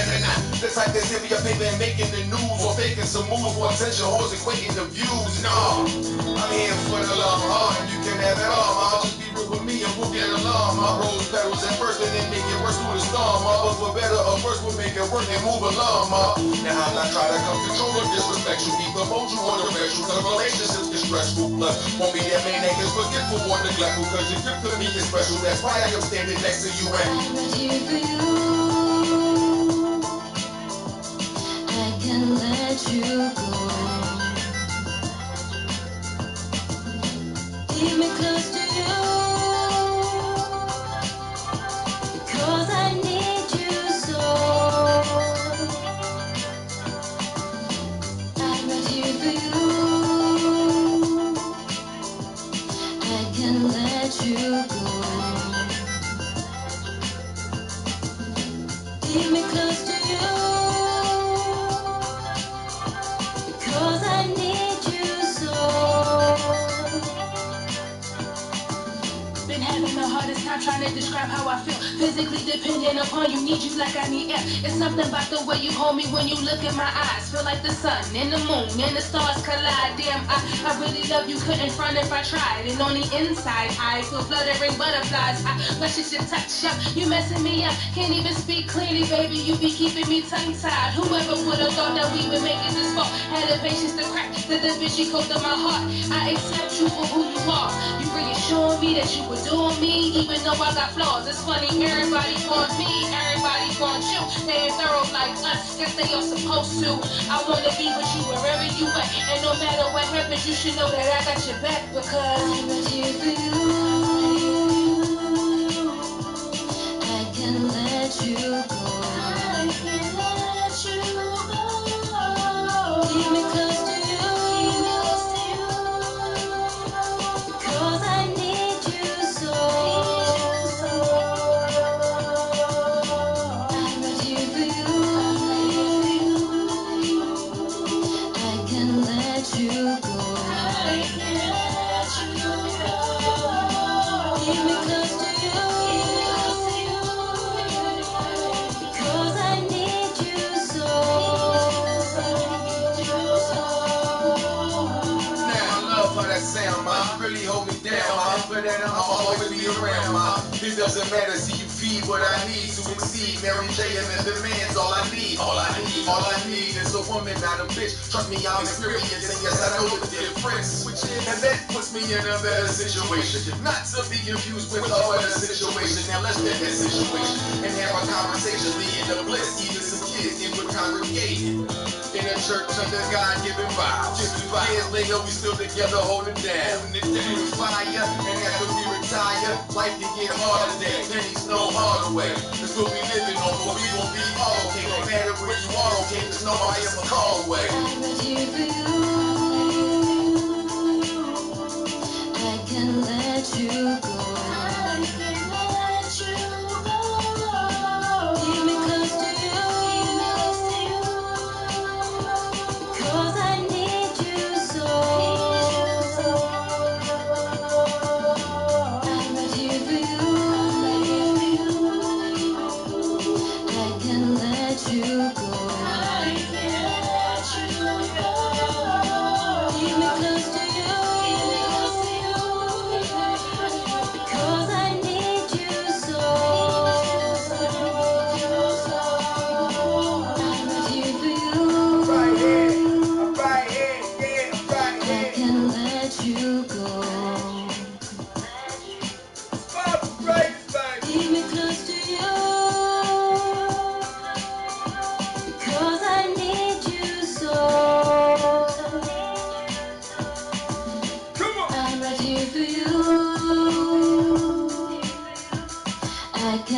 The type that's heavy up paper and making the news, or faking some moves for attention, hoes equating the views. No, I'm here for the long haul, and you can have it all. I'll just be real with me and we'll get along. My rose petals at first and then make it worse through the storm. But for better or worse, we'll make it work and move along, ma. Now I'm not trying to come control or disrespect you, either hold you or direct you, cause relationships get stressful. Plus, won't be that main niggas forgetful or neglectful, cause your gift to me is special. That's why I am standing next to you and I'm right here for you. I can let you go. Keep me close to you, because I need you so. I'm right here for you. I can let you go. Keep me close to you, because I need you so. Been having the hardest time trying to describe how I feel. Physically dependent upon you, need you like I need air. It's something about the way you hold me when you look in my eyes. Feel like the sun and the moon and the stars collide. Damn, I really love you, couldn't front if I tried. And on the inside, I feel fluttering butterflies. I luscious your touch up, you messing me up. Can't even speak clearly, baby, you be keeping me tongue-tied. Whoever would've thought that we would make it this far? Had the patience to crack the Da Vinci Code of my heart. I accept you for who you are. You reassuring me that you would do me, even though I got flaws. It's funny, everybody want me, everybody want you. They ain't thorough like us, guess they are supposed to. I wanna be with you wherever you at, and no matter what happens, you should know that I got your back, because I'm right here for you. I can let you go. I can let you go. Keep me close to you, because I need you so. I'm right here for you. I can let you go. I can let you go. Keep me close to you, because I need you so. Now I love how that sound, ma. Really hold me down, ma. But then I'ma always be around, ma. It doesn't matter, see you feed what I need to exceed. Mary J and the demands, all I need. All I need is a woman, not a bitch. Trust me, I'm experienced, and yes, I know the difference. And that puts me in a better situation. Not to be confused with a better situation. Now let's get that situation and have a conversation, leading to bliss. Even some kids in would congregate in a church under God-given vibes. Years later, we still together, holding down. Through the fire, and after we retire, life can get harder than pennies no harder way. That's what we living on, but we gon' be all okay. No matter where you are, okay, just know I am a call away. I'm right here for you. I can let you go. I can let you go. Keep me close to you,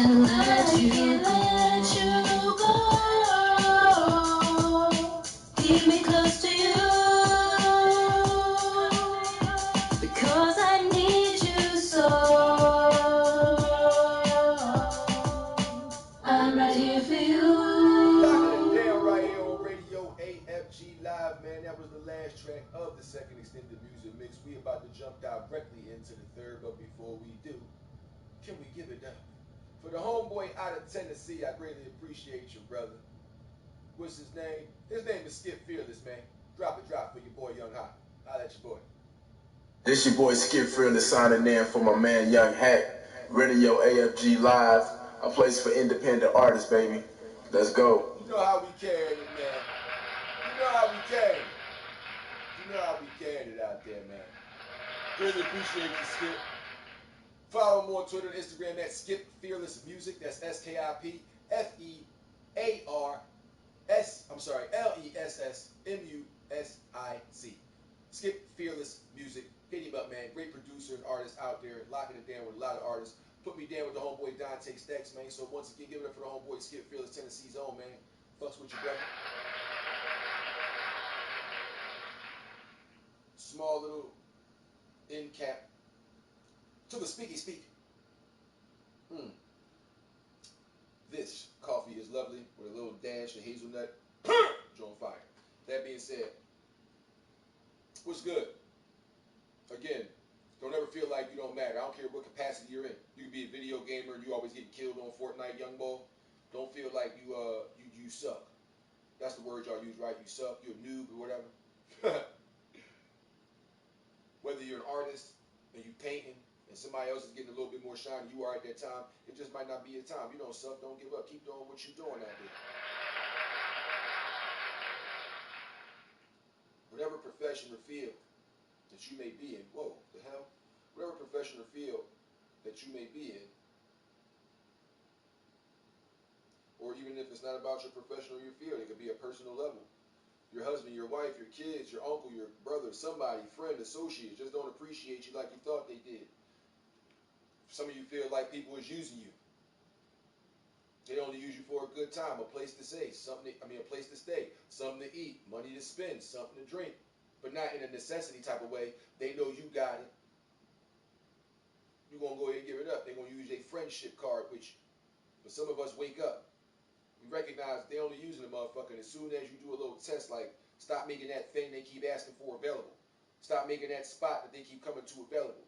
can't let you go. Keep me close to you, because I need you so. I'm right here for you. Locking it down right here on Radio AFG Live, man. That was the last track of the second extended music mix. We about to jump directly into the third, but before we do, can we give it up for the homeboy out of Tennessee? I greatly appreciate you, brother. What's his name? His name is Skip Fearless, man. Drop a drop for your boy Young Haak. Holla at your boy. This your boy Skip Fearless signing in for my man Young Haak. Radio AFG Live, a place for independent artists, baby. Let's go. You know how we carried it, man. You know how we carried it. You know how we carried it out there, man. Really appreciate you, Skip. Follow him on Twitter and Instagram at Skip Fearless Music. That's SKIPFEARS. LESSMUSIC. Skip Fearless Music. Hit him up, man. Great producer and artist out there, locking it down with a lot of artists. Put me down with the homeboy Dante Stacks, man. So once again, give it up for the homeboy Skip Fearless, Tennessee's own, man. Fucks with you, brother. Small little end cap to the speaky speak. This coffee is lovely with a little dash of hazelnut. On fire. That being said, what's good? Again, don't ever feel like you don't matter. I don't care what capacity you're in. You can be a video gamer and you always get killed on Fortnite, young boy. Don't feel like you suck. That's the word y'all use, right? You suck. You're a noob or whatever. Whether you're an artist and you painting and somebody else is getting a little bit more shine than you are at that time, it just might not be your time. You don't suck. Don't give up. Keep doing what you're doing out there. Whatever profession or field that you may be in, whoa, the hell? Whatever profession or field that you may be in, or even if it's not about your profession or your field, it could be a personal level. Your husband, your wife, your kids, your uncle, your brother, somebody, friend, associate, just don't appreciate you like you thought they did. Some of you feel like people is using you. They only use you for a good time, a place to stay, a place to stay, something to eat, money to spend, something to drink, but not in a necessity type of way. They know you got it. You're going to go ahead and give it up. They're going to use a friendship card with you. But some of us wake up. We recognize they only using the motherfucker. And as soon as you do a little test like, stop making that thing they keep asking for available. Stop making that spot that they keep coming to available.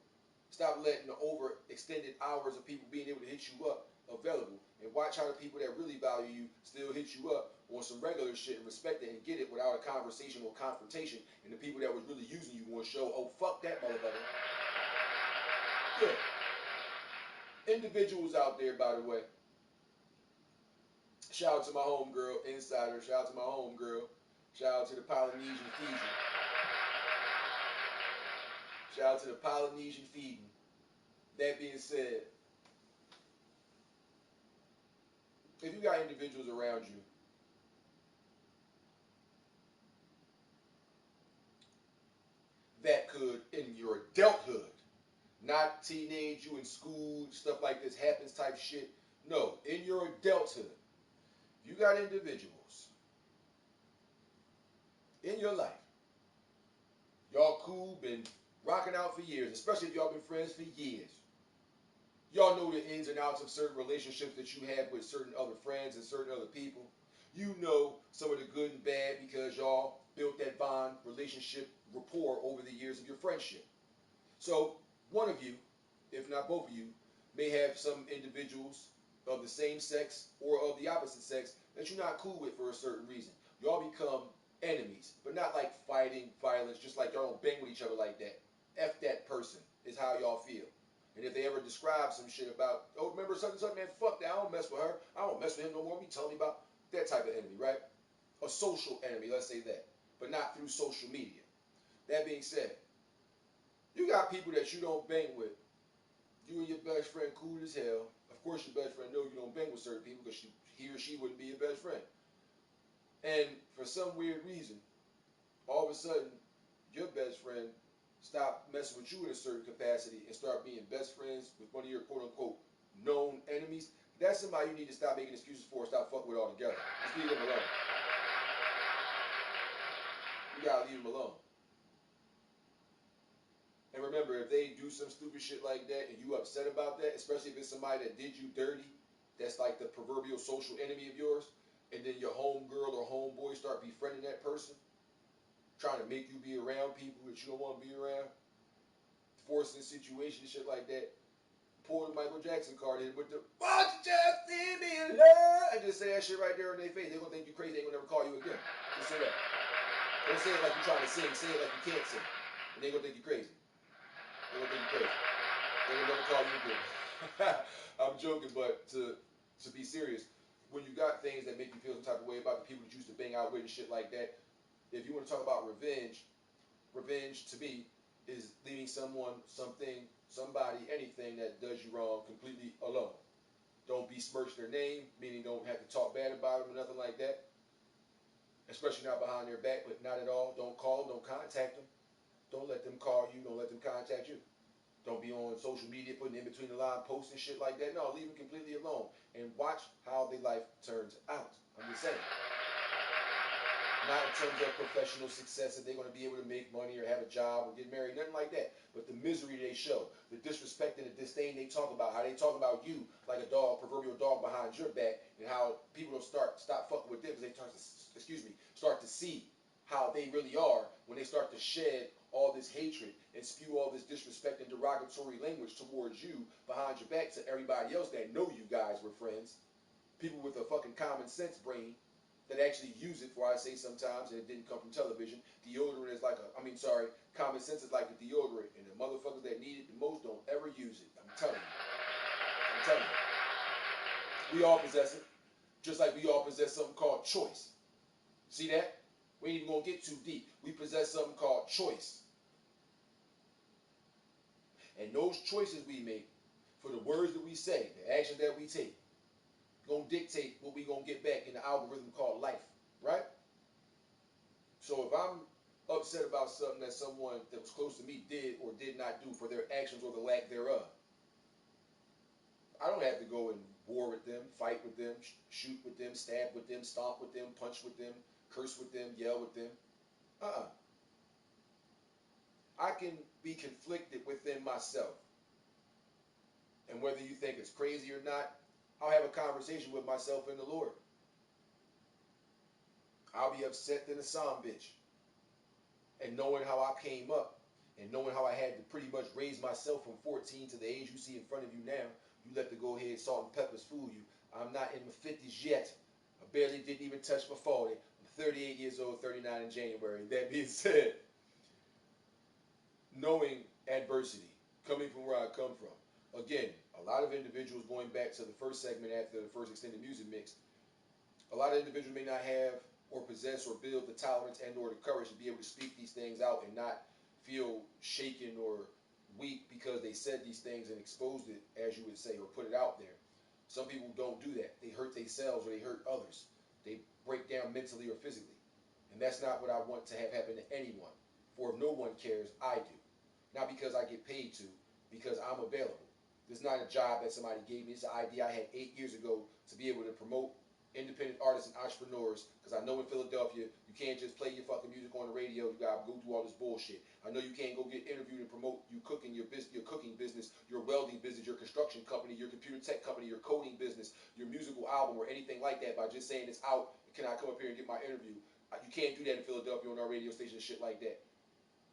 Stop letting the overextended hours of people being able to hit you up available. And watch how the people that really value you still hit you up on some regular shit and respect it and get it without a conversation or confrontation. And the people that was really using you want to show, oh, fuck that motherfucker. Yeah. Individuals out there, by the way. Shout out to my homegirl, Insider. Shout out to my homegirl. Shout out to the Polynesian feeding. Shout out to the Polynesian feeding. That being said, if you got individuals around you that could, in your adulthood, not teenage, you in school, stuff like this happens type shit. No, in your adulthood, you got individuals in your life. Y'all cool, been rocking out for years, especially if y'all been friends for years. Y'all know the ins and outs of certain relationships that you have with certain other friends and certain other people. You know some of the good and bad because y'all built that bond, relationship, rapport over the years of your friendship. So one of you, if not both of you, may have some individuals of the same sex or of the opposite sex that you're not cool with for a certain reason. Y'all become enemies, but not like fighting, violence, just like y'all don't bang with each other like that. F that person is how y'all feel. And if they ever describe some shit about, oh, remember such and such, man, fuck that, I don't mess with her. I don't mess with him no more. Me telling me about that type of enemy, right? A social enemy, let's say that, but not through social media. That being said, you got people that you don't bang with. You and your best friend cool as hell. Of course, your best friend know you don't bang with certain people because he or she wouldn't be your best friend. And for some weird reason, all of a sudden, your best friend stop messing with you in a certain capacity and start being best friends with one of your quote-unquote known enemies. That's somebody you need to stop making excuses for and stop fucking with altogether. Just leave them alone. You gotta leave them alone. And remember, if they do some stupid shit like that and you upset about that, especially if it's somebody that did you dirty, that's like the proverbial social enemy of yours, and then your homegirl or homeboy start befriending that person, trying to make you be around people that you don't want to be around, forcing situations, shit like that, pull the Michael Jackson card in with the "Won't you just see me in love?" and just say that shit right there in their face. They're gonna think you crazy. They ain't gonna never call you again. Just say that. Don't say it like you're trying to sing. Say it like you can't sing, and they're gonna think you crazy. They're gonna think you crazy. They're gonna never call you again. I'm joking, but to be serious, when you got things that make you feel some type of way about the people that you used to bang out with and shit like that, if you want to talk about revenge, revenge to me is leaving someone, something, somebody, anything that does you wrong completely alone. Don't besmirch their name, meaning don't have to talk bad about them or nothing like that. Especially not behind their back, but not at all. Don't call, don't contact them. Don't let them call you, don't let them contact you. Don't be on social media putting in between the line posts and shit like that. No, leave them completely alone and watch how their life turns out. I'm just saying. Not in terms of professional success, that they're going to be able to make money or have a job or get married, nothing like that. But the misery they show, the disrespect and the disdain they talk about, how they talk about you like a dog, proverbial dog behind your back, and how people don't stop fucking with them because they start to see how they really are when they start to shed all this hatred and spew all this disrespect and derogatory language towards you behind your back to everybody else that know you guys were friends. People with a fucking common sense brain that actually use it, for I say sometimes, and it didn't come from television. Deodorant is like common sense is like a deodorant, and the motherfuckers that need it the most don't ever use it. I'm telling you. We all possess it, just like we all possess something called choice. See that? We ain't even gonna get too deep. We possess something called choice. And those choices we make, for the words that we say, the actions that we take, gonna dictate what we gonna get back in the algorithm called life. Right? So if I'm upset about something that someone that was close to me did or did not do for their actions or the lack thereof, I don't have to go and war with them, fight with them, shoot with them, stab with them, stomp with them, punch with them, curse with them, yell with them. I can be conflicted within myself. And whether you think it's crazy or not, I'll have a conversation with myself and the Lord. I'll be upset than a son bitch. And knowing how I came up, and knowing how I had to pretty much raise myself from 14 to the age you see in front of you now, you let the go ahead salt and peppers fool you. I'm not in my 50s yet. I barely didn't even touch my 40. I'm 38 years old, 39 in January. That being said, knowing adversity, coming from where I come from, again, a lot of individuals, going back to the first segment after the first extended music mix, a lot of individuals may not have or possess or build the tolerance and or the courage to be able to speak these things out and not feel shaken or weak because they said these things and exposed it, as you would say, or put it out there. Some people don't do that. They hurt themselves or they hurt others. They break down mentally or physically. And that's not what I want to have happen to anyone. For if no one cares, I do. Not because I get paid to, because I'm available. This is not a job that somebody gave me. It's an idea I had 8 years ago to be able to promote independent artists and entrepreneurs, because I know in Philadelphia you can't just play your fucking music on the radio. You gotta go through all this bullshit. I know you can't go get interviewed and promote you cooking your business, your cooking business, your welding business, your construction company, your computer tech company, your coding business, your musical album, or anything like that by just saying it's out. Can I come up here and get my interview? You can't do that in Philadelphia on our radio station and shit like that.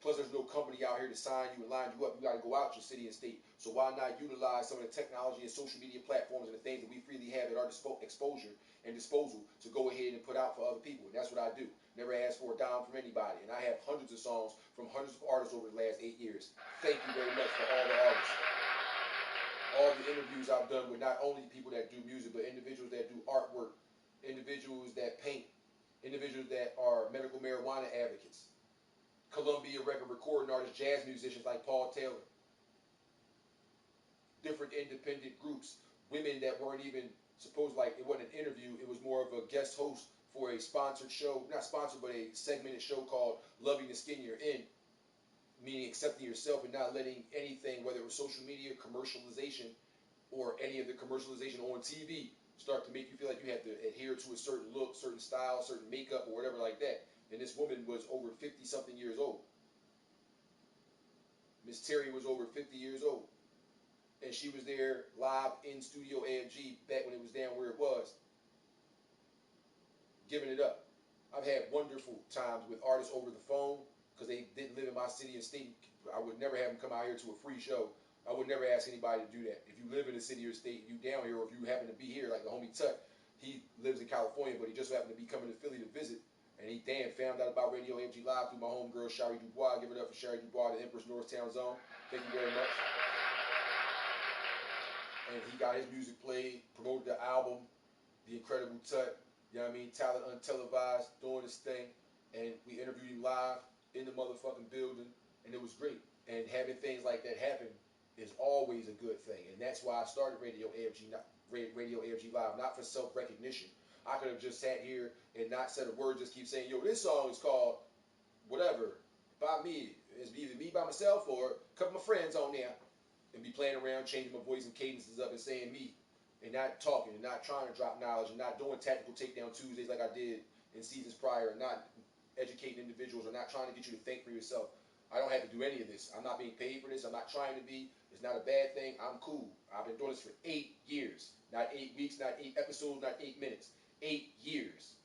Plus, there's no company out here to sign you and line you up. You got to go out your city and state. So why not utilize some of the technology and social media platforms and the things that we freely have at our exposure and disposal to go ahead and put out for other people? And that's what I do. Never ask for a dime from anybody. And I have hundreds of songs from hundreds of artists over the last 8 years. Thank you very much for all the artists. All the interviews I've done with not only people that do music, but individuals that do artwork, individuals that paint, individuals that are medical marijuana advocates, Columbia record recording artists, jazz musicians like Paul Taylor, different independent groups, women that weren't even supposed, like it wasn't an interview, it was more of a guest host for a sponsored show, not sponsored, but a segmented show called Loving the Skin You're In, meaning accepting yourself and not letting anything, whether it was social media, commercialization, or any of the commercialization on TV start to make you feel like you have to adhere to a certain look, certain style, certain makeup, or whatever like that. And this woman was over 50-something years old. Miss Terry was over 50 years old. And she was there live in Studio AFG back when it was down where it was, giving it up. I've had wonderful times with artists over the phone because they didn't live in my city and state. I would never have them come out here to a free show. I would never ask anybody to do that. If you live in a city or state, you down here, or if you happen to be here, like the homie Tut, he lives in California, but he just happened to be coming to Philly to visit. And he found out about Radio AFG Live through my homegirl, Shari Dubois. Give it up for Shari Dubois, the Empress Northtown Zone. Thank you very much. And he got his music played, promoted the album, The Incredible Tut, you know what I mean, Talent Untelevised, doing his thing. And we interviewed him live in the motherfucking building, and it was great. And having things like that happen is always a good thing. And that's why I started Radio AFG Live, not for self-recognition. I could have just sat here and not said a word, just keep saying, yo, this song is called whatever, by me. It's either me by myself or a couple of my friends on there, and be playing around, changing my voice and cadences up and saying me, and not talking, and not trying to drop knowledge, and not doing tactical takedown Tuesdays like I did in seasons prior, and not educating individuals, or not trying to get you to think for yourself. I don't have to do any of this. I'm not being paid for this. I'm not trying to be. It's not a bad thing. I'm cool. I've been doing this for 8 years. Not 8 weeks, not 8 episodes, not 8 minutes. 8 years.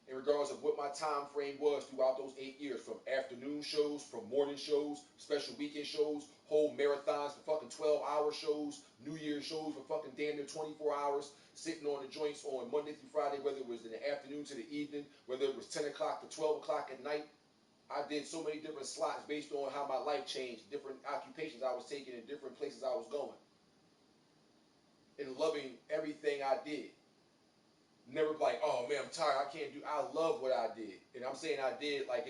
In regards of what my time frame was throughout those 8 years, from afternoon shows, from morning shows, special weekend shows, whole marathons for fucking 12-hour shows, New Year's shows for fucking damn near 24 hours, sitting on the joints on Monday through Friday, whether it was in the afternoon to the evening, whether it was 10 o'clock to 12 o'clock at night. I did so many different slots based on how my life changed, different occupations I was taking, and different places I was going. And loving everything I did. Never like, oh man, I'm tired, I can't do, I love what I did. And I'm saying I did like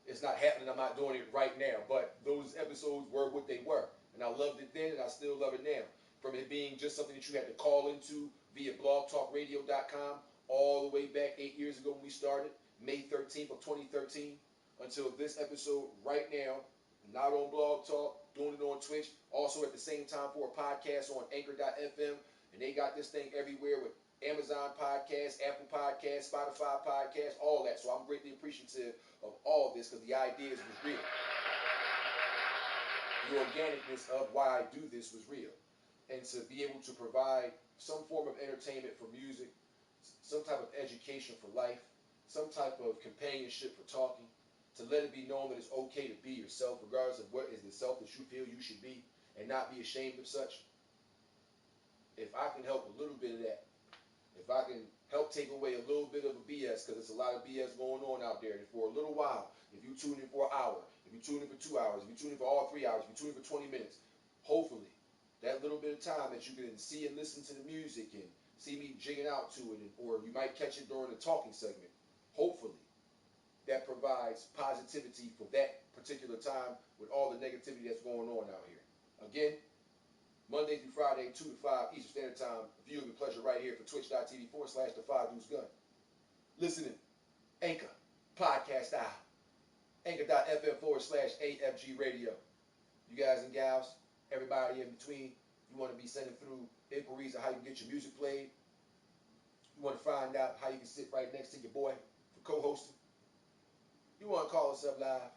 it's not happening, I'm not doing it right now. But those episodes were what they were. And I loved it then, and I still love it now. From it being just something that you had to call into via blogtalkradio.com all the way back 8 years ago when we started, May 13th of 2013, until this episode right now, not on Blog Talk, doing it on Twitch, also at the same time for a podcast on Anchor.fm, and they got this thing everywhere with Amazon Podcasts, Apple Podcasts, Spotify Podcasts, all that. So I'm greatly appreciative of all this because the ideas was real. The organicness of why I do this was real. And to be able to provide some form of entertainment for music, some type of education for life, some type of companionship for talking, to let it be known that it's okay to be yourself, regardless of what is the self that you feel you should be, and not be ashamed of such. If I can help a little bit of that, if I can help take away a little bit of a BS, because there's a lot of BS going on out there, and for a little while, if you tune in for an hour, if you tune in for 2 hours, if you tune in for all 3 hours, if you tune in for 20 minutes, hopefully, that little bit of time that you can see and listen to the music and see me jigging out to it, or you might catch it during the talking segment, hopefully, that provides positivity for that particular time with all the negativity that's going on out here. Again, Monday through Friday, 2 to 5 Eastern Standard Time, viewing the pleasure right here for twitch.tv/the5dudes gun. Listening, Anchor, podcast style, anchor.fm/AFG radio. You guys and gals, everybody in between, you want to be sending through inquiries on how you can get your music played. You want to find out how you can sit right next to your boy for co-hosting. You want to call us up live.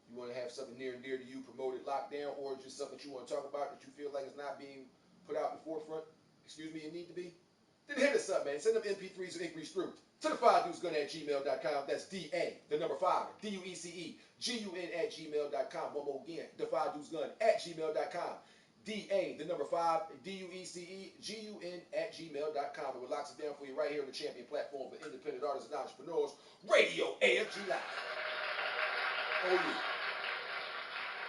You want to have something near and dear to you promoted, locked down, or just something that you want to talk about that you feel like is not being put out in the forefront, you need to be, then hit us up, man. Send them MP3s or inquiries through to the5dudesgun@gmail.com. That's DA, the number 5, DUECEGUN@gmail.com. One more again, the5dudesgun@gmail.com. DA, the number 5, DUECEGUN@gmail.com. And we'll lock it down for you right here on the champion platform for independent artists and entrepreneurs, Radio AFG Live. Oh, yeah.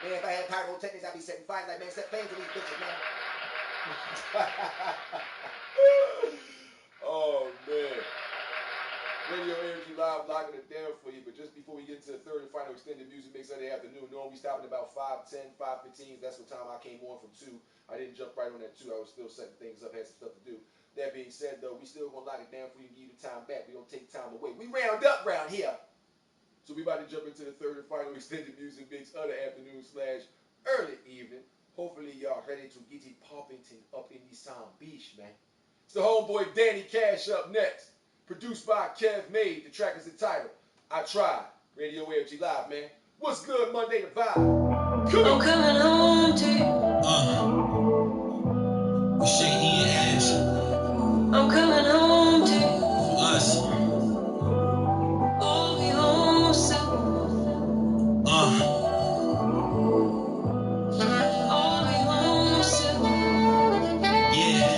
Man, if I had pyrotechnics, I'd be setting fire like, man, set flames to these bitches, man. Oh, man. Radio AFG Live locking it down for you, but just before we get into the third and final extended music mix of the afternoon, normally we stopping about 5:10, 5:15. That's what time I came on from 2. I didn't jump right on that 2. I was still setting things up, had some stuff to do. That being said, though, we still going to lock it down for you and give you the time back. We don't take time away. We round up round here. So we about to jump into the third and final extended music mix of the afternoon / early evening. Hopefully y'all ready to get it popping up in the Sound Beach, man. It's the homeboy Danny Cash up next. Produced by Kev Made. The track is entitled I Tried. Radio AFG Live, man. What's good, Monday to Vibe? I'm coming home to you. Shady and Ash. I'm coming home to you. Us. I'll be home soon. I'll be home soon. Yeah.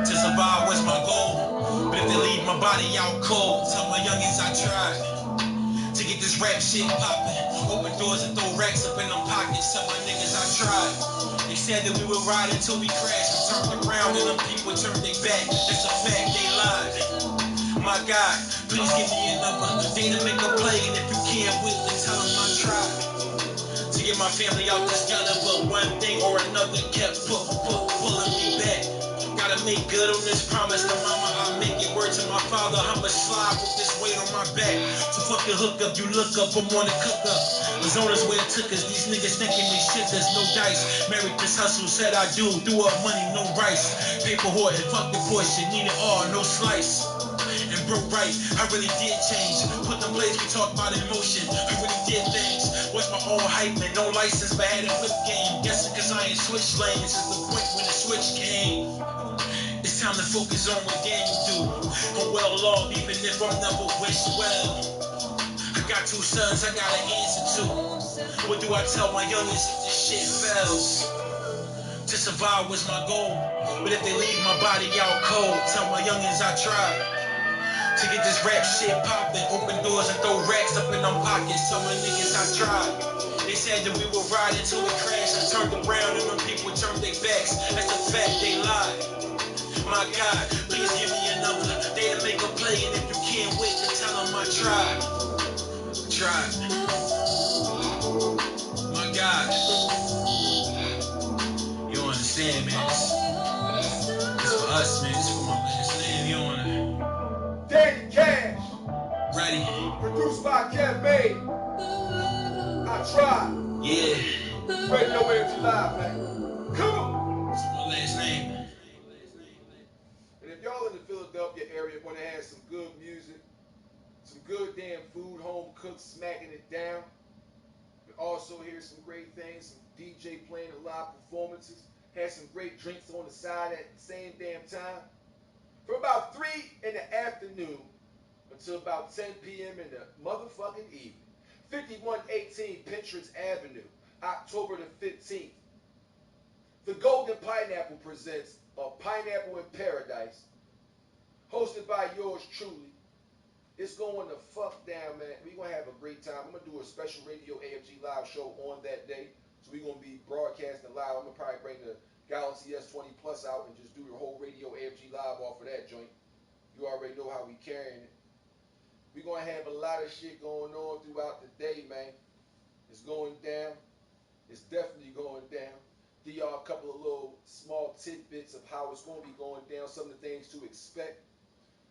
To survive was my goal, but if they leave my body out cold, tell my youngins I tried to get this rap shit poppin'. Open doors and throw racks up in them pockets. Tell my niggas I tried. They said that we would ride until we crashed. We turned around and them people turned their back. That's a fact, they lied. My God, please give me a number. They to make a play, and if you can't win, then tell them I tried to get my family out this gutter, but one thing or another kept pulling me back. Gotta make good on this promise to mama, I'll make it. Word to my father, I'ma slide with this weight on my back. So fuck your hook up, you look up, I'm on the cook up. The zone is where it took us, these niggas thinking they shit, there's no dice. Married this hustle, said I do, threw up money, no rice. Paper hoarding, fuck the portion, need it all, no slice. And broke right, I really did change. Put them plays, we talk about emotion. I really did things. Watch my own hype and no license, but had a flip game. Guessing cause I ain't switched lanes. Is the point when the switch came. It's time to focus on what Daniel do. I'm well off, even if I'm never wished well. I got two sons, I got an answer to. What do I tell my youngest if this shit fails? To survive was my goal, but if they leave my body out cold, tell my youngins I tried to get this rap shit poppin', open doors and throw racks up in them pockets. Tell my niggas I tried. They said that we would ride until we crashed. I turned around and them people turned their backs. That's a fact, they lied. My God, please give me a number. They to make a play, and if you can't wait, then tell them I tried. Tried. My God. You don't understand, man. It's for us, man. It's for my last name. You don't wanna. Danny Cash. Ready. Produced by Kev Made. I Tried. Yeah. Radio AFG Live, man. Come on. It's my last name. And if y'all in the Philadelphia area want to have some good music, some good damn food, home cooked, smacking it down, you also hear some great things, some DJ playing the live performances, have some great drinks on the side at the same damn time. From about 3 in the afternoon until about 10 p.m. in the motherfucking evening. 5118 Pinterest Avenue, October the 15th. The Golden Pineapple presents A Pineapple in Paradise, hosted by yours truly. It's going to fuck down, man. We're going to have a great time. I'm going to do a special Radio AFG Live show on that day. So we're going to be broadcasting live. I'm going to probably bring the Galaxy S20 Plus out and just do the whole Radio AFG Live off of that joint. You already know how we carrying it. We're going to have a lot of shit going on throughout the day, man. It's going down. It's definitely going down. Give y'all a couple of little small tidbits of how it's going to be going down, some of the things to expect.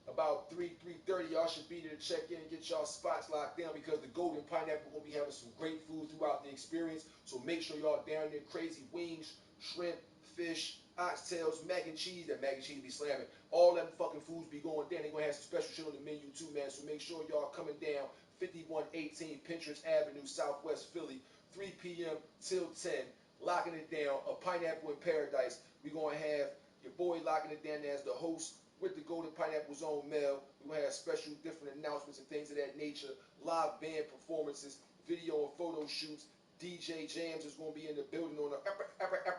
About 3:30, y'all should be there to check in and get y'all spots locked down because the Golden Pineapple will be having some great food throughout the experience. So make sure y'all down there. Crazy wings, shrimp, fish, oxtails, mac and cheese. That mac and cheese be slamming. All them fucking foods be going down. They're going to have some special shit on the menu too, man. So make sure y'all coming down 5118 Pinterest Avenue, Southwest Philly, 3 p.m. till 10. Locking it down. A Pineapple in Paradise. We're going to have your boy locking it down as the host with the Golden Pineapple's own mail. We're going to have special different announcements and things of that nature. Live band performances, video and photo shoots. DJ Jams is going to be in the building on the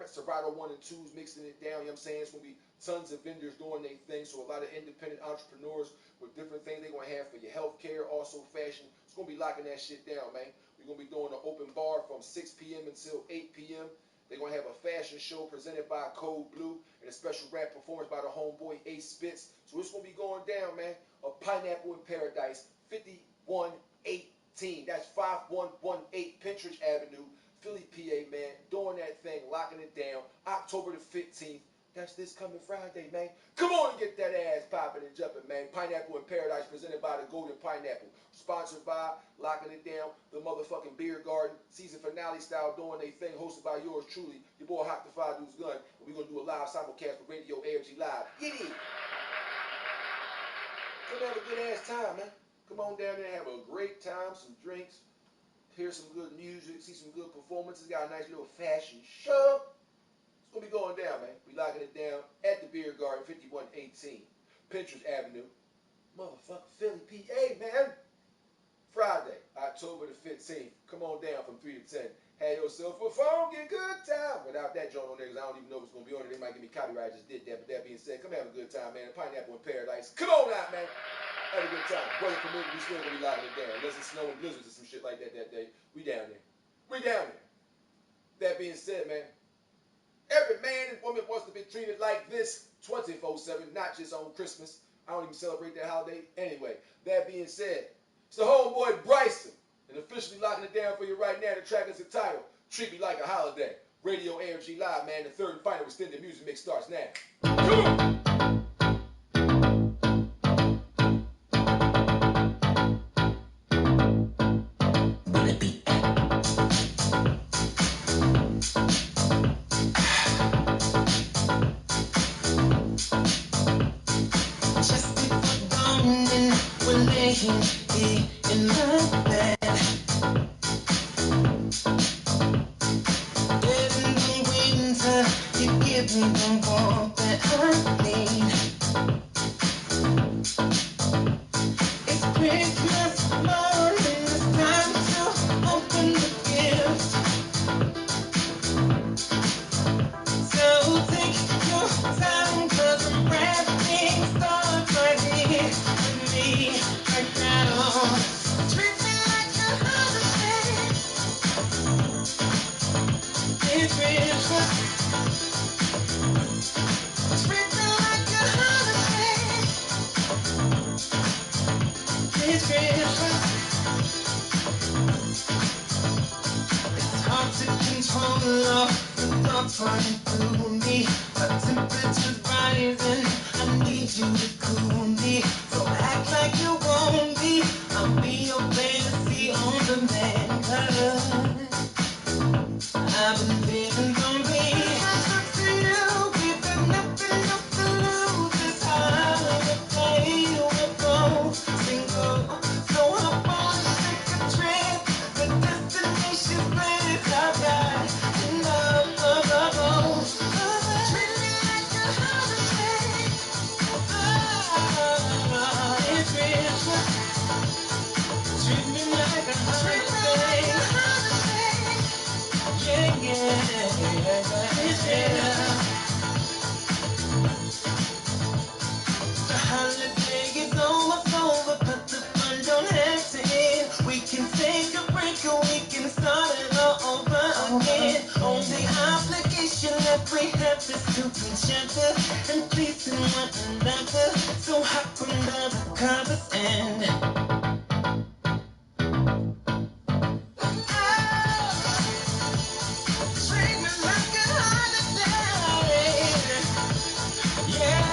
Serato 1 and 2s, mixing it down. You know what I'm saying? It's going to be tons of vendors doing their thing. So a lot of independent entrepreneurs with different things they're going to have for your healthcare, also fashion. It's going to be locking that shit down, man. We're going to be doing an open bar from 6 p.m. until 8 p.m. They're going to have a fashion show presented by Code Blue and a special rap performance by the homeboy Ace Spitz. So it's going to be going down, man. A Pineapple in Paradise, 5118. That's 5118 Pinterest Avenue, Philly, PA, man. Doing that thing, locking it down. October the 15th. That's this coming Friday, man. Come on and get that ass popping and jumping, man. Pineapple in Paradise presented by the Golden Pineapple. Sponsored by Locking It Down, the motherfucking Beer Garden. Season finale style doing they thing, hosted by yours truly, your boy Haak the Five Dudes Gun. And we're going to do a live simulcast for Radio AFG Live. Get it. Come have a good ass time, man. Come on down there and have a great time, some drinks, hear some good music, see some good performances. Got a nice little fashion show. It's going to be going down, man. We locking it down at the Beer Garden, 5118 Pinterest Avenue. Motherfucker, Philly, PA, man. Friday, October the 15th. Come on down from 3 to 10. Have yourself a funky good time. Without that joint on there, because I don't even know if it's going to be on it. They might give me copyright. I just did that. But that being said, come have a good time, man. Pineapple in Paradise. Come on out, man. Have a good time. Weather permitting, we still going to be locking it down. Unless it's snowing blizzards or some shit like that day. We down there. We down there. That being said, man, every man and woman wants to be treated like this 24/7, not just on Christmas. I don't even celebrate that holiday anyway. That being said, it's the homeboy Bryson, and officially locking it down for you right now. The track is the title, Treat Me Like a Holiday. Radio AFG Live, man. The third and final extended music mix starts now. Come on! Here in my bed, dead in the winter, you give me the warmth that I need. It's Christmas morning, it's time to open the gift. So take your time, 'cause I'm wrapping starts right here with me. Treat me like a holiday. It's Christmas. Treat me like a holiday. It's Christmas. It's hard to control all the thoughts running through me. My temperature's rising. I need you to cool me. So act like you won't be. I'll be your fantasy on demand. 'Cause I've been feeling lonely. It's up to you. We've got nothing else to lose. This holiday we're both single. So hop on and take a trip. The destination's place I've got enough of the both. Treat me like a holiday. It's Christmas. Treat me like a holiday. Yeah, yeah, yeah. The holiday is almost over, but the fun don't have to end. We can take a break and we can start it all over again. Only obligation that we have is to each other and pleasing one another. So hop under the covers and treat me like a holiday. Yeah,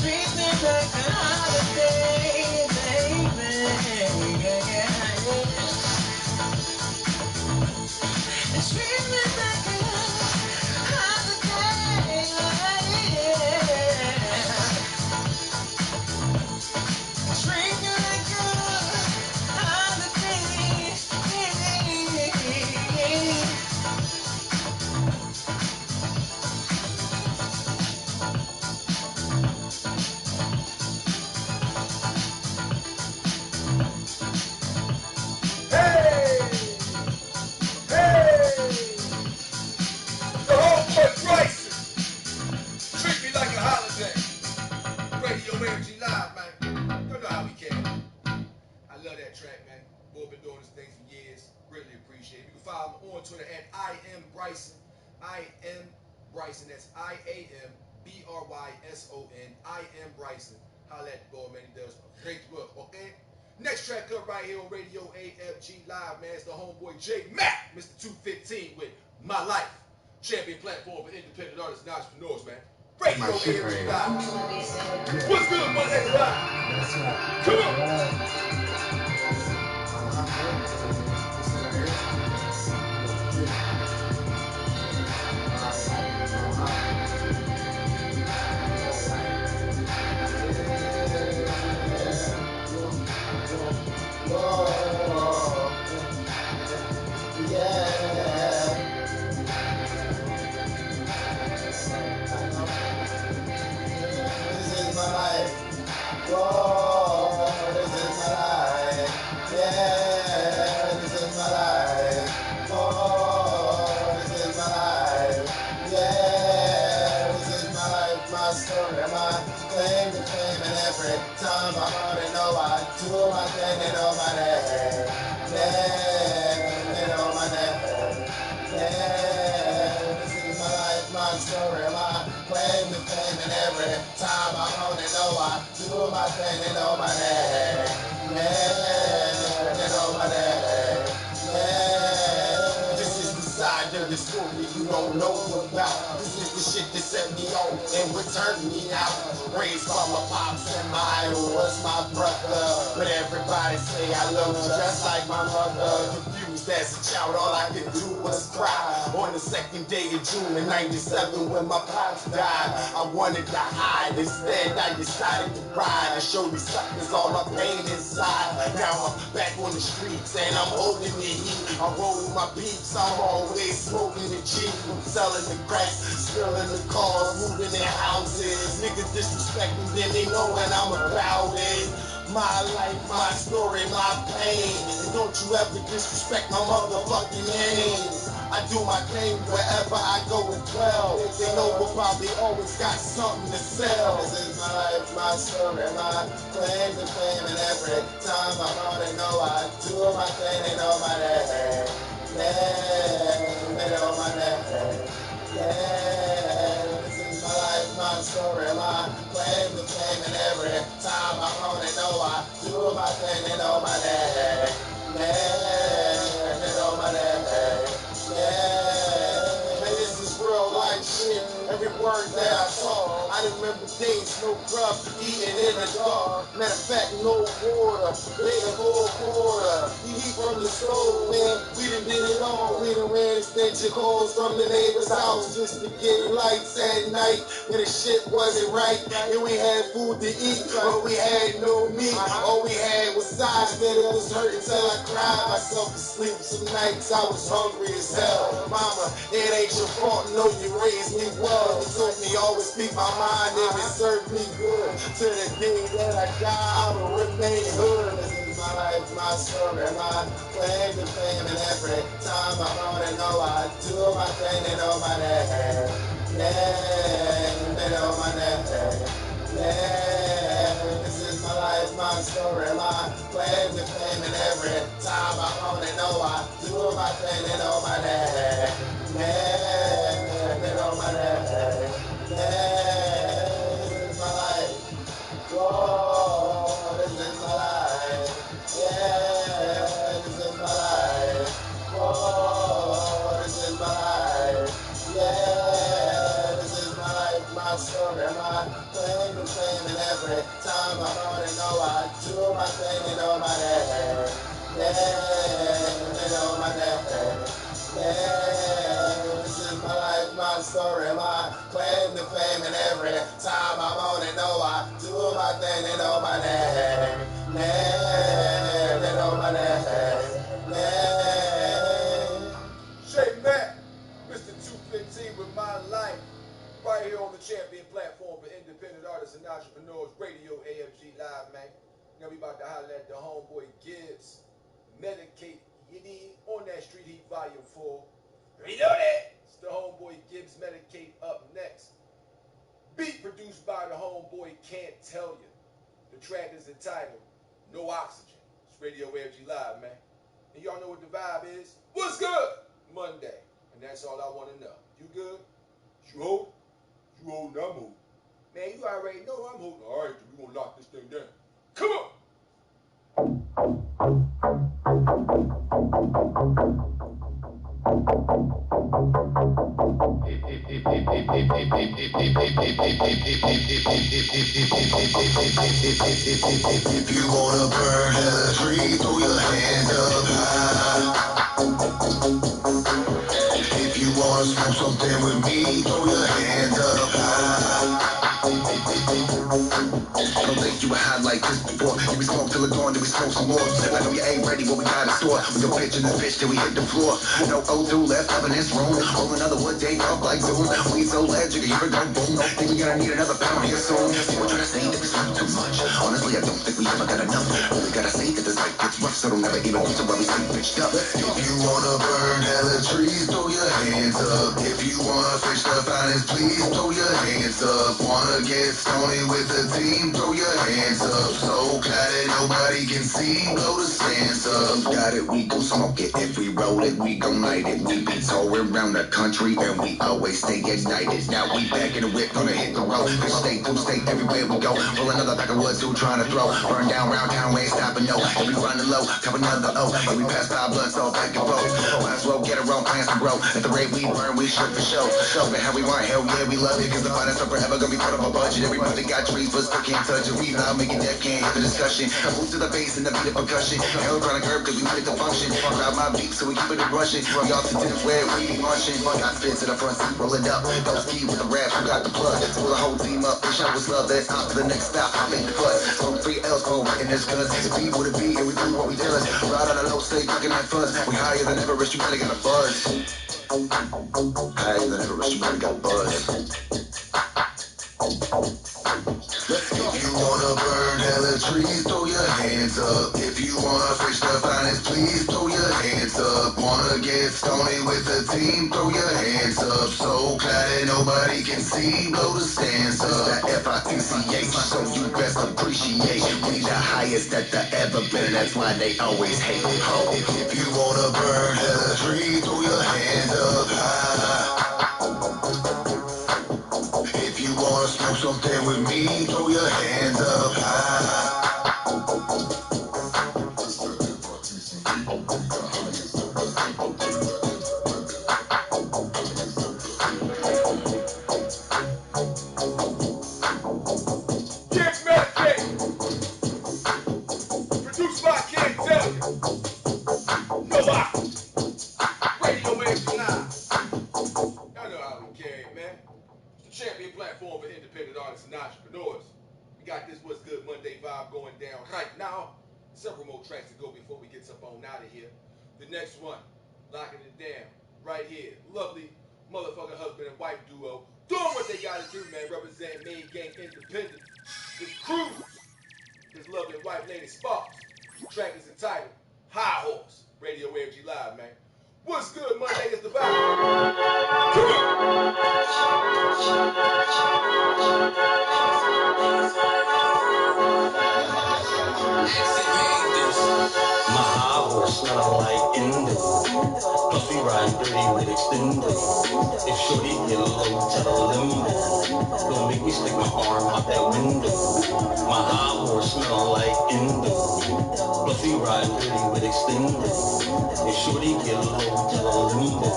treat me like a holiday, baby. Yeah, yeah. Treat me like a holiday. Treat me like a holiday. The homeboy Bryson, Treat Me Like a Holiday. Radio AFG Live, man. You know how we can. I love that track, man. Boy, been doing this thing for years. Really appreciate it. You can follow me on Twitter at I am Bryson. I am Bryson. That's IAMBRYSON. I am Bryson. Holla at the boy, man. He does great work, okay? Next track up right here on Radio AFG Live, man. It's the homeboy J Mac, Mr. 215 with My Life. Champion platform for independent artists and entrepreneurs, man. Radio AFG Live. What's good, one X Live? Come on. The story you don't know about. This is the shit that set me on and would turn me out. Raised by my pops and my idol was my brother. But everybody say I love you just like my mother. Confused as a child, all I could do was cry. On the second day of June in '97 when my pops died, I wanted to hide. Instead, I decided to ride and show these suckers all my pain inside. Now I'm back on the streets and I'm holding the heat. I roll with my peeps, I'm always smoking the Jeep. I'm selling the crack, spilling the cars, moving in houses. Niggas disrespect me, then they know when I'm about it. My life, my story, my pain. And don't you ever disrespect my motherfucking name. I do my thing wherever I go and dwell. They know we'll probably always got something to sell. This is my life, my story, my claim to fame. And every time I'm on it, know I do my thing, they know my name. They know my name. This is my life, my story, my claim to fame. And every time I'm on it, know I do my thing, they know my name. They know my name. This is real life shit. Every word that I talk, I remember days, no grub, eating in the dark. Matter of fact, no water, waiting for a quarter. Heat from the stove, man, we done did it all. We done ran extension calls from the neighbor's house just to get lights at night. When the shit wasn't right, and we had food to eat, but we had no meat. All we had was sides, man, it was hurting till I cried myself to sleep. Some nights I was hungry as hell. Mama, it ain't your fault, no, you raised me well. You told me always speak my mind and it served me good. To the day that I die, I'ma remain hood. This is my life, my story, my claim to fame. And every time I'm on it, know I do my thing, they know my name. They know my name. This is my life, my story, my claim to fame. And every time I'm on it, know I do my thing, they know my name. They know my name. This is my life. Whoa, this is my life. Yeah, this is my life. Whoa, this is my life. Yeah, this is my life, my story, my claim to fame. And every time I'm on it, know I do my thing, they know my name. They know my name. This is my life, my story, my claim to fame. And every time I'm on it, know I do my thing, they know my name. They know my name. Shay Mack, Mr. 215 with my life. Right here on the champion platform for independent artists and entrepreneurs, Radio AFG Live, man. Now we about to holler at the homeboy Gibbs. Medicate, you need on that street heat volume 4. We know that. It's the homeboy Gibbs Medicate up next. Beat produced by the homeboy Can't Tell You. The track is entitled No Oxygen. It's Radio AFG Live, man. And y'all know what the vibe is. What's good? Monday. And that's all I want to know. You good? You hold? You hold, I'm holding. Man, you already know I'm holding. All right, we gonna lock this thing down. Come on. If you wanna burn hella tree, throw your hands up high. If you wanna smoke something with me, throw your hands up high. I don't think you were hot like this before. You be smoke till it's gone, then we smoke some more. I know you ain't ready, what we got in store. We gon' pitch in this bitch till we hit the floor. No O2 left up in this room. Roll another wood, day up like Zoom. We so loud, you can hear it go boom. Think we gonna need another pound here soon. People try to say that we smoke too much. Honestly, I don't think we ever got enough. Really gotta say that this life gets rough, so don't ever even lose it while we stay bitched up. If you wanna burn hella trees, throw your hands up. If you wanna fish the finest, please throw your hands up. Wanna get stony with the team, throw your hands up. So glad that nobody can see, blow the stands up. Got it, we gon' smoke it. If we roll it, we gon' light it. We be tall around the country and we always stay ignited. Now we back in the whip, gonna hit the road. From state to state, everywhere we go. Roll another pack of woods, who trying to throw. Burn down round town, we ain't stopping, no. And we running low, cup another O. And we pass 5 blunts all back and forth. Might as well get our own plans to grow. At the rate we burn, we should for show. Show me how we want, hell yeah, we love it. Cause the finance are forever gonna be part of our budget. Everybody got trees, but still can't touch it. We loud, making death, can't hit the discussion. I move to the bass and the beat of percussion. Hell trying to curb cause we need it to function. Grab my beat so we keep it rushing. We all sit in where we be marching. Got spins in the front seat, roll it up. Those key with the raps, we got the plug. Pull the whole team up, wish I was love. That's out to the next stop, I make the fuss. From 3 L's for in this cuz. Be what it be and we do what we does. Ride on the low, stay cooking that fuzz. We higher than ever, you better got a buzz. Higher than ever, you better got a buzz. If you wanna burn hella trees, throw your hands up. If you wanna fish the finest, please throw your hands up. Wanna get stony with the team, throw your hands up. So glad that nobody can see, blow the stands up. That F-I-T-C-H, so you best appreciate. We the highest that there ever been, that's why they always hate. Oh, if you wanna burn hella trees, throw your hands up high. If you wanna smoke something with me, throw your hands up high. Kids Meditate, produced by King Tell You. No lie. Radio AFG Live. Y'all know how we carry it, man. It's the champion platform for independent artists and entrepreneurs. We got this What's Good Monday vibe going down right now. Several more tracks to go before we get up on out of here. The next one, locking it down right here. Lovely motherfucking husband and wife duo doing what they gotta do, man. Representing Main Gang Independent. This Cruise, his lovely wife, Lady Sparks. The track is entitled High Horse. Radio AFG Live, man. What's good Monday is the vibe. Come on. My high horse smell like indigo. Plus we ride dirty with extenders. If shorty get low, tell her limbo. Don't make me stick my arm out that window. My high horse smell like indigo. Plus we ride dirty with extenders. If shorty get low, tell her limbo.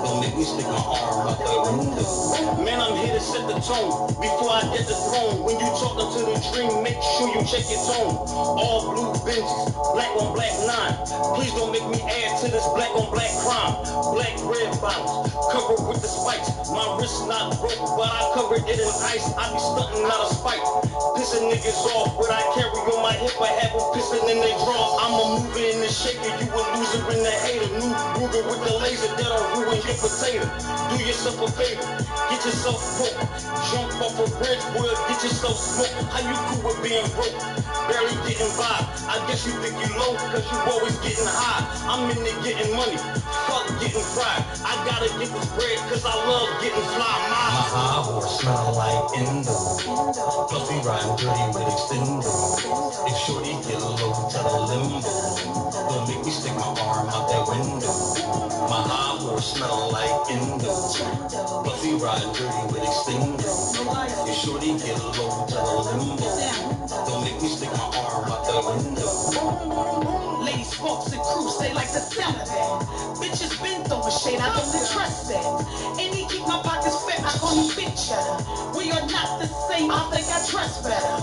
Don't make me stick my arm out that window. Man, I'm here to set the tone before I get the throne. When you talking to the dream, make sure you check your tone. All blue benches, black on black 9. Please don't make me add to this black on black crime. Black red bottles, covered with the spikes. My wrist not broke, but I covered it in ice. I be stunting out of spite, pissing niggas off. What I carry on my hip, I have them pissing in their drawers. I'm a mover in the shaker, you a loser in the hater. New Ruger with the laser that'll ruin your potato. Do yourself a favor, get yourself broke. Jump off a bridge, boy, get yourself smoked. How you cool with being broke? Barely getting by. I guess you think you low, cause you always getting high. I'm in there getting money, fuck getting fried. I gotta get this bread, cause I love getting fly. My high horse smell like indigo. Plus we riding dirty with extenders. If shorty get low, tell her limbo. Don't make me stick my arm out that window. My high horse smell like indigo. Plus we riding dirty with extenders. If shorty get low, tell her limbo. Don't make me stick my arm out that window. Lady Sparks and Cruise, they like the sound of that. Bitches been throwing shade, I don't trust that. And he keep my pockets fat, I call me bitch cheddar. We are not the same, I think I dress better.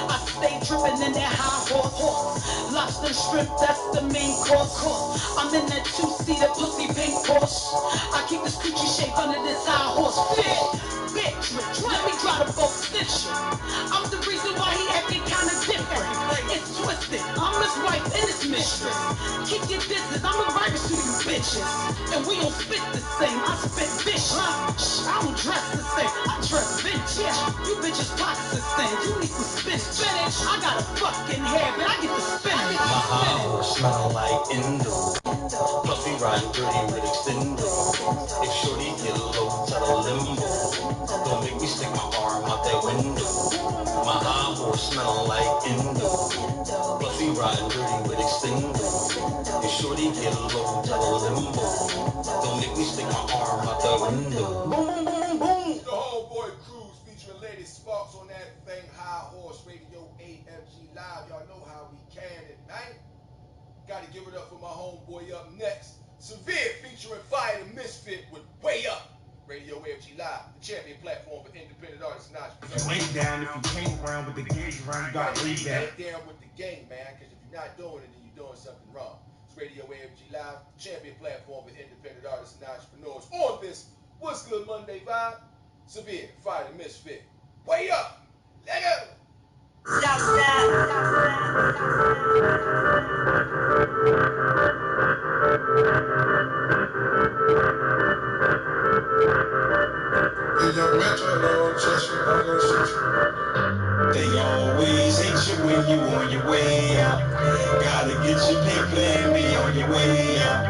I stay dripping in that high horse. Lobster shrimp, that's the main course. I'm in that two-seater pussy pink Porsche. I keep this coochie shape under this high horse fit. Bitch, let me try to both stitch it. I'm the reason why he acting kinda different. It's twisted, I'm his wife and his mistress. Keep your distance, I'm a virus to you bitches. And we don't spit the same, I spit vicious. I don't dress the same, I dress vintage. You bitches pockets the same, you need some spinach. I got a fucking hair, but I get the spinach. My house smell like Indo. Plus we ride dirty with extendo. If shorty get low, tell her limbo. Don't make me stick my arm out that window. My high horse smell like Indo. Plus we ride dirty with extendo. If shorty get low, tell her limbo. Don't make me stick my arm out that window. Boom, boom, boom, boom. The Homeboy Cruise featuring Lady Sparks on that thing. High Horse Radio AFG Live. Y'all know how we can tonight. Got to give it up for my homeboy up next. Severe featuring Fire the Misfit with Way Up. Radio AFG Live, the champion platform for independent artists and entrepreneurs. Lay down if you came around with the gauge around, you gotta lay down. Lay down with the game, man, because if you're not doing it, then you're doing something wrong. It's Radio AFG Live, champion platform for independent artists and entrepreneurs. On this What's Good Monday vibe, Severe, Fire the Misfit. Way Up! Let go! They always hate you when you on your way out. Gotta get your paper and be on your way out.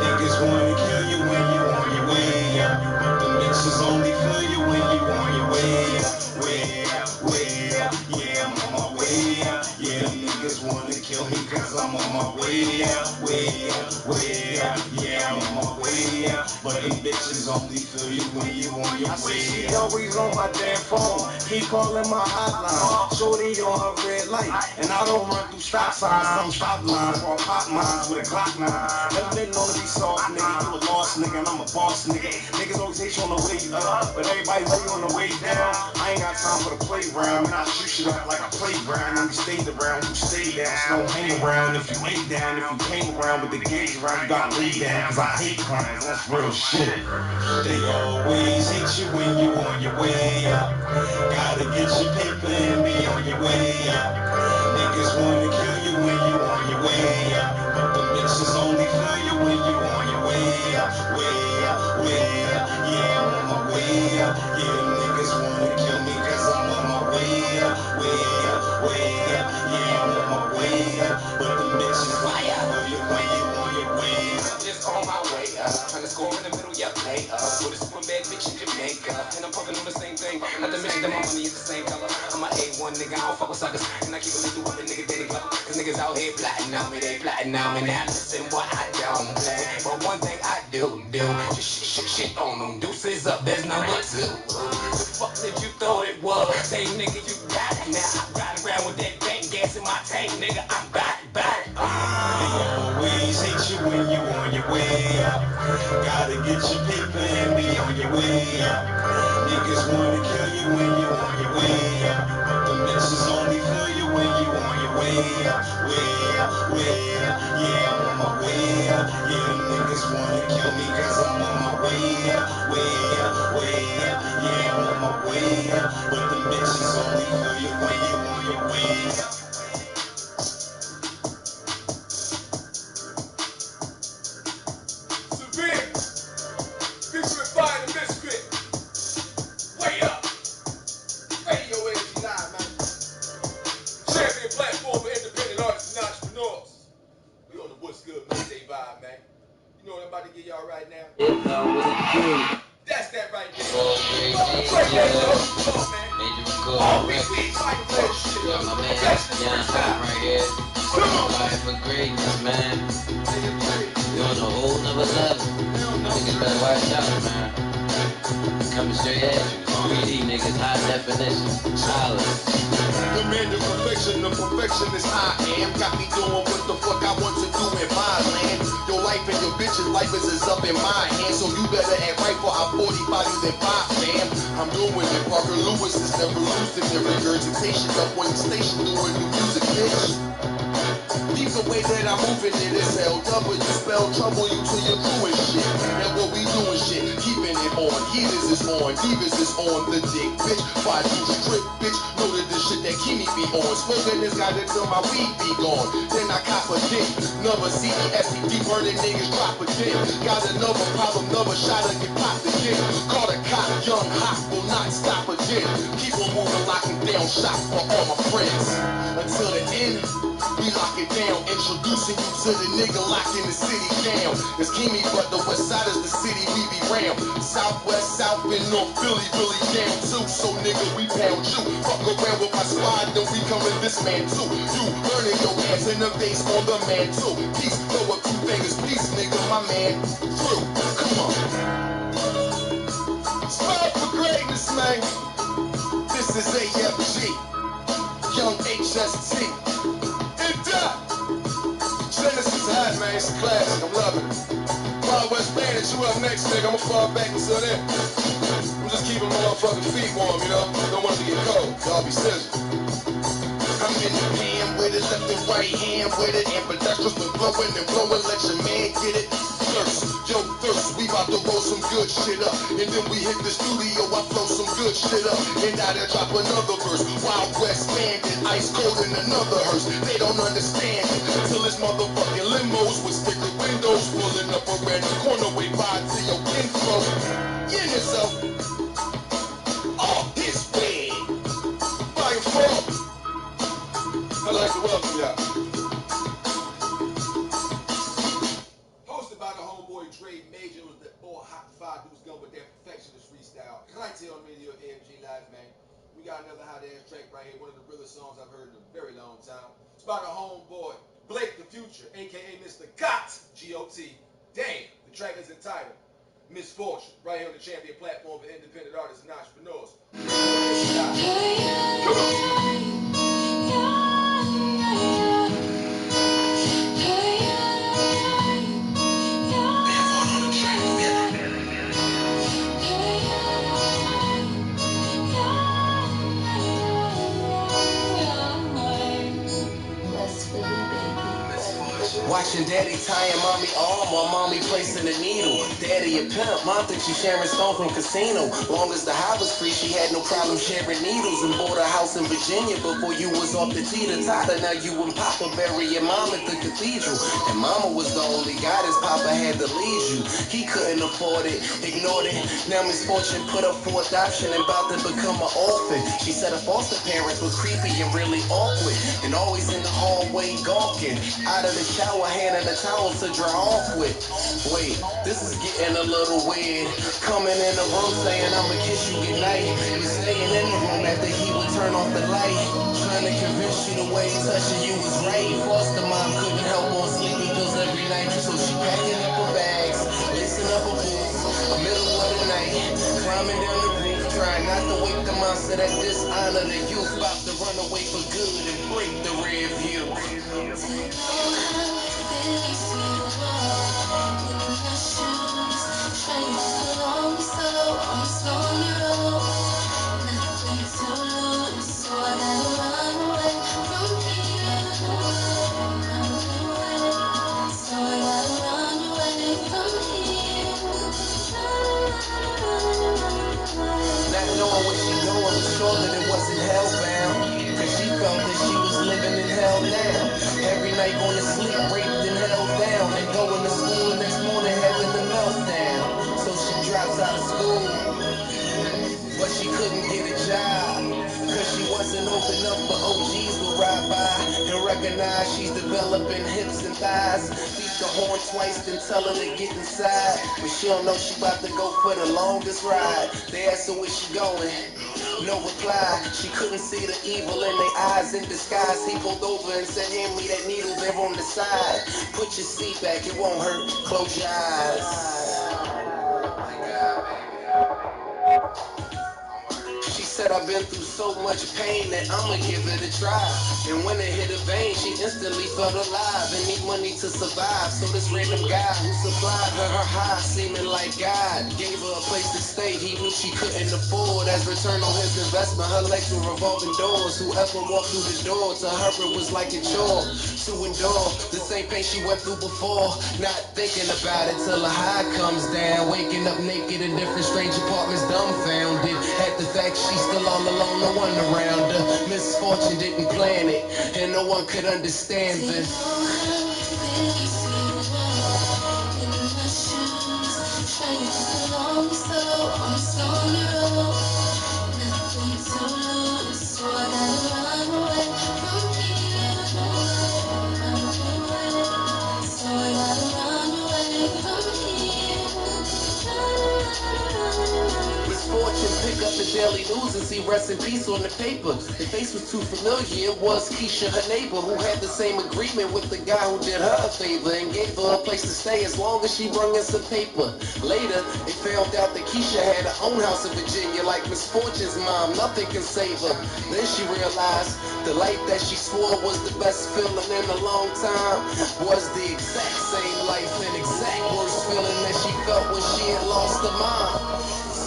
Niggas wanna kill you when you on your way out. The mix is only for you when you on your way out. Way out, way out, yeah, I'm on my way out. Yeah, them niggas wanna kill me cause I'm on my way out. Way out, way out, yeah, I'm on my way out. But them bitches only feel you when you on your way out. She always on my damn phone, keep calling my hotline. Shorty on her red light, and I don't run through stop signs. Some stop lines or pop lines with a Glock 9. Never been known to be soft, nigga. You a lost nigga, and I'm a boss nigga. Niggas always hate you on the way up, but everybody love you on the way down. I ain't got time for the playground, and I shoot shit up like a playground. And we stayed around, you stay down, so don't hang around. If you lay down, if you came around with the gauge around, you gotta lay down. Cause I hate crimes, that's real shit. They always hate you when you on your way up. Gotta get your paper and be on your way up. Niggas wanna kill you when you on your way up. But the mix is only for you when you on your way up. Way up, way up, yeah, I'm on my way up. Yeah, them niggas wanna kill me cause I'm on my way up. Way up, yeah, I'm on my way up. But the mix is only for you when you on your way up. Just on my way up, trying to score in the middle, yeah, play up. With a super bad bitch in Jamaica, and I'm fucking on the same thing. Not to mention that my money is the same color. I'm a A1 nigga, I don't fuck with suckers, and I keep it lethal with the nigga Danny Glover. Cause niggas out here plotting on me, they plotting on me. Now listen what I don't play, but one thing I do, just shit on them. Deuces up, there's number 2. The fuck did you thought it was? Same nigga, you got it now. I ride around with that bank gas in my tank, nigga, I'm back. They always hate you when you on your way up. Gotta get your paper and be on your way up. Niggas wanna kill you when you on your way up. The mix is only for you when you on your way up. Way up, yeah, I'm on my way up. Yeah, them niggas wanna kill me cause I'm on my way up. Way up, yeah, I'm on my way up. But the mix is only for you when you on your way up. Featuring Fire the Misfit. Way Up. Radio AFG Live, man. Champion platform for independent artists and entrepreneurs. We on the What's Good Monday vibe, man. You know what I'm about to get y'all right now? That's that right there. Break that down. Come on, man. All week we fight for that shit. Got my man, Haak right here. Fighting for greatness, man. You're on a whole nother level. Niggas better watch out, man. Coming straight at you. 3D niggas, high definition. Holla. Command of perfection, the perfectionist I am. Got me doing what the fuck I want to do in my land. Your life and your bitch's life is up in my hands, so you better act right for I 45 you then 5, fam. I'm doing it. Parker Lewis is never losing their regurgitation up on the station doing new music, bitch. Keep the way that I'm moving it is LW, spell trouble you to your crew and shit. And what we doing shit, keeping it on. Heaters is on, divas is on the dick, bitch. Why you strip, bitch? Know that the shit that Kimi be on. Smoking this guy until my weed be gone. Then I cop a dick. Another CD, STD, burning niggas drop a dick. Got another problem, another shot and get popped again. Call the cop, young Haak will not stop again. Keep on moving, locking down shots for all my friends. Until the end. We lock it down, introducing you to the nigga locking the city down. It's Kimi, but the west side is the city we be round. Southwest, South, and North Philly, really down too. So nigga, we pound you. Fuck around with my squad, then we come with this man too. You burning your ass in the face on the man too. Peace, throw up 2 fingers, peace, nigga, my man. Through, come on. Strive for greatness, man. This is AFG, Young HST. Genesis hot, man, it's a classic, I'm loving it. Wild West Bandit, you up next, nigga, I'ma fall back until then. I'm just keeping my motherfucking feet warm, you know? Don't want to get cold, y'all be sizzling. I'm in the pan with it, left and right hand with it. And pedestrians been blowing and blowing, let your man get it. Thirst, yo, thirst, we bout to roll some good shit up. And then we hit the studio, I flow some good shit up. And now they drop another verse. Wild West Bandit, ice cold in another hearse. They don't understand it until it's motherfucking limos with sticker windows pulling up around the corner. Way by to your kinfolk. Yeah, so all his way. Volume 4. I'd like to welcome y'all. Hosted by the homeboy Dre Major, it was the boy Hot 5 who's going with that perfectionist freestyle. Right here on Radio AFG Live, man. We got another hot ass track right here, one of the realest songs I've heard in a very long time. It's by the homeboy Blake the Future, aka Mr. Got, G-O-T. Damn, the track is entitled Misfortune, right here on the champion platform for independent artists and entrepreneurs. Come on. Watching daddy tying mommy arm while mommy placing the needle. Daddy a pimp, mom thinks she sharing stone from casino. Long as the high was free, she had no problem sharing needles. And bought a house in Virginia before you was off the teeter-totter. Now you and Papa bury your mom at the cathedral. And mama was the only guidance Papa had to lead you. He couldn't afford it, ignored it. Now misfortune put up for adoption and about to become an orphan. She said her foster parents were creepy and really awkward. And always in the hallway gawking. Out of the shower, hand in the towel to dry off with. Wait, this is getting a little weird. Coming in the room saying I'ma kiss you goodnight. And staying in the room after he would turn off the light. Trying to convince you the way he touching you was right. Foster mom couldn't help on sleeping pills every night. So she packing up her bags, lacing up her boots. Middle of the night, climbing down the roof. Trying not to wake the monster that dishonor the youth. About to run away for good and break the rear view. Not knowing where she going was sure that it wasn't hellbound. Cause she felt that she was living in hell now. Every night going to sleep, raped and held down. And going to school the next morning having a meltdown. So she drops out of school, but she couldn't get a job. Cause she wasn't old enough for OGs to ride by and recognize she's developing hips and thighs. Beat the horn twice, then tell her to get inside. But she don't know she about to go for the longest ride. They asked her where she going. No reply. She couldn't see the evil in their eyes in disguise. He pulled over and said, hand me that needle there on the side. Put your seat back, it won't hurt. Close your eyes. She said I've been through so much pain that I'ma give it a try. And when it hit her vein, she instantly felt alive and need money to survive. So this random guy who supplied her high, seeming like God, gave her a place to stay he knew she couldn't afford. As return on his investment, her legs were revolving doors. Whoever walked through the door, to her it was like a chore to endure the same pain she went through before. Not thinking about it till a high comes down. Waking up naked in different strange apartments, dumbfounded at the fact she's still all alone, no one around her. Misfortune didn't plan it, and no one could understand this. Trying just along so I'm on the road. Nothing to lose, so I gotta run away from here. So I gotta run away from here. Misfortune, pick up the daily news and see rest in peace on the paper. The face was too familiar, it was Keisha, her neighbor, who had the same agreement with the guy who did her a favor and gave her a place to stay as long as she brung in some paper. Later, they found out that Keisha had her own house in Virginia, like Misfortune's mom, nothing can save her. Then she realized the life that she swore was the best feeling in a long time was the exact same life and exact worst feeling that she felt when she had lost her mom.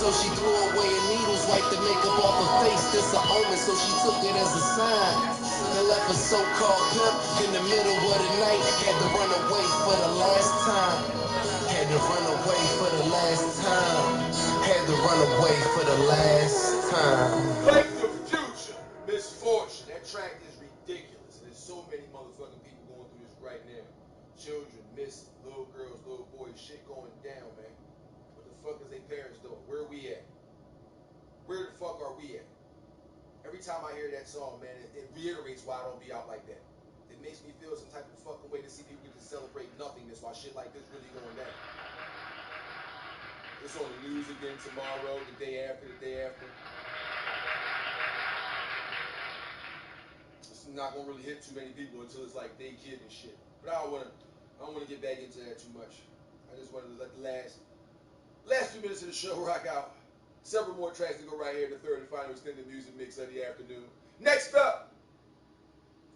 So she threw away her needles, wiped the makeup off her face. This a omen, so she took it as a sign. Then left a so-called pimp in the middle of the night. Had to run away for the last time. Had to run away for the last time. Had to run away for the last time. Like the future, Misfortune. That track is ridiculous. There's so many motherfucking people going through this right now. Children, little girls, little boys, shit going down, man. What the fuck is their parents doing? Where are we at? Where the fuck are we at? Every time I hear that song, man, it reiterates why I don't be out like that. It makes me feel some type of fucking way to see people just celebrate nothingness while shit like this really going down. It's on the news again tomorrow, the day after, the day after. It's not gonna really hit too many people until it's like they kid and shit. But I don't wanna get back into that too much. I just wanted to let the last few minutes of the show rock out. Several more tracks to go right here, the third and final extended music mix of the afternoon. Next up,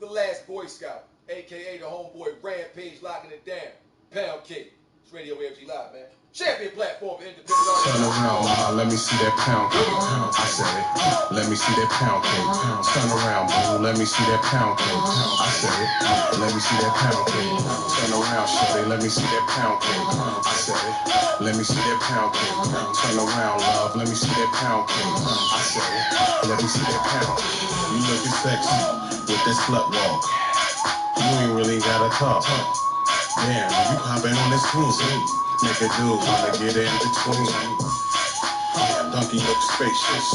the last Boy Scout, a.k.a. the homeboy Rampage, locking it down. Pound Cake. It's Radio AFG Live, man. Champion platform for independent artists. Turn around, let me see that pound cake. I said it. Let me see that pound cake. Turn around, boo. Let me see that pound cake. I said it. Let me see that pound cake. Turn around, shorty. Let me see that pound cake. I said it. Let me see that pound cake. Turn around, love. Let me see that pound cake. I said it. Let me see that pound cake. You looking sexy with that slut walk. You ain't really gotta talk. Damn, you poppin' on this queen. Make a dude wanna get in between. Donkey look spacious.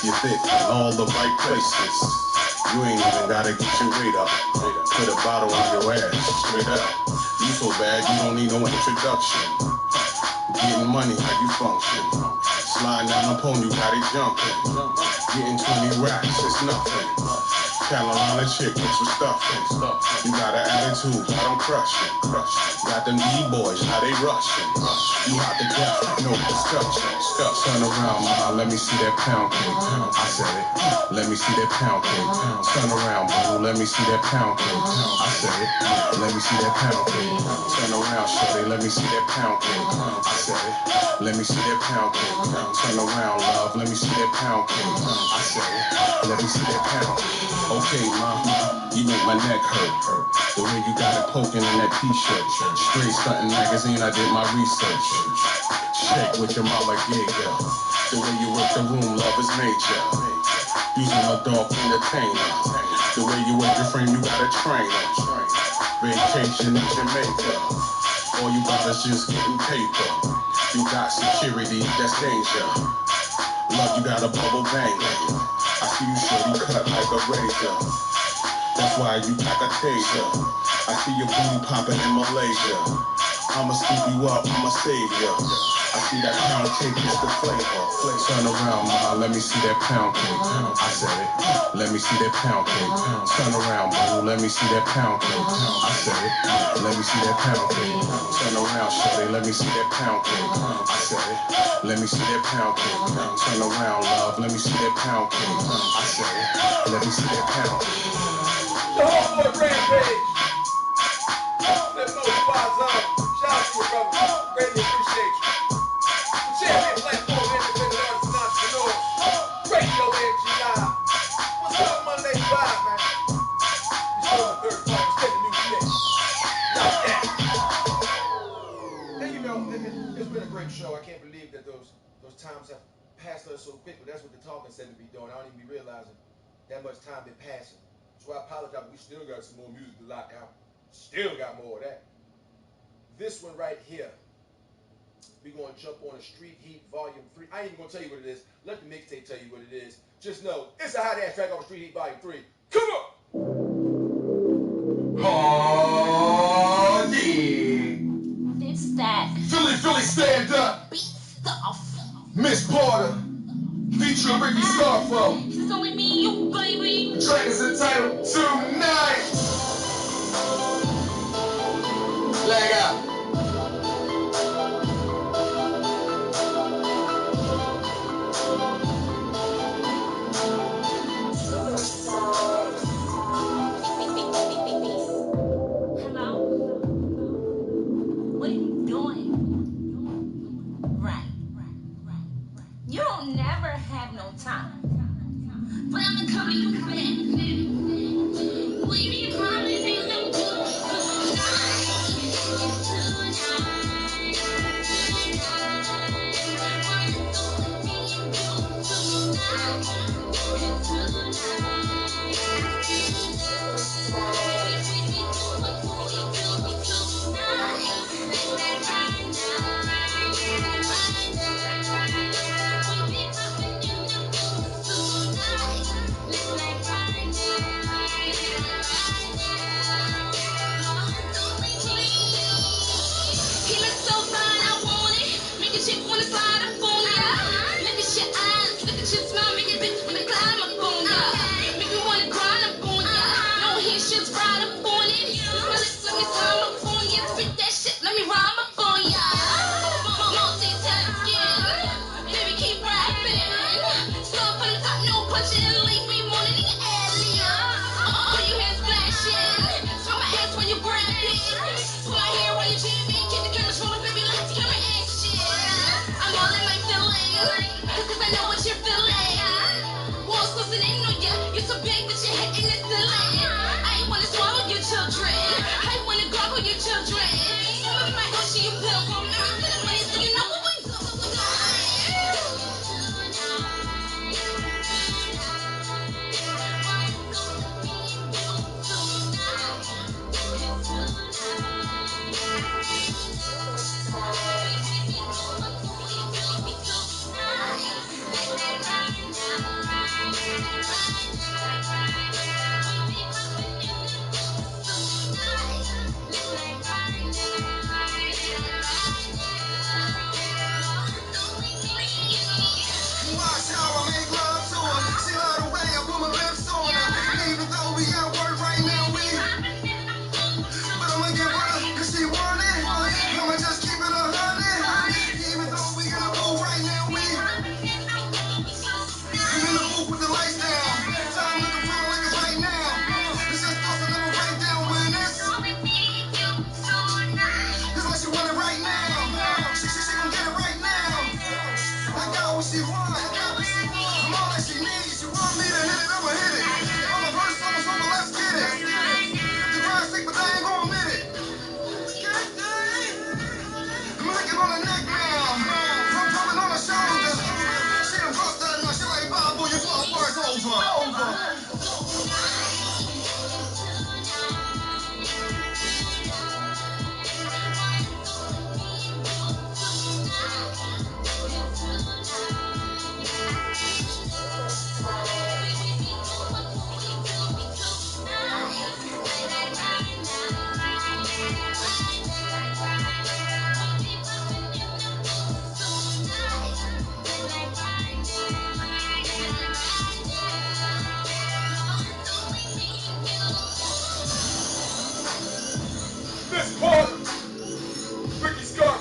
You thick in all the right places. You ain't even gotta get your weight up. Put a bottle on your ass, straight up. You so bad, you don't need no introduction. Getting money, how you function. Sliding down the pole, you got it jumping. Getting 20 racks, it's nothing. Carolina chick with some stuffing. You got an attitude, I don't crush it. Got them D-boys, how they rushing. You out the death, no discussion. Turn around, ma, let me see that pound cake. I said it. Let me see that pound cake. Turn around, boo, let me see that pound cake. I said it. Let me see that pound cake. Turn around, shorty, let me see that pound cake. I said it. Let me see that pound cake. Turn around, love, let me see that pound cake. I said it. Let me see that pound cake. Okay, mama, you make my neck hurt. The way you got it poking in that t-shirt. Straight stunting magazine, I did my research. Shake what your mama gave ya. The way you work the room, love is nature. Using a dog entertainer. The way you work your frame, you got a trainer. Vacation in Jamaica. All you got is just getting paper. You got security, that's danger. Love, you got a bubble banger. I see you shorty cut like a razor. That's why you pack a taser. I see your booty popping in Malaysia. I'ma scoop you up, I'ma save ya. I see that pound cake is the flavor. Turn around, ma, let me see that pound cake. I said it. Let me see that pound cake. Turn around, boo, let me see that pound cake. I said it. Let me see that pound cake. Turn around, shorty, let let me see that pound cake. I said it. Let me see that pound cake. Turn around, love. Let me see that pound cake. I said it. Let me see that pound cake. The homeboy Rampage. Flip those squads up. Shout out to you, brother. Greatly appreciate you. The champion platform, independent artists and entrepreneurs. Radio AFG Live. What's up, Monday Vibe, man? You still on the third part. Let's get the new mix. Like that. And you know, it's been a great show. I can't believe that those times have passed us so quick, but that's what the talking said to be doing. I don't even be realizing that much time been passing. So I apologize, but we still got some more music to lock out. Still got more of that. This one right here, we're going to jump on a Street Heat Volume 3. I ain't even going to tell you what it is. Let the mixtape tell you what it is. Just know, it's a hot-ass track off Street Heat Volume 3. Come on! Oh, yeah. It's that. Philly, stand up. Beat stuff. Miss Porter, featuring Ricky Starfo. It's only me and you, baby. The track is entitled Tonight. Leg out. You don't never have no time. But I'm gonna cover you back. Will you be promised things I'm good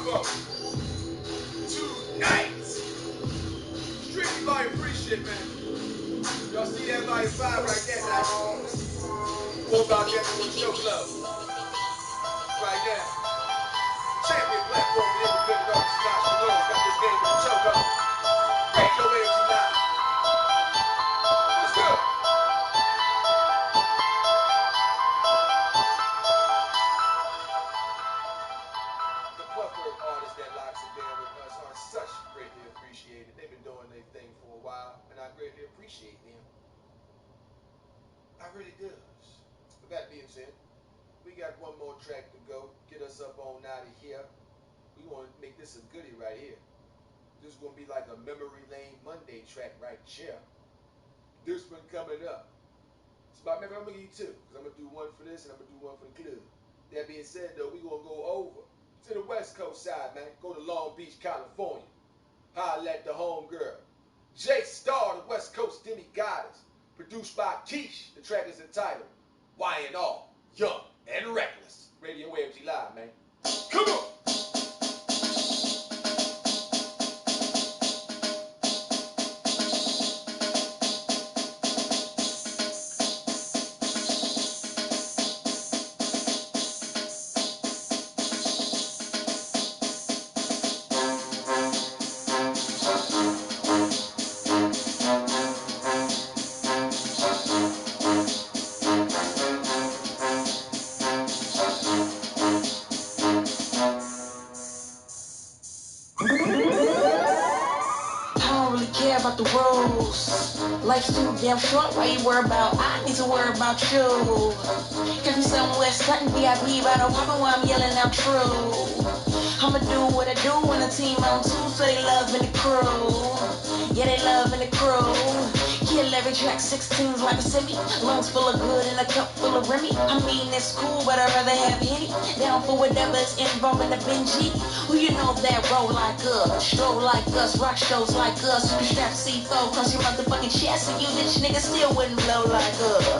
Turbo tonight. Strictly volume 3 shit, man. Y'all see that volume 5 right there, man. More about that for the show club. Right now. Champion platform for independent artists and entrepreneurs. Got this game with the choke on. Radio AFG Live. What's good? The plethora of artists that locks it down with us are such greatly appreciated. They've been doing their thing for a while, and I greatly appreciate them. I really do. With that being said, we got one more track to go. Get us up on out of here. We want to make this a goodie right here. This is going to be like a Memory Lane Monday track right here. This one coming up. It's about, maybe I'm going to give you two. Because I'm going to do one for this and I'm going to do one for the club. That being said, though, we're going to go over to the West Coast side, man. Go to Long Beach, California. Holla at the homegirl. J Star, the West Coast Demi-Goddess. Produced by Keish. The track is entitled Y&R, Young and Reckless. Radio AFG Live, man. Come on! About the rules. Life's too damn short, why you worry about? I need to worry about you. Give me somewhere stunting VIP by the walking while I'm yelling out true. I'ma do what I do when the team on two, so they love in the crew. Yeah, they love in the crew. Kill every track, 16s like a semi. Lungs full of good and a cup full of Remy. I mean, it's cool, but I'd rather have Henny. Down for whatever's involving the Benji. Who you know that roll like us, stroll like us, rock shows like us. You can strap C4 across your motherfucking chest, and you bitch niggas still wouldn't blow like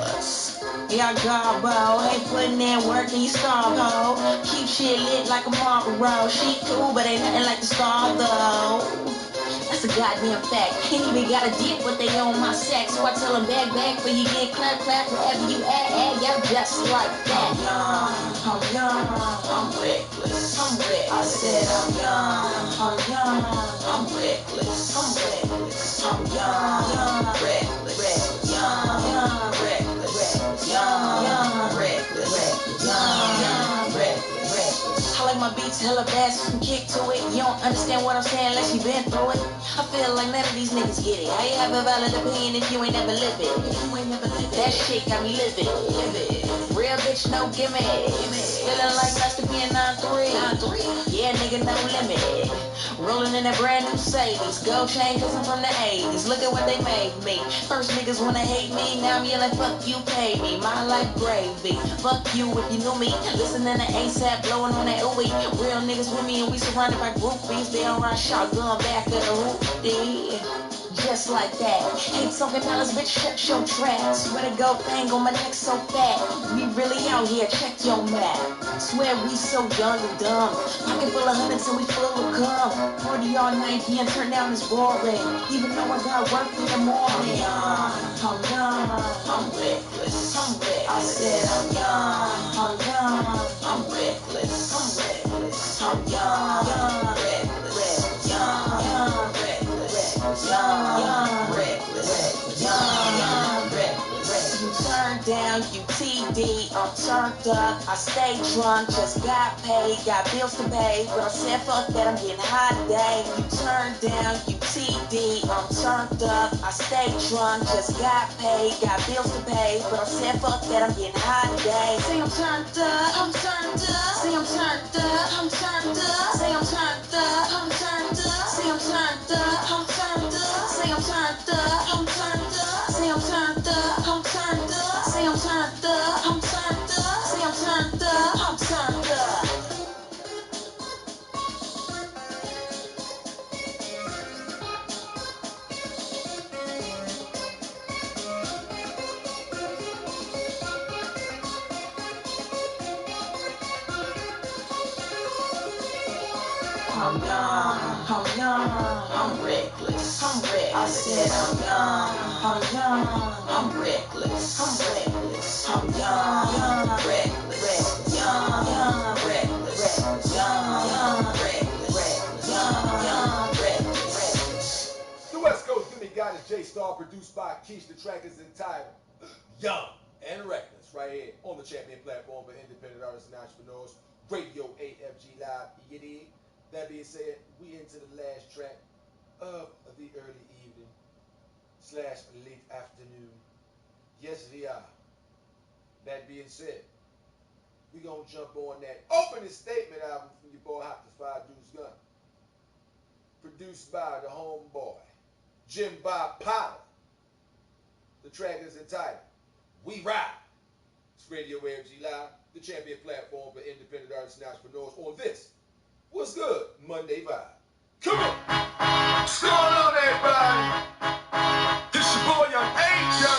us. Yeah, God, bro, ain't putting in work and you starve, ho. Keep shit lit like a Marlboro. She cool, but ain't nothing like the star, though. That's a goddamn fact. Ain't even got a dick, but they on my sack. So I tell them bag, for you get clap, wherever you at, yeah, just like that. I'm young, I'm reckless, I'm reckless. I said I'm young, I'm reckless, I'm reckless. I'm young, reckless, young, reckless, young, reckless, young, reckless. I like my beats hella bad, so some kick to it. You don't understand what I'm saying unless you been through it. I feel like none of these niggas get it. How you have a valid opinion if you ain't never live it? That shit got me livid. Real bitch, no gimmicks. Feeling like Master being 9-3. Yeah, nigga, no limit. Rolling in a brand new Mercedes. Gold chain cause I'm from the 80s. Look at what they made me. First niggas wanna hate me. Now I'm yelling, fuck you, pay me. My life gravy. Fuck you if you knew me. Listening to ASAP, blowing on that ooey. Real niggas with me and we surrounded by groupies. They don't ride shotgun back of the hoopty. Just like that. Ain't talking dollars, bitch, shut your tracks. Swear to go thing on my neck so fat. We really out here, check your map. Swear we so young and dumb. Pocket full of hundreds and we full of cum. 40 all night, being turned down is boring. Even though I got work in the morning. I'm young, I'm reckless, I'm reckless. I said I'm young, I'm reckless, I'm reckless. I'm young, reckless, young, reckless, young, reckless, young, reckless. You turned down, you TD, I'm turned up. I stay drunk, just got paid, got bills to pay. But I said fuck that, I'm getting high today. You turned down, you TD, I'm turned up. I stay drunk, just got paid, got bills to pay. But I said fuck that, I'm getting high today. Say I'm turned up, I'm turned up. Say I'm turned up, I'm turned up. Say I'm turned up, I'm turned up. Say I'm turned up, I'm turned up. Say I'm turned up, I'm turned up. Say I'm turned up, I'm turned up. Say I'm turned up, I'm turned up. Say I'm turned up, I'm turned up. I'm young, I'm young, I'm reckless, I'm reckless. I said I'm young, I'm young, I'm reckless, I'm reckless. I'm young, reckless, young, reckless, young, reckless, young, reckless. The West Coast Demigod is J-Star, produced by Keish. The track is entitled Young and Reckless, right here on the champion platform for independent artists and entrepreneurs, Radio AFG Live. You dig? That being said, we into the last track of the early evening / late afternoon. Yes, we are. That being said, we gonna jump on that opening statement album from your boy Haak, the Five Deuce Gun, produced by the homeboy Jim Bob Potter. The track is entitled We Ride. It's Radio AFG Live, the champion platform for independent artists and entrepreneurs on this What's Good Monday Vibe. Come on! What's going on, everybody? This your boy Young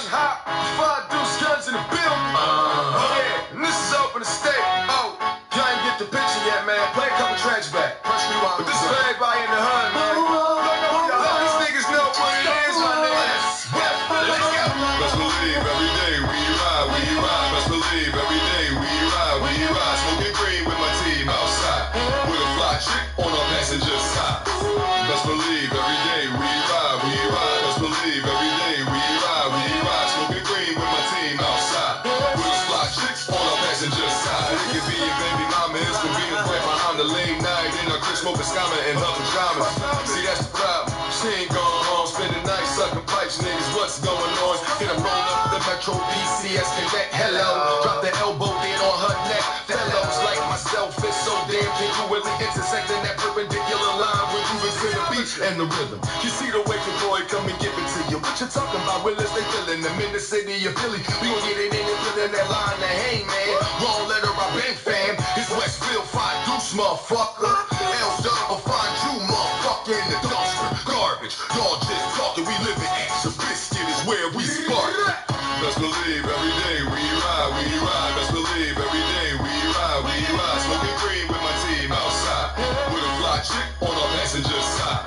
Haak, Five Deuce Guns in the building. Oh yeah, and this is open to state. Oh, y'all ain't get the picture yet, man. Play a couple tracks back. Press rewind. But this is for everybody in the hood, man. Let these niggas know what it is, my nigga. Best believe every day we ride, we ride. Best believe every day we ride, we ride. Smoking green with my team outside, with a fly chick on our passenger side. Best believe every day we ride, we ride. Best believe every day we ride, we ride. Smoking green with my team outside, with a fly chick on our passenger side. It could be your baby mama, it's gonna be a right behind the late night in her crib smoking scammer in her pajamas. See, that's the problem. She ain't going home, spend the night sucking pipes, niggas. What's going on? Get a roll up the Metro PCS Connect. Hello, drop the elbow then on her neck. Fellows like myself, it's so damn congruently intersecting that perpendicular line with moving to the beat and the rhythm. You see the way the boy come and give it to you. What you talking about? Willis, they feeling them in the city of Philly. We gon' get it in and feeling that line to hey man. Wrong letter, I bank fam. It's Westfield, Five Deuce, motherfucker. L-Dub, I'll find you, motherfucker, in the dumpster. Garbage, y'all just talking. We live in extra biscuit is where we spark. Best believe every day we ride, we ride. Best believe every day we ride, we ride. Smoking green with my team outside, with a fly chick on our passenger side.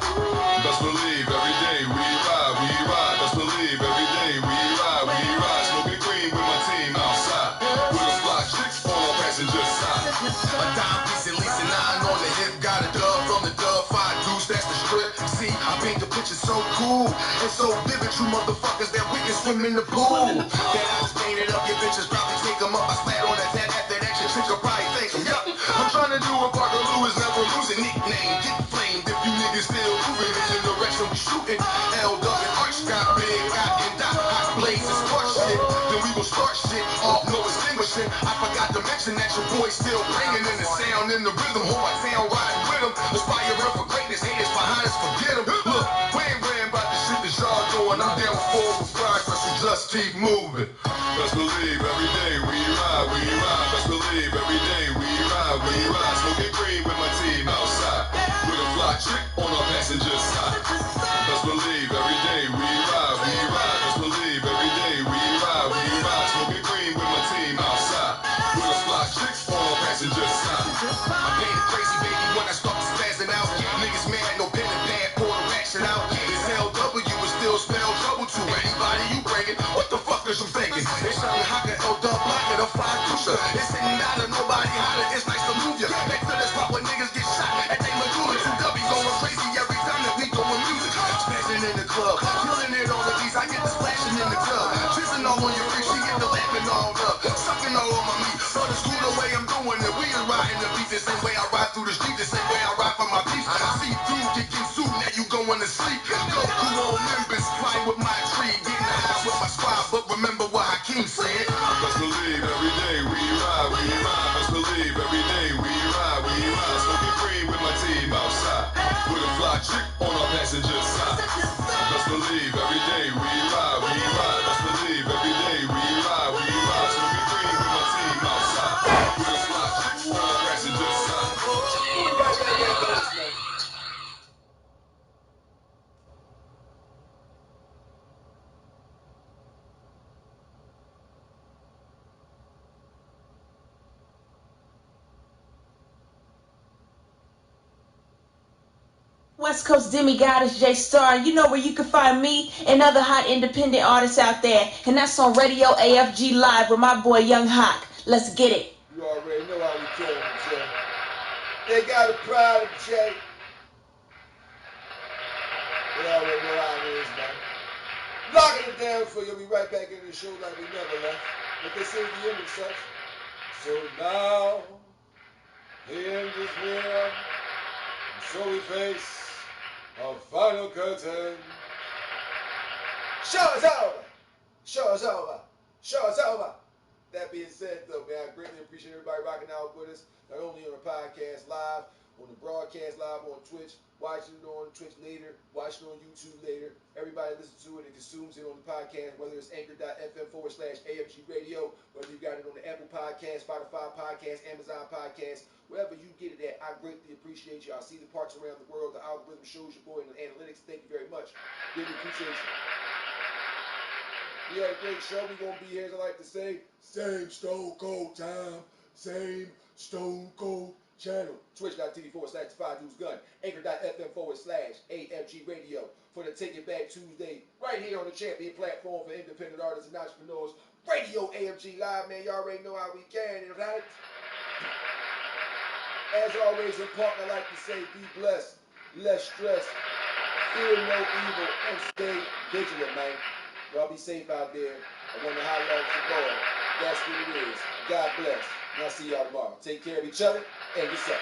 Best believe every day we ride, we ride. Best believe every day we ride, we ride. Smoking green with my team outside, with a fly chick on our passenger side. A dime piece at least a 9 on the hip. Got a dub from the dub, Five Deuce, that's the strip. See, I paint the picture so cool and so vivid, you motherfuckers that we can swim in the pool. That I just painted up, your bitches probably take them up. I spat on that tat after that shit, chick will probably thank them. Yup, I'm trying to do what Parker Lewis never losing. Nickname, get flamed if you niggas still moving in the direction we shooting. L-Dub and Arch got big, got and dot, hot blazes, spark shit. Then we gon' start shit off, no extinguishing. I forgot to mention that your boy still bringing in the sound and the rhythm. Hold my town riding with him, aspiring for greatness. Haters behind us, forget them. Look, we ain't worrying about the shit that y'all doing. I'm down for progress, so just keep moving. Best believe every day we ride, we ride. Best believe every day we ride, we ride. Smoking green with my team outside, with a fly chick on our passenger side. Best believe every day we ride, we ride. Best believe every day we ride, we ride. Smoking green with my team outside, with a fly chick on our passenger side. I painted crazy baby when I start spazzing out. Niggas mad, no pen and pad, pour the ratchet out. This LW is still spell trouble to anybody you bringing. What the fuck is you thinking? It's something Haak and L-Dub Black and a Five Deuce. It's sitting down and nobody holler. It's nice to move ya. Next to this spot where niggas get shot and they medulla. 2W going crazy every time that we doing music. Spazzing in the club, killing it on the beats. I get the splashing in the club, jizzing all on your freak. She get the laughing all up, sucking all on my meat. But it's cool the way I'm doing it. We is riding the beat the same way I ride through the street, the same way I ride for my peace. See through, kicking suit, now you going to sleep. Go cool on members, flying with my tree, getting high with my squad. But remember what Hakeem said. Best believe every day we ride, we ride. Best believe every day we ride, we ride. Smoking green with my team outside, with a fly chick on our passenger side. Best believe every day we ride, we ride. Best believe every day we ride, we ride. Smoking green with my team outside, with a fly chick on our passenger side. West Coast demigod is J Star. You know where you can find me and other hot independent artists out there. And that's on Radio AFG Live with my boy Young Haak. Let's get it. You already know how we killing them, Jay. They got a pride of Jay. They already know how it is, man. Locking it down for you. We'll be right back in the show like we never left. But this is the end of such. So now, the end is near. So we face a final curtain. Show is over. Show is over. Show is over. That being said, though, man, I greatly appreciate everybody rocking out with us, not only on the podcast live, on the broadcast live on Twitch, watching it on Twitch later, watching it on YouTube later. Everybody listens to it and consumes it on the podcast, whether it's anchor.fm/AFG Radio, whether you got it on the Apple Podcast, Spotify Podcast, Amazon Podcast, wherever you get it at. I greatly appreciate you. I see the parts around the world. The algorithm shows your boy in the analytics. Thank you very much. Really appreciate you. We had a great show. We're going to be here, as I like to say, same Stone Cold time, same Stone Cold channel. Twitch.tv/DefiDude'sGun. Anchor.fm/AFG Radio for the Take It Back Tuesday, right here on the champion platform for independent artists and entrepreneurs. Radio AFG Live, man. Y'all already know how we can. Right? As always, in part, I like to say, be blessed, less stress, fear no evil, and stay vigilant, man. Y'all be safe out there. I want to highlight the ball. That's what it is. God bless. And I'll see y'all tomorrow. Take care of each other and yourself.